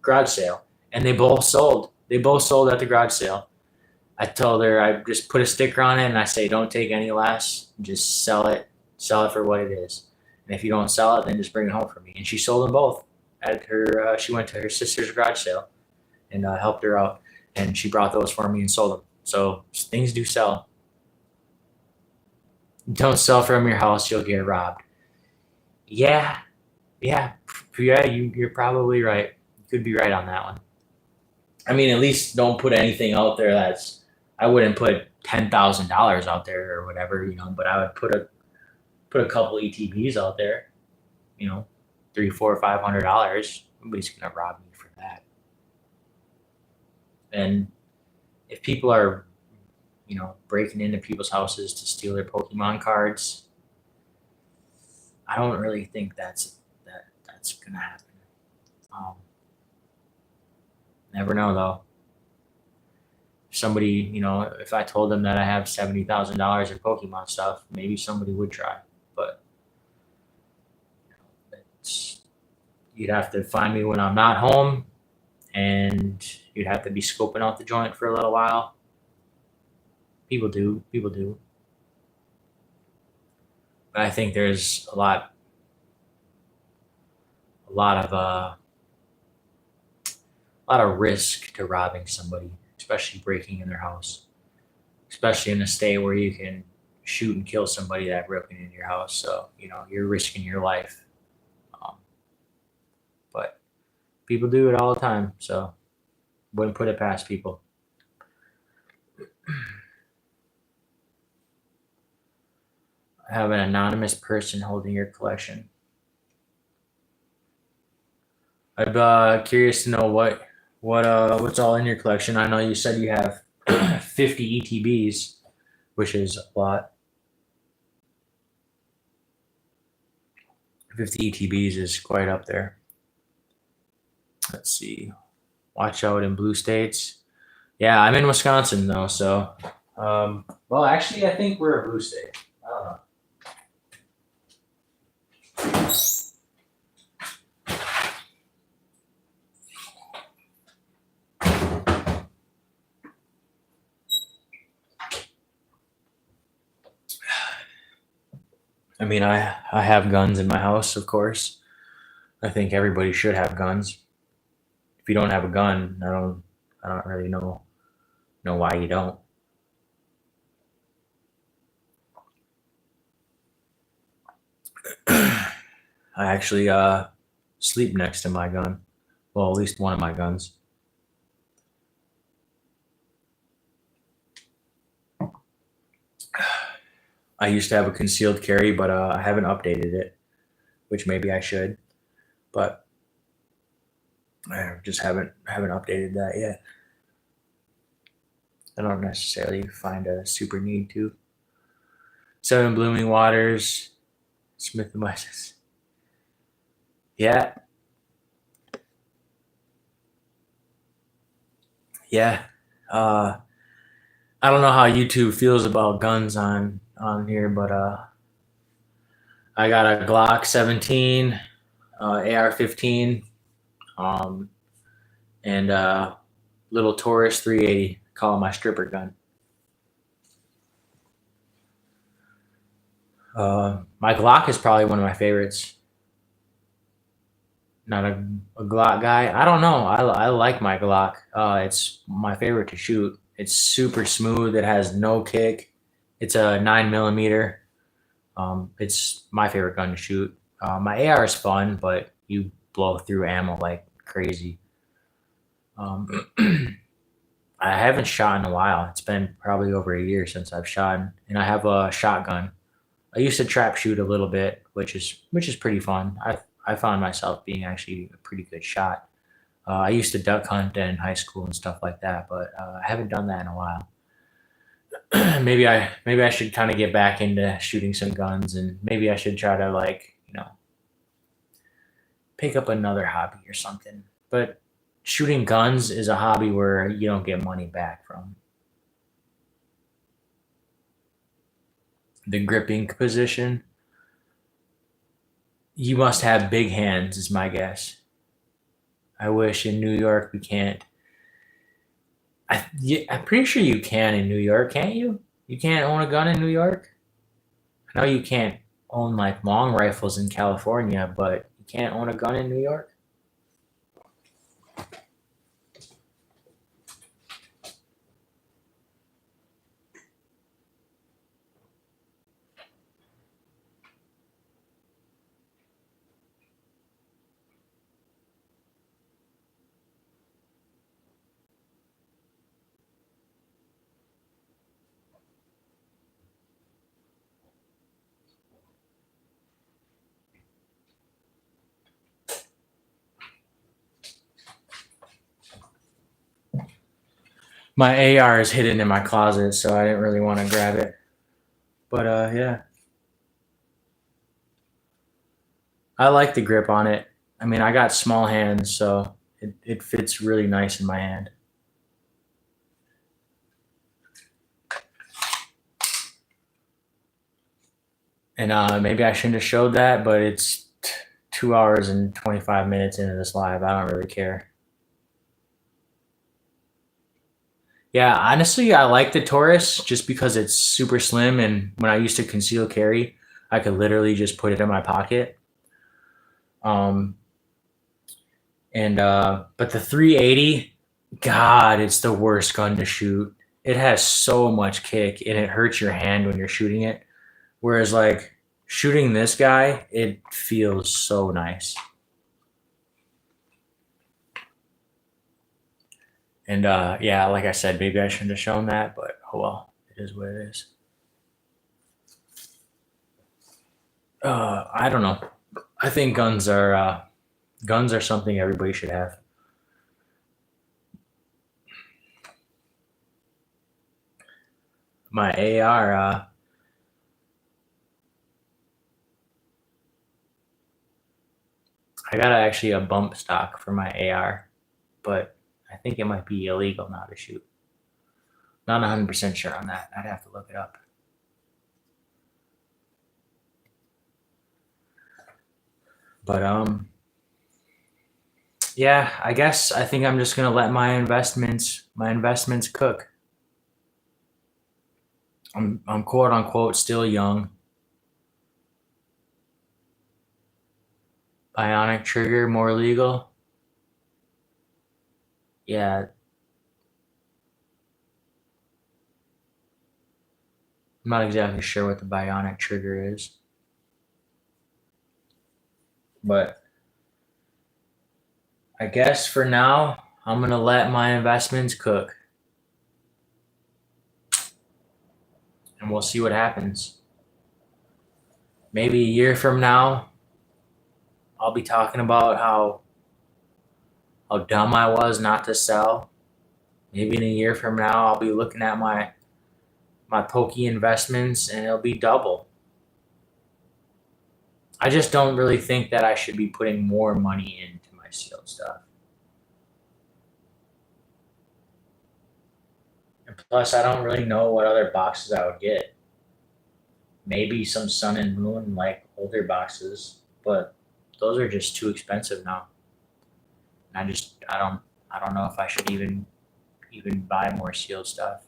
garage sale, and they both sold. They both sold at the garage sale. I told her I just put a sticker on it and I say don't take any less, just sell it for what it is. And if you don't sell it, then just bring it home for me. And she sold them both at her. She went to her sister's garage sale and helped her out, and she brought those for me and sold them. So things do sell. Don't sell from your house; you'll get robbed. Yeah, yeah, yeah. You're probably right. You could be right on that one. I mean, at least don't put anything out there that's. I wouldn't put $10,000 out there or whatever, but I would put a couple ETBs out there, 3, 4, $500. Nobody's gonna rob me for that. And if people are, breaking into people's houses to steal their Pokemon cards, I don't really think that's gonna happen. Um, Never know though. Somebody, if I told them that I have $70,000 in Pokemon stuff, maybe somebody would try. But you'd have to find me when I'm not home, and you'd have to be scoping out the joint for a little while. People do. But I think there's a lot of risk to robbing somebody, especially breaking in their house, especially in a state where you can shoot and kill somebody that broke into your house. So you're risking your life. Um, but people do it all the time, so wouldn't put it past people. have an anonymous person holding your collection. I'd be curious to know what's all in your collection. I know you said you have 50 ETBs, which is a lot. 50 ETBs is quite up there. Let's see. Watch out in blue states. Yeah, I'm in Wisconsin though, so well, actually, I think we're a blue state. I don't know. I mean, I have guns in my house, of course. I think everybody should have guns. If you don't have a gun, I don't really know why you don't. I actually sleep next to my gun. Well, at least one of my guns. I used to have a concealed carry, but I haven't updated it, which maybe I should. But I just haven't updated that yet. I don't necessarily find a super need to. Seven Blooming Waters, Smith and Wesson. Yeah, yeah. Uh, I don't know how YouTube feels about guns on here, but I got a Glock 17, AR-15, um, and little Taurus 380. Call it my stripper gun. My Glock is probably one of my favorites. Not a Glock guy. I don't know. I like my Glock. It's my favorite to shoot. It's super smooth. It has no kick. It's a 9 millimeter. It's my favorite gun to shoot. My AR is fun, but you blow through ammo like crazy. Um, I haven't shot in a while. It's been probably over a year since I've shot, and I have a shotgun. I used to trap shoot a little bit, which is pretty fun. I found myself being actually a pretty good shot. I used to duck hunt in high school and stuff like that, but I haven't done that in a while. Maybe I should kind of get back into shooting some guns, and maybe I should try to like pick up another hobby or something. But shooting guns is a hobby where you don't get money back from. The gripping position, you must have big hands, is my guess. I wish in New York we can't. Yeah, I'm pretty sure you can in New York, can't you? You can't own a gun in New York. I know you can't own like long rifles in California, but you can't own a gun in New York. My AR is hidden in my closet, so I didn't really want to grab it. But yeah, I like the grip on it. I mean, I got small hands, so it fits really nice in my hand. And maybe I shouldn't have showed that, but it's 2 hours and 25 minutes into this live. I don't really care. Yeah, honestly, I like the Taurus just because it's super slim. And when I used to conceal carry, I could literally just put it in my pocket. Um, and but the 380, God, it's the worst gun to shoot. It has so much kick and it hurts your hand when you're shooting it. Whereas like shooting this guy, it feels so nice. And yeah, like I said, maybe I shouldn't have shown that, but oh well, it is what it is. I don't know. I think guns are something everybody should have. My AR, I got actually a bump stock for my AR, but I think it might be illegal now to shoot. Not 100% sure on that. I'd have to look it up. But yeah, I guess I think I'm just gonna let my investments cook. I'm quote unquote still young. Bionic trigger more legal. Yeah, I'm not exactly sure what the bionic trigger is, but I guess for now I'm gonna let my investments cook, and we'll see what happens. Maybe a year from now, I'll be talking about how dumb I was not to sell. Maybe in a year from now, I'll be looking at my pokey investments and it'll be double. I just don't really think that I should be putting more money into my sealed stuff. And plus, I don't really know what other boxes I would get. Maybe some Sun and Moon like older boxes, but those are just too expensive now. And I don't know if I should even buy more sealed stuff.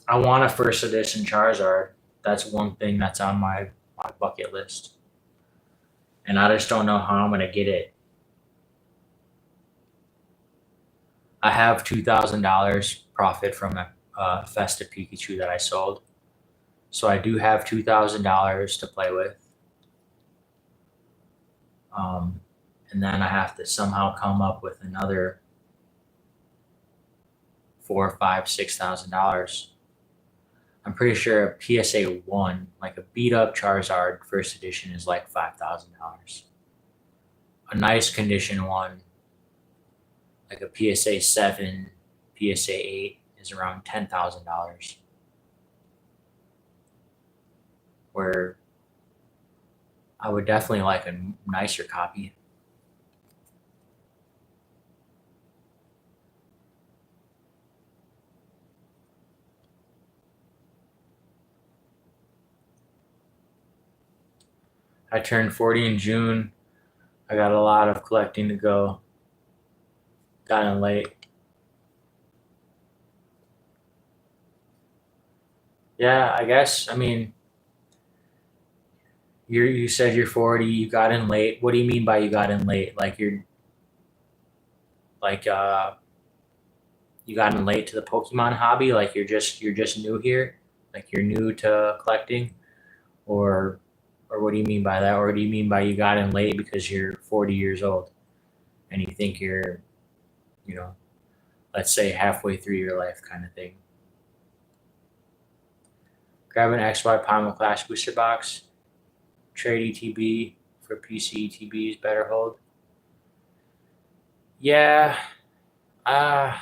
I want a first edition Charizard. That's one thing that's on my bucket list. And I just don't know how I'm gonna get it. I have $2,000 profit from a Festive Pikachu that I sold. So I do have $2,000 to play with. Um, and then I have to somehow come up with another four, five, $6,000. I'm pretty sure a PSA one, like a beat up Charizard first edition, is like $5,000. A nice condition one, like a PSA seven, PSA eight, is around $10,000. Where I would definitely like a nicer copy. I turned 40 in June. I got a lot of collecting to go. Got in late. Yeah, I guess. I mean, you said you're 40. You got in late. What do you mean by you got in late? Like like you got in late to the Pokemon hobby? Like you're just new here? Like you're new to collecting, or or what do you mean by that? Or do you mean by you got in late because you're 40 years old and you think you're, you know, let's say halfway through your life kind of thing? Grab an XY Primal Clash booster box. Trade ETB for PC ETBs. Better hold. Yeah, uh,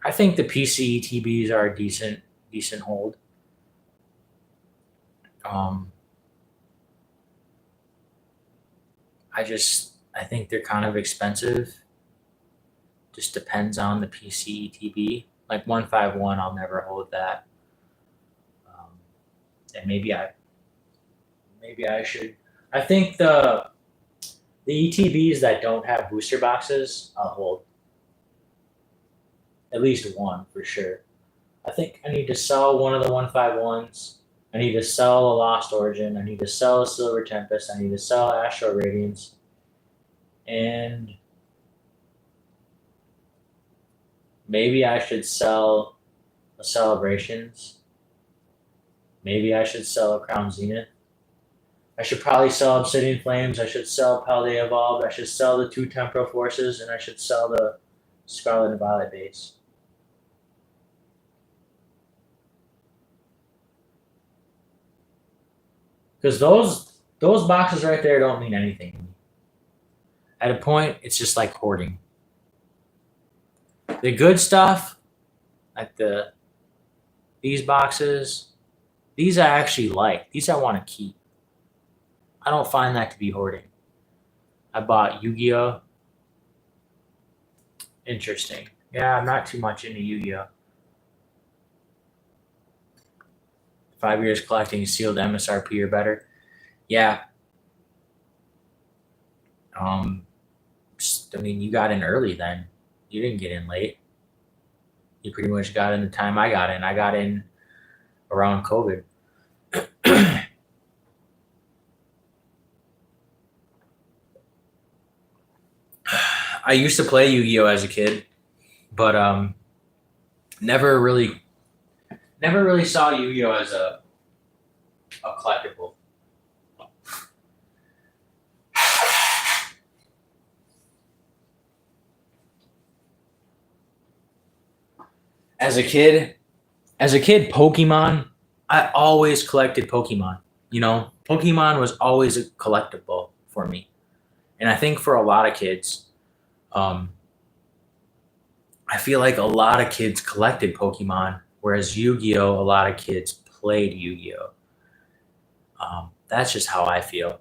I think the PC ETBs are a decent hold. Um, I think they're kind of expensive. Just depends on the PC ETB. Like 151, I'll never hold that. Um, and maybe I should. I think the ETBs that don't have booster boxes, I'll hold at least one for sure. I think I need to sell one of the 151s. I need to sell a Lost Origin. I need to sell a Silver Tempest. I need to sell Astro Radiance. And maybe I should sell a Celebrations. Maybe I should sell a Crown Zenith. I should probably sell Obsidian Flames. I should sell Paldea Evolved. I should sell the two Temporal Forces. And I should sell the Scarlet and Violet base. because those boxes right there don't mean anything to me. At a point, it's just like hoarding. The good stuff, like these boxes, these I actually like. These I want to keep. I don't find that to be hoarding. I bought Yu-Gi-Oh. Interesting. Yeah, I'm not too much into Yu-Gi-Oh. 5 years collecting sealed MSRP or better. Yeah. Um. I mean, you got in early then. You didn't get in late. You pretty much got in the time I got in. I got in around COVID. I used to play Yu-Gi-Oh as a kid, but never really, never really saw Yu-Gi-Oh as a collectible. As a kid, Pokemon. I always collected Pokemon. Pokemon was always a collectible for me, and I think for a lot of kids, um, I feel like a lot of kids collected Pokemon, whereas Yu-Gi-Oh, a lot of kids played Yu-Gi-Oh. That's just how I feel.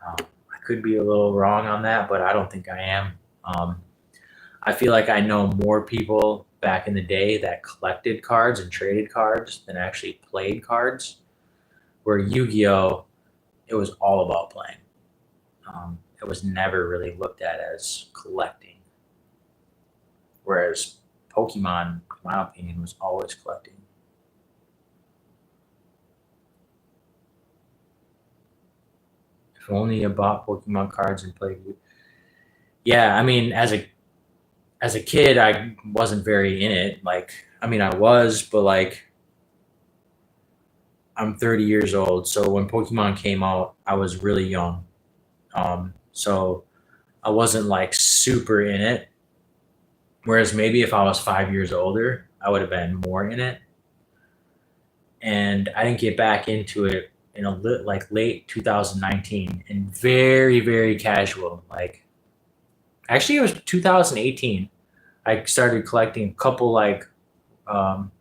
I could be a little wrong on that, but I don't think I am. Um, I feel like I know more people back in the day that collected cards and traded cards than actually played cards. Where Yu-Gi-Oh, it was all about playing. It was never really looked at as collecting. Whereas Pokemon, in my opinion, was always collecting. If only you bought Pokemon cards and played. Yeah, I mean, as a kid, I wasn't very in it. Like, I mean, I was, but like, I'm 30 years old. So when Pokemon came out, I was really young. So I wasn't like super in it. Whereas maybe if I was 5 years older, I would have been more in it. And I didn't get back into it in like late 2019 and very, very casual. Like, actually, it was 2018. I started collecting a couple like um,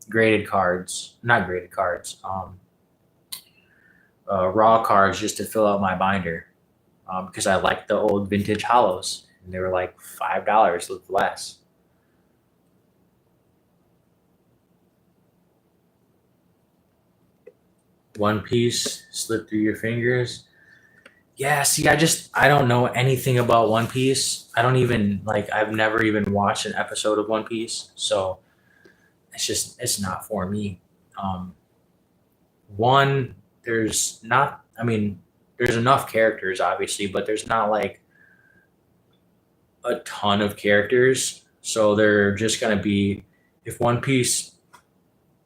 graded cards, not graded cards, raw cards just to fill out my binder because I liked the old vintage hollows and they were like $5 less. One Piece slipped through your fingers. Yeah, see, I don't know anything about One Piece. I don't even like I've never even watched an episode of One Piece, so it's not for me. Um, one, there's not. I mean, there's enough characters, obviously, but there's not like a ton of characters. So they're just gonna be if One Piece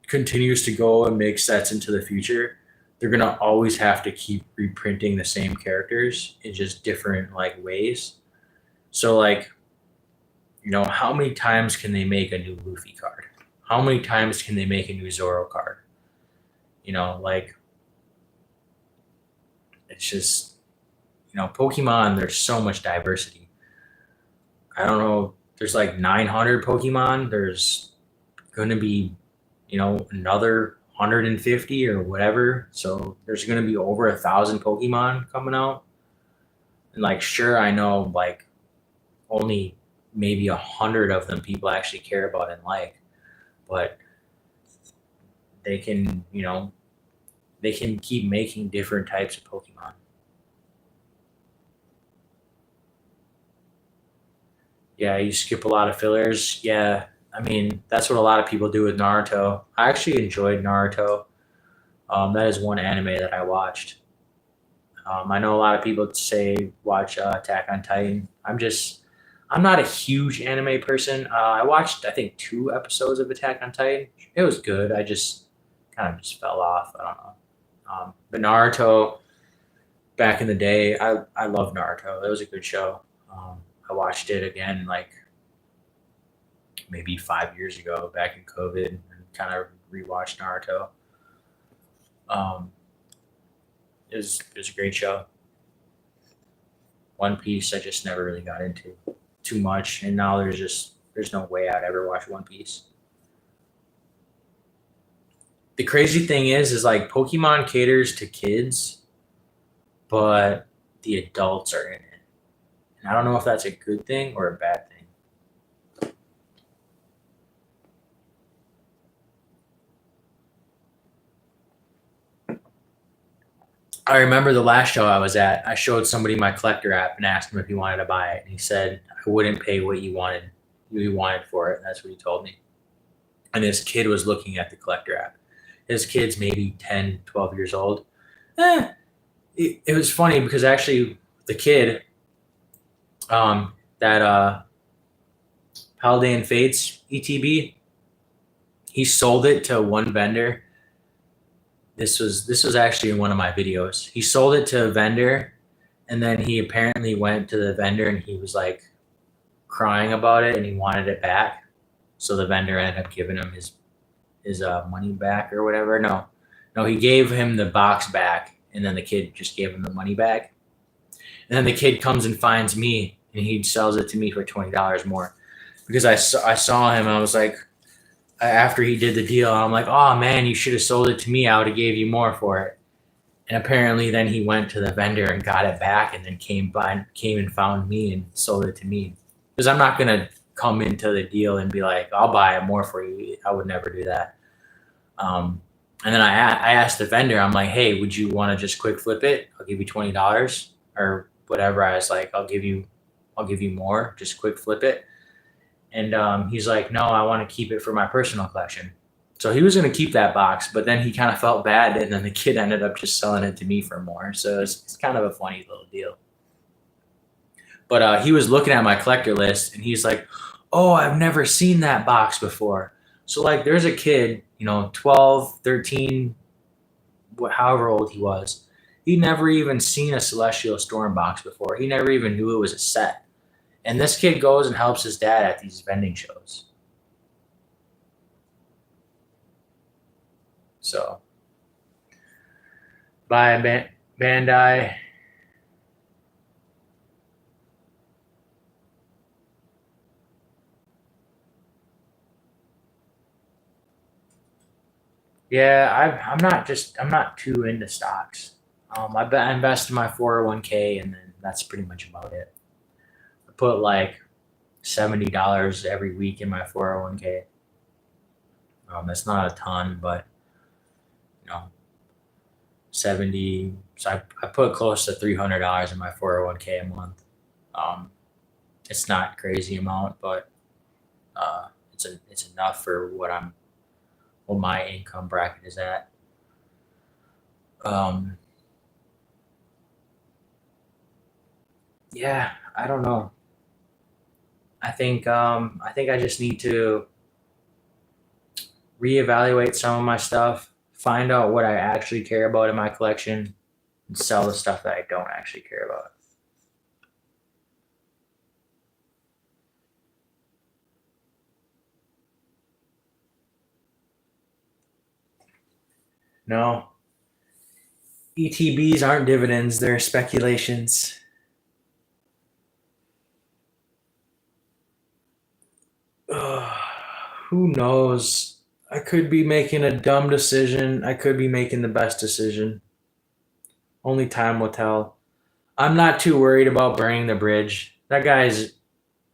continues to go and make sets into the future, they're gonna always have to keep reprinting the same characters in just different like ways. So like, how many times can they make a new Luffy card? How many times can they make a new Zoro card? Like it's just Pokemon. There's so much diversity. I don't know. There's like 900 Pokemon. There's gonna be another 150 or whatever. So there's gonna be over 1,000 Pokemon coming out. And like, sure, I know like only maybe 100 of them people actually care about and like, but they can, they can keep making different types of Pokemon. Yeah, you skip a lot of fillers. Yeah, I mean that's what a lot of people do with Naruto. I actually enjoyed Naruto. That is one anime that I watched. I know a lot of people say watch Attack on Titan. I'm not a huge anime person. I watched I think 2 episodes of Attack on Titan. It was good. I just kind of just fell off. I don't know. But Naruto back in the day, I love Naruto. It was a good show. I watched it again like maybe 5 years ago back in COVID and kind of rewatched Naruto. Um, It was a great show. One Piece I just never really got into too much, and now there's no way I'd ever watch One Piece. The crazy thing is like Pokemon caters to kids, but the adults are in it. And I don't know if that's a good thing or a bad thing. I remember the last show I was at, I showed somebody my collector app and asked him if he wanted to buy it. And he said, I wouldn't pay what you wanted for it. That's what he told me. And this kid was looking at the collector app. His kid's maybe 10, 12 years old. Eh, it was funny because actually the kid, that Paladin Fates ETB, he sold it to one vendor. This was actually in one of my videos. He sold it to a vendor, and then he apparently went to the vendor and he was like crying about it, and he wanted it back. So the vendor ended up giving him his money back or whatever. No, no, he gave him the box back, and then the kid just gave him the money back. And then the kid comes and finds me, and he sells it to me for $20 more because I saw him. And I was like, after he did the deal, I'm like, oh man, you should have sold it to me. I would have gave you more for it. And apparently, then he went to the vendor and got it back, and then came and found me and sold it to me. Because I'm not gonna come into the deal and be like, I'll buy it more for you. I would never do that. And then I asked the vendor, I'm like, hey, would you want to just quick flip it? I'll give you $20 or whatever. I was like, I'll give you more. Just quick flip it. And he's like, no, I want to keep it for my personal collection. So he was going to keep that box, but then he kind of felt bad, and then the kid ended up just selling it to me for more. So it's kind of a funny little deal. But he was looking at my collector list, and he's like, oh, I've never seen that box before. So like, there's a kid, 12, 13, however old he was. He never even seen a Celestial Storm box before. He never even knew it was a set. And this kid goes and helps his dad at these vending shows. So, bye, Bandai. Yeah, I'm not too into stocks. I invest in my 401k, and then that's pretty much about it. I put like $70 every week in my 401k. That's not a ton, but you know, 70. So I put close to $300 in my 401k a month. Um, it's not crazy amount, but it's enough for what my income bracket is at. Um, yeah, I don't know. I think I just need to reevaluate some of my stuff, find out what I actually care about in my collection, and sell the stuff that I don't actually care about. No, ETBs aren't dividends; they're speculations. Ugh, who knows? I could be making a dumb decision. I could be making the best decision. Only time will tell. I'm not too worried about burning the bridge. That guy's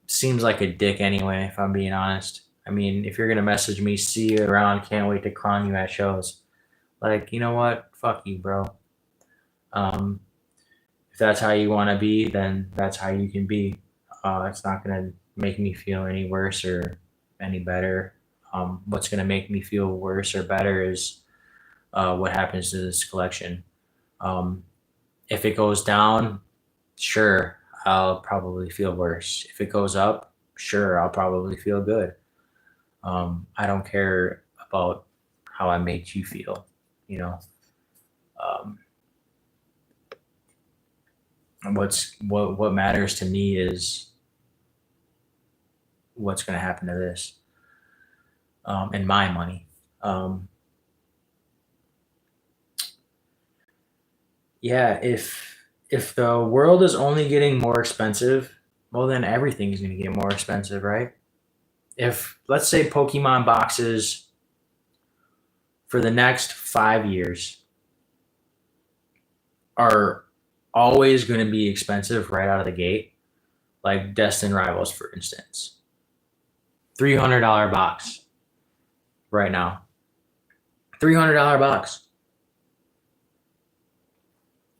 seems like a dick anyway, if I'm being honest. I mean, if you're gonna message me, see you around, can't wait to clown you at shows. Like, you know what? Fuck you, bro. Um, if that's how you want to be, then that's how you can be. It's not gonna make me feel any worse or any better. What's gonna make me feel worse or better is what happens to this collection. Um, if it goes down, sure, I'll probably feel worse. If it goes up, sure, I'll probably feel good. I don't care about how I made you feel, you know. Um, what matters to me is what's going to happen to this and my money. Um, Yeah, if the world is only getting more expensive, well then everything is going to get more expensive, right? If let's say Pokemon boxes for the next 5 years are always going to be expensive right out of the gate, like Destin Rivals for instance. $300 box right now. $300 box.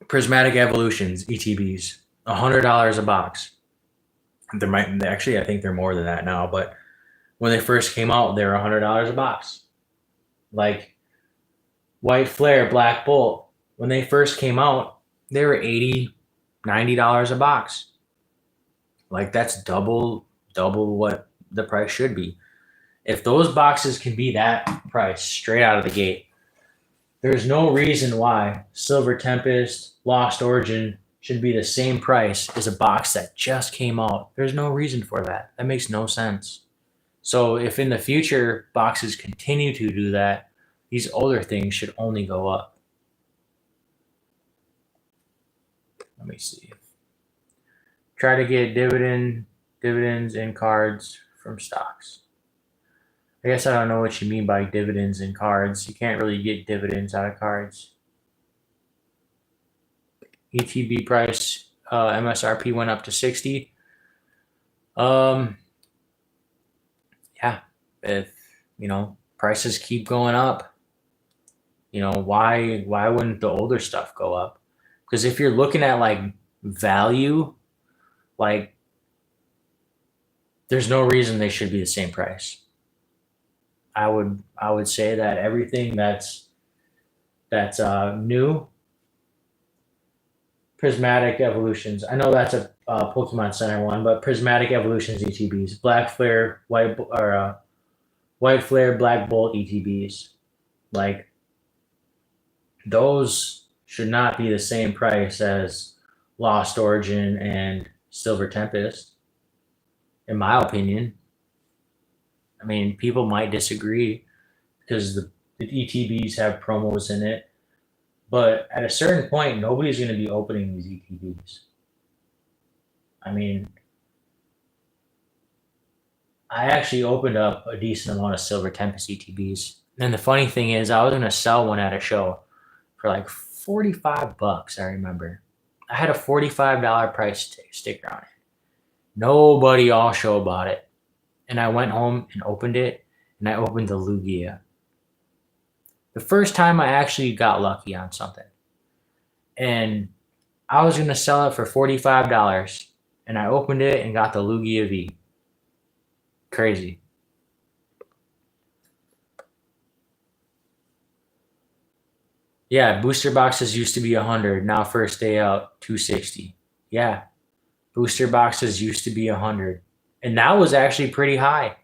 Prismatic Evolutions, ETBs, $100 a box. There might actually, I think they're more than that now, but when they first came out, they were $100 a box. Like White Flare, Black Bolt, when they first came out, they were $80, $90 a box. Like that's double what the price should be. If those boxes can be that price straight out of the gate, there's no reason why Silver Tempest, Lost Origin should be the same price as a box that just came out. There's no reason for that. That makes no sense. So if in the future boxes continue to do that, these older things should only go up. Let me see. Try to get dividends in cards from stocks. I guess I don't know what you mean by dividends in cards. You can't really get dividends out of cards. ETB price MSRP went up to 60. Yeah, if prices keep going up, why wouldn't the older stuff go up? Because if you're looking at like value, like there's no reason they should be the same price. I would say that everything that's new, Prismatic Evolutions. I know that's a Pokemon Center one, but Prismatic Evolutions ETBs, Black Flare, White Flare, Black Bolt ETBs, like those should not be the same price as Lost Origin and Silver Tempest, in my opinion. I mean, people might disagree because the ETBs have promos in it, but at a certain point, nobody's going to be opening these ETBs. I mean, I actually opened up a decent amount of Silver Tempest ETBs. And the funny thing is, I was going to sell one at a show for like $45, I remember. I had a $45 price sticker on it. Nobody all show bought it. And I went home and opened it, and I opened the Lugia. The first time I actually got lucky on something. And I was going to sell it for $45, and I opened it and got the Lugia V. Crazy. Yeah, booster boxes used to be 100. Now first day out, 260. Yeah, booster boxes used to be 100. And that was actually pretty high.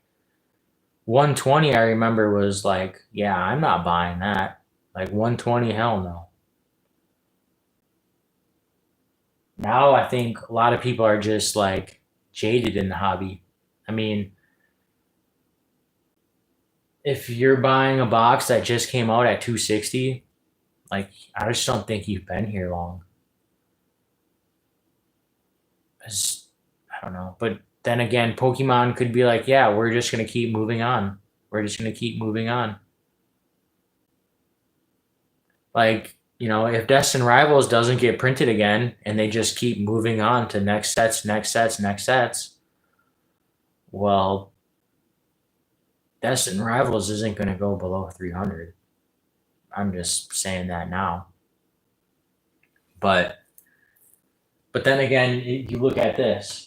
120, I remember, was like, yeah, I'm not buying that. Like 120, hell no. Now I think a lot of people are just like jaded in the hobby. I mean, if you're buying a box that just came out at 260, like I just don't think you've been here long. I don't know. But then again, Pokemon could be like, yeah, we're just gonna keep moving on. We're just gonna keep moving on. Like, if Destin Rivals doesn't get printed again and they just keep moving on to next sets, next sets, next sets, well, Destin Rivals isn't gonna go below 300. I'm just saying that now. But then again, you look at this.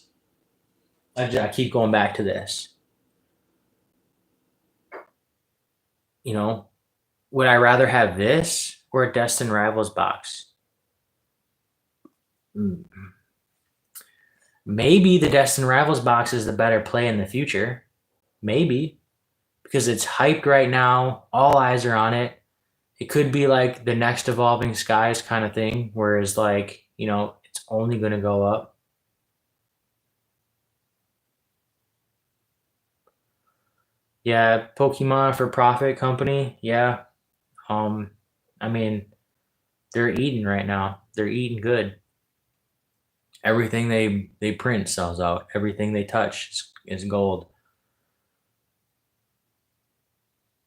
I keep going back to this. Would I rather have this or a Destin Rivals box? Maybe the Destin Rivals box is the better play in the future. Maybe. Because it's hyped right now. All eyes are on it. It could be like the next Evolving Skies kind of thing, whereas like, it's only going to go up. Yeah, Pokemon for profit company. Yeah. I mean, They're eating right now. They're eating good. Everything they print sells out. Everything they touch is gold.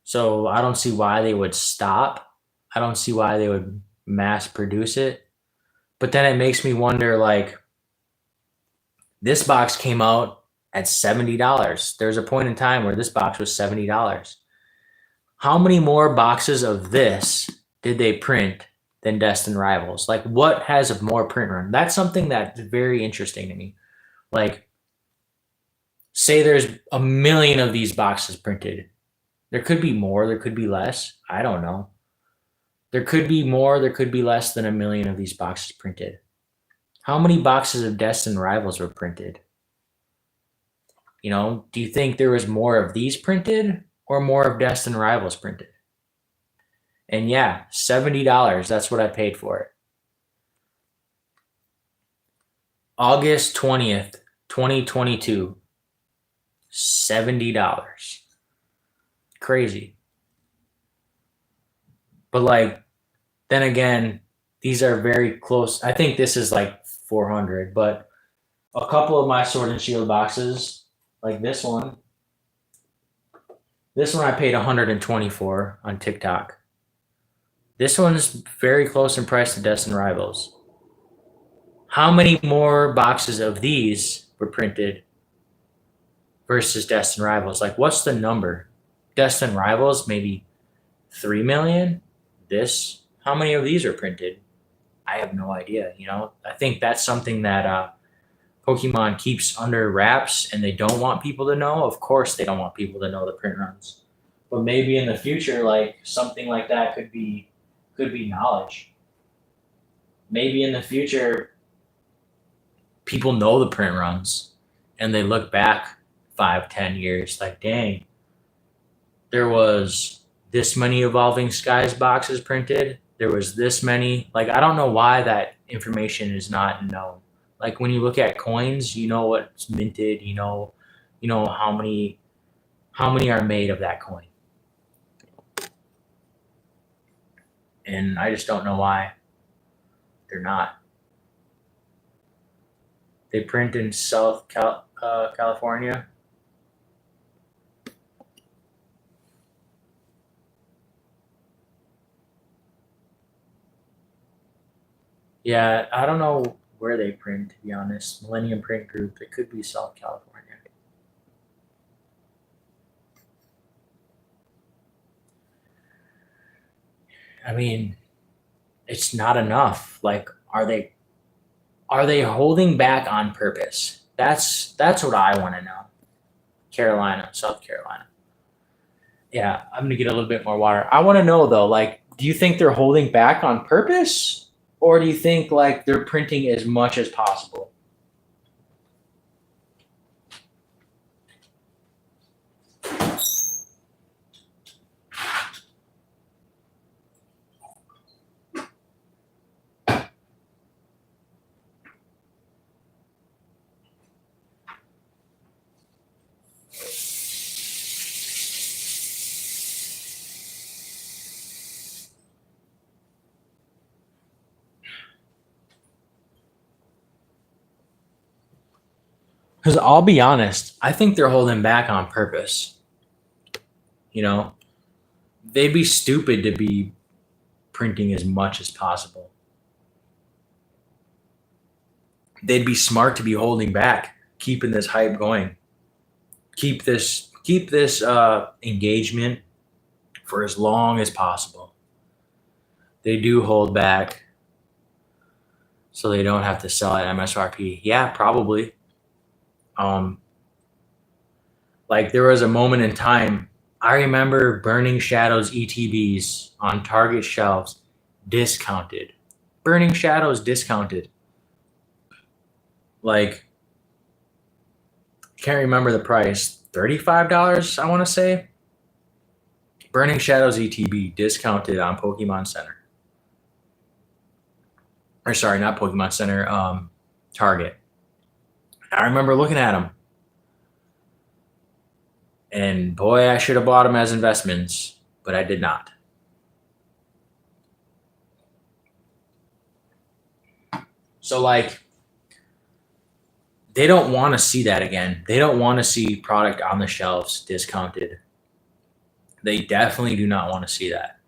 So I don't see why they would stop. I don't see why they would mass produce it. But then it makes me wonder, like, this box came out at $70. There's a point in time where this box was $70. How many more boxes of this did they print than Destined Rivals? Like, what has a more print run? That's something that's very interesting to me. Like, say there's a million of these boxes printed. There could be more, there could be less. I don't know. There could be more, there could be less than a million of these boxes printed. How many boxes of Destined Rivals were printed? You know, do you think there was more of these printed or more of Destined Rivals printed? And yeah, $70. That's what I paid for it. August 20th, 2022. $70. Crazy. But like, then again, these are very close. I think this is like 400, but a couple of my Sword and Shield boxes, like this one I paid 124 on TikTok. This one's very close in price to Destined Rivals. How many more boxes of these were printed versus Destined Rivals? Like, what's the number? Destined Rivals, maybe 3 million? How many of these are printed? I have no idea. You know, I think that's something that Pokemon keeps under wraps and they don't want people to know. Of course, they don't want people to know the print runs. But maybe in the future, like something like that could be knowledge. Maybe in the future, people know the print runs and they look back 5-10 years like, dang, there was this many Evolving Skies boxes printed. There was this many. Like, I don't know why that information is not known. Like, when you look at coins, you know what's minted. You know how many are made of that coin. And I just don't know why they're not. They print in California. Yeah, I don't know where they print, to be honest. Millennium Print Group. It could be South California. I mean, it's not enough. Like, are they holding back on purpose? That's what I want to know. South Carolina. Yeah, I'm gonna get a little bit more water. I want to know though, like, do you think they're holding back on purpose, or do you think like they're printing as much as possible? Because I'll be honest, I think they're holding back on purpose. You know, they'd be stupid to be printing as much as possible. They'd be smart to be holding back, keeping this hype going, keep this engagement for as long as possible. They do hold back so they don't have to sell at MSRP. Yeah, probably. Um, like there was a moment in time. I remember Burning Shadows ETBs on Target shelves discounted. Burning Shadows discounted. Like, can't remember the price. $35, I want to say. Burning Shadows ETB discounted on Pokemon Center. Or sorry, not Pokemon Center. Target. I remember looking at them, and boy, I should have bought them as investments, but I did not. So like they don't want to see that again. They don't want to see product on the shelves discounted. They definitely do not want to see that.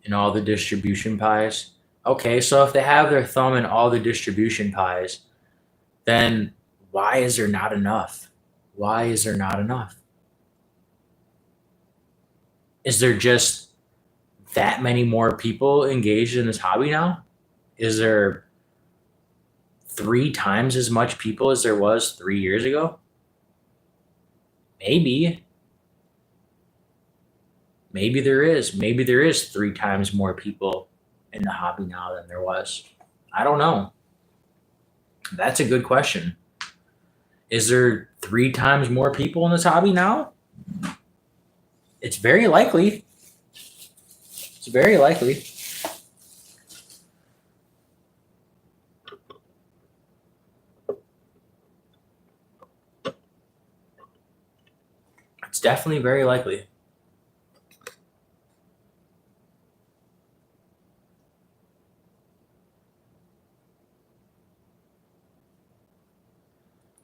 In all the distribution pies. Okay, so if they have their thumb in all the distribution pies, then why is there not enough? Why is there not enough? Is there just that many more people engaged in this hobby now? Is there 3 times as much people as there was 3 years ago? Maybe. Maybe there is. Maybe there is 3 times more people in the hobby now than there was. I don't know. That's a good question. Is there 3 times more people in this hobby now? It's very likely. It's very likely. It's definitely very likely.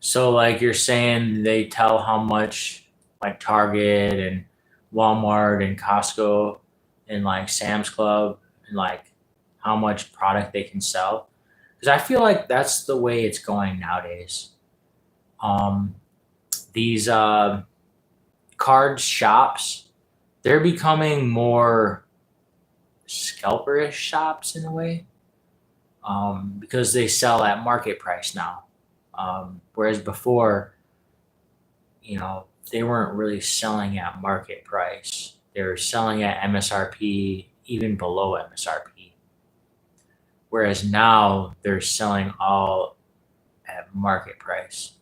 So, like you're saying, they tell how much, like Target and Walmart and Costco and like Sam's Club and like how much product they can sell. Because I feel like that's the way it's going nowadays. Um, these card shops, they're becoming more scalperish shops in a way, because they sell at market price now. Whereas before, they weren't really selling at market price. They were selling at MSRP, even below MSRP. Whereas now they're selling all at market price.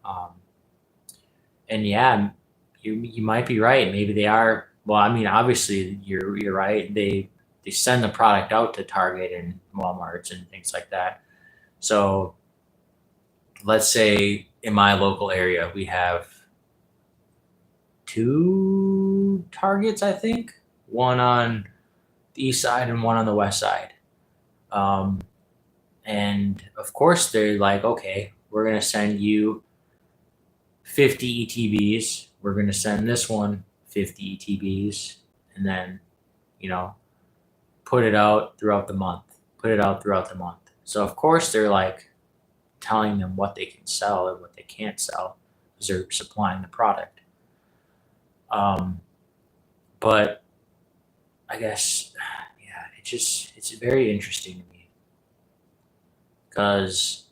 Um, and yeah, you might be right. Maybe they are. Well, I mean, obviously you're right. They send the product out to Target and Walmarts and things like that. So let's say in my local area we have 2 Targets, I think, one on the east side and one on the west side. Um, and of course they're like, okay, we're gonna send you 50 ETBs. We're gonna send this one 50 ETBs, and then you know put it out throughout the month. Put it out throughout the month. So of course they're like telling them what they can sell and what they can't sell because they're supplying the product. Um, but I guess, yeah, it's very interesting to me because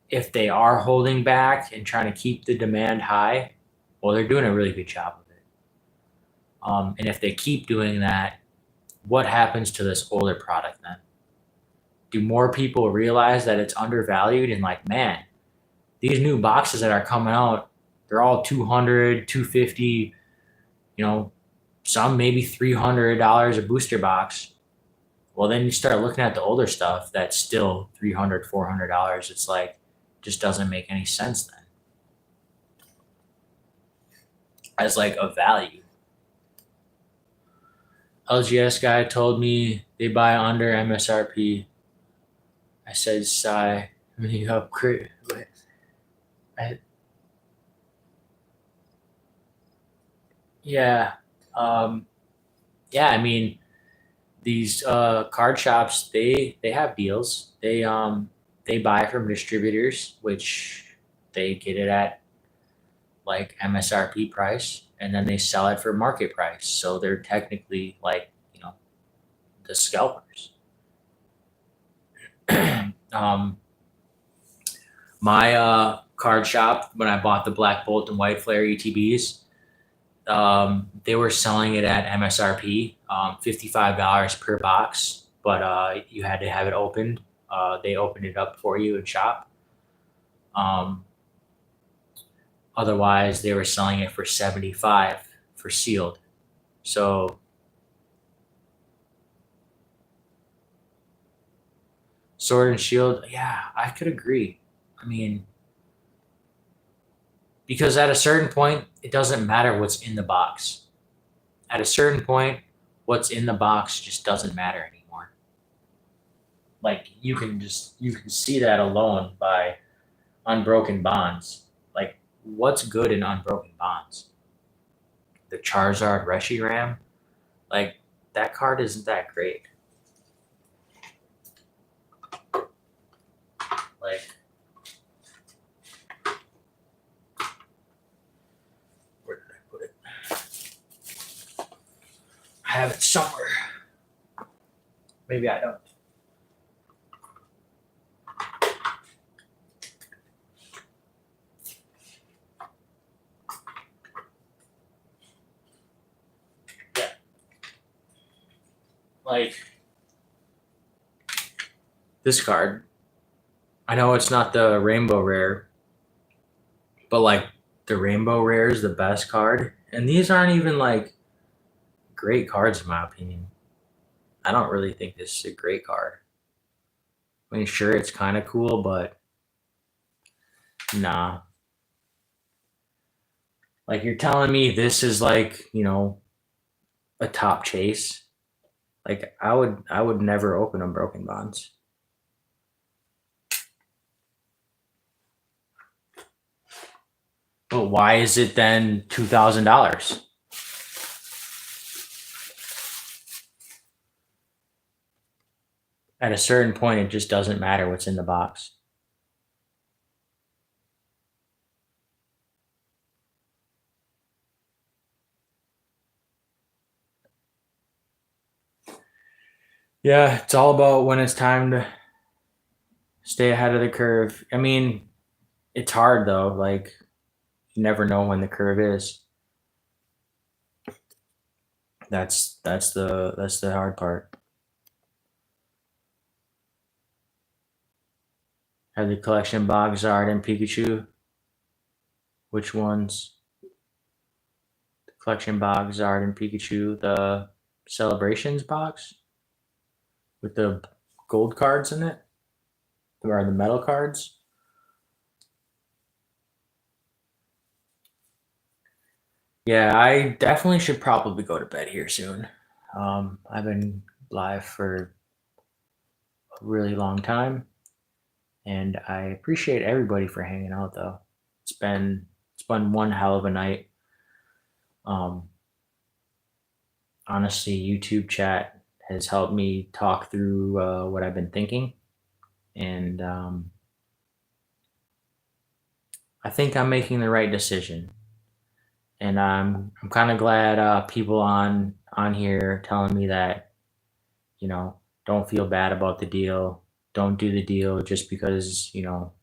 if they are holding back and trying to keep the demand high, well, they're doing a really good job of it. And if they keep doing that, what happens to this older product then? Do more people realize that it's undervalued and like, man, these new boxes that are coming out, they're all 200, 250, you know, some maybe $300 a booster box. Well, then you start looking at the older stuff that's still $300, $400. It's like, just doesn't make any sense then as like a value. LGS guy told me they buy under MSRP. I said, sigh. I mean, you upgrade. I, yeah. Um, yeah, I mean, these card shops, they have deals. They buy from distributors, which they get it at like MSRP price, and then they sell it for market price. So they're technically like the scalpers. um, my card shop when I bought the Black Bolt and White Flare ETBs, they were selling it at MSRP, $55 per box, but you had to have it opened. They opened it up for you in shop. Um, Otherwise, they were selling it for 75 for sealed. So Sword and Shield, yeah, I could agree. I mean, Because at a certain point, it doesn't matter what's in the box. At a certain point, what's in the box just doesn't matter anymore. Like you can see that alone by Unbroken Bonds. Like what's good in Unbroken Bonds? The Charizard Reshiram, like that card isn't that great. Like where did I put it? I have it somewhere. Maybe I don't. Yeah. Like this card. I know it's not the Rainbow Rare, but like the Rainbow Rare is the best card. And these aren't even like great cards in my opinion. I don't really think this is a great card. I mean, sure, it's kind of cool, but nah. Like you're telling me this is like, a top chase. Like I would never open Unbroken Bonds. But why is it then $2,000? At a certain point, it just doesn't matter what's in the box. Yeah, it's all about when it's time to stay ahead of the curve. I mean, it's hard though. Like you never know when the curve is. That's the hard part. Have the collection box Zard and Pikachu. Which ones? The collection box Zard and Pikachu. The celebrations box with the gold cards in it, or the metal cards. Yeah, I definitely should probably go to bed here soon. I've been live for a really long time, and I appreciate everybody for hanging out. Though it's been one hell of a night. Um, Honestly, YouTube chat has helped me talk through what I've been thinking, and I think I'm making the right decision. And I'm kind of glad people on here telling me that don't feel bad about the deal, don't do the deal just because you know.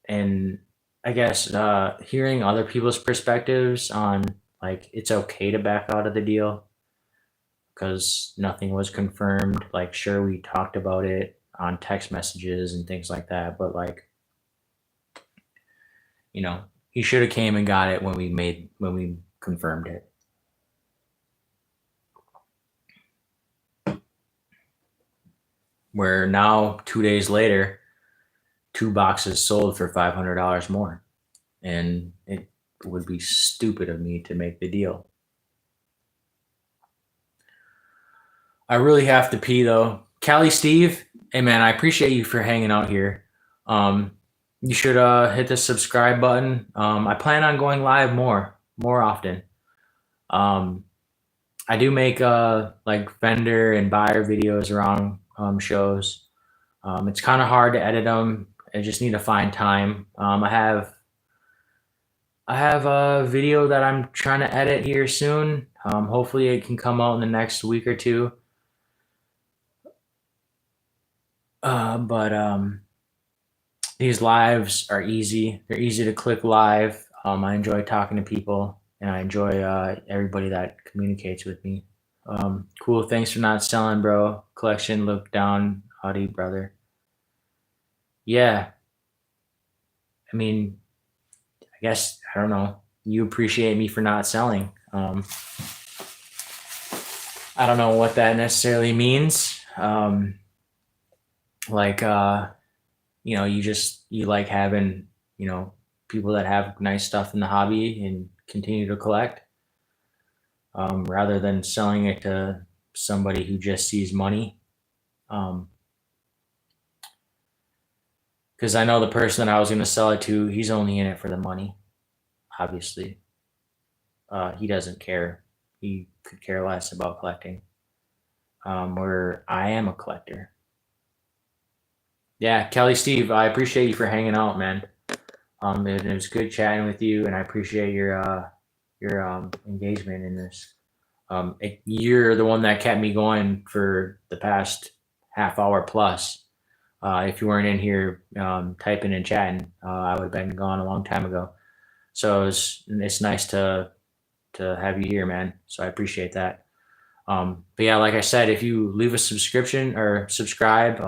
And I guess hearing other people's perspectives on like it's okay to back out of the deal because nothing was confirmed. Like, sure, we talked about it on text messages and things like that, but like, he should have came and got it when we confirmed it. Where now 2 days later, 2 boxes sold for $500 more, and it would be stupid of me to make the deal. I really have to pee though. Callie Steve, hey man, I appreciate you for hanging out here. You should hit the subscribe button. I plan on going live more often. I do make like vendor and buyer videos around shows. It's kind of hard to edit them. I just need to find time. I have a video that I'm trying to edit here soon. Hopefully, it can come out in the next week or two. But these lives are easy. They're easy to click live. I enjoy talking to people, and I enjoy everybody that communicates with me. Cool. Thanks for not selling, bro. Collection. Look down, Audi brother. Yeah. I mean, I guess I don't know. You appreciate me for not selling. I don't know what that necessarily means. Like you like having people that have nice stuff in the hobby and continue to collect, rather than selling it to somebody who just sees money. Because I know the person that I was going to sell it to, he's only in it for the money, obviously. He doesn't care. He could care less about collecting. Where I am a collector. Yeah, Kelly Steve, I appreciate you for hanging out, man. It was good chatting with you, and I appreciate your engagement in this. You're the one that kept me going for the past half hour plus. If you weren't in here typing and chatting, I would have been gone a long time ago. So it's nice to have you here, man. So I appreciate that. But yeah, like I said, if you leave a subscription or subscribe,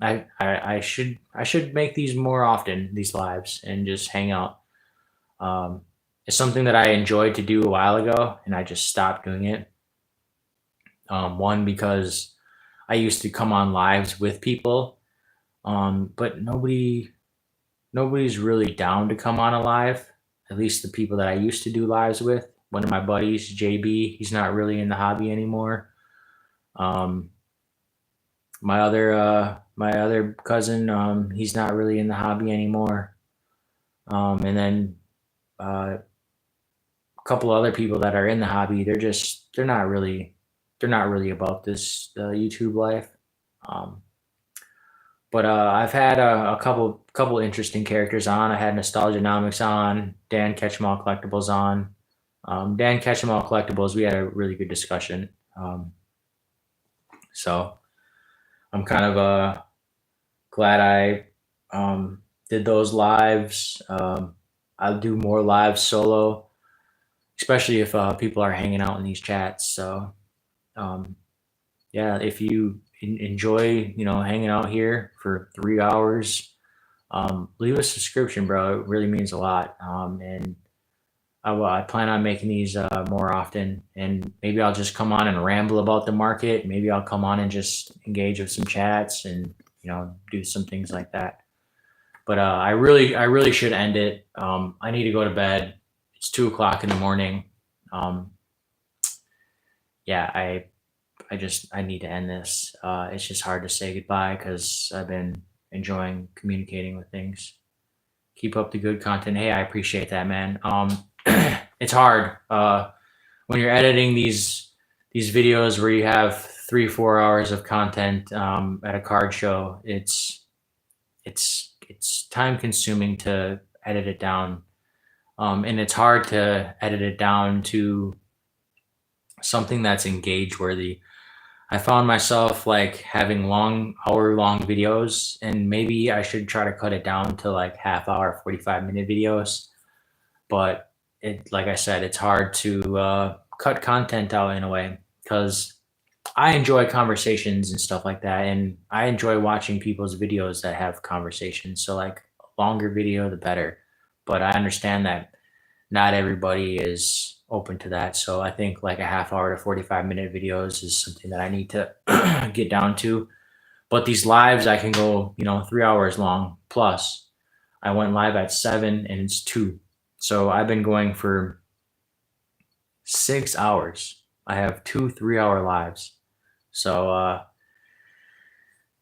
I should make these more often, these lives, and just hang out. It's something that I enjoyed to do a while ago, and I just stopped doing it. One, because I used to come on lives with people, but nobody's really down to come on a live. At least the people that I used to do lives with. One of my buddies, JB, he's not really in the hobby anymore. My other cousin, he's not really in the hobby anymore. And then a couple other people that are in the hobby, they're not really about this YouTube life. But I've had a couple interesting characters on. I had Nostalgianomics on, Dan Ketchum Collectibles on. Dan Ketchum Collectibles, we had a really good discussion. So I'm kind of glad I did those lives. I'll do more lives solo, especially if people are hanging out in these chats. So yeah, if you enjoy hanging out here for 3 hours, leave a subscription, bro. It really means a lot. And I plan on making these more often, and maybe I'll just come on and ramble about the market. Maybe I'll come on and just engage with some chats and do some things like that. But I really should end it. I need to go to bed. It's 2:00 in the morning. Yeah, I need to end this. It's just hard to say goodbye because I've been enjoying communicating with things. Keep up the good content. Hey, I appreciate that, man. It's hard when you're editing these videos where you have 3-4 hours of content at a card show. It's time consuming to edit it down, and it's hard to edit it down to something that's engage worthy. I found myself like having hour-long videos, and maybe I should try to cut it down to like half hour, 45-minute videos. But like I said, it's hard to cut content out in a way because I enjoy conversations and stuff like that, and I enjoy watching people's videos that have conversations. So like a longer video, the better. But I understand that not everybody is open to that. So I think like a half hour to 45-minute videos is something that I need to get down to. But these lives, I can go 3 hours long plus. I went live at 7 and it's 2. So I've been going for 6 hours. I have 2 3-hour lives. So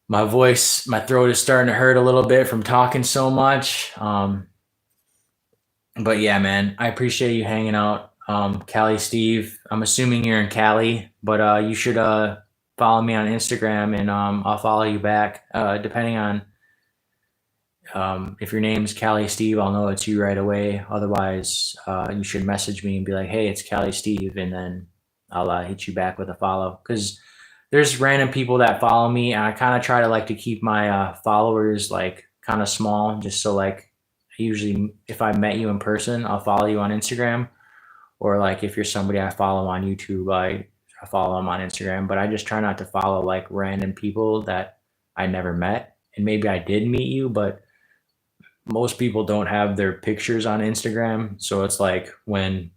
my throat is starting to hurt a little bit from talking so much. But yeah, man, I appreciate you hanging out. Cali Steve, I'm assuming you're in Cali, but you should follow me on Instagram, and I'll follow you back. Depending on if your name's Cali Steve, I'll know it's you right away. Otherwise, you should message me and be like, hey, it's Cali Steve, and then I'll hit you back with a follow. Because there's random people that follow me, and I kind of try to like to keep my followers like kind of small, just so like usually if I met you in person, I'll follow you on Instagram, or like if you're somebody I follow on YouTube, I follow them on Instagram. But I just try not to follow like random people that I never met, and maybe I did meet you, but most people don't have their pictures on Instagram. So it's like when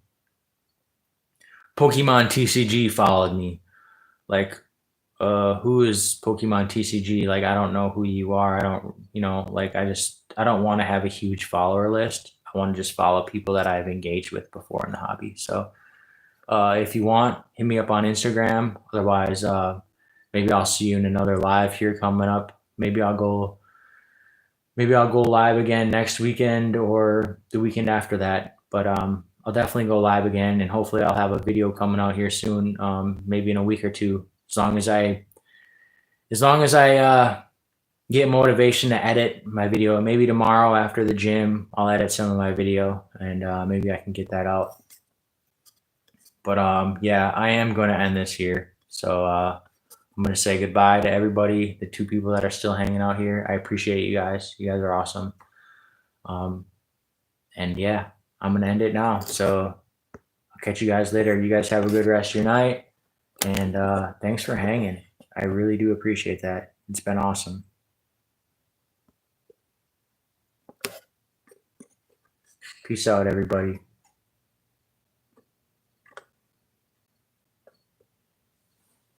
Pokemon TCG followed me, like who is Pokemon TCG? Like, I don't know who you are. I don't, like, I don't want to have a huge follower list. I want to just follow people that I've engaged with before in the hobby. So, if you want, hit me up on Instagram. Otherwise, maybe I'll see you in another live here coming up. Maybe I'll go live again next weekend or the weekend after that. But I'll definitely go live again, and hopefully I'll have a video coming out here soon. Maybe in a week or two, as long as I get motivation to edit my video. Maybe tomorrow after the gym, I'll edit some of my video, and maybe I can get that out. But yeah, I am going to end this here. So I'm going to say goodbye to everybody, the 2 people that are still hanging out here. I appreciate you guys. You guys are awesome. And yeah, I'm going to end it now. So I'll catch you guys later. You guys have a good rest of your night. And thanks for hanging. I really do appreciate that. It's been awesome. Peace out, everybody.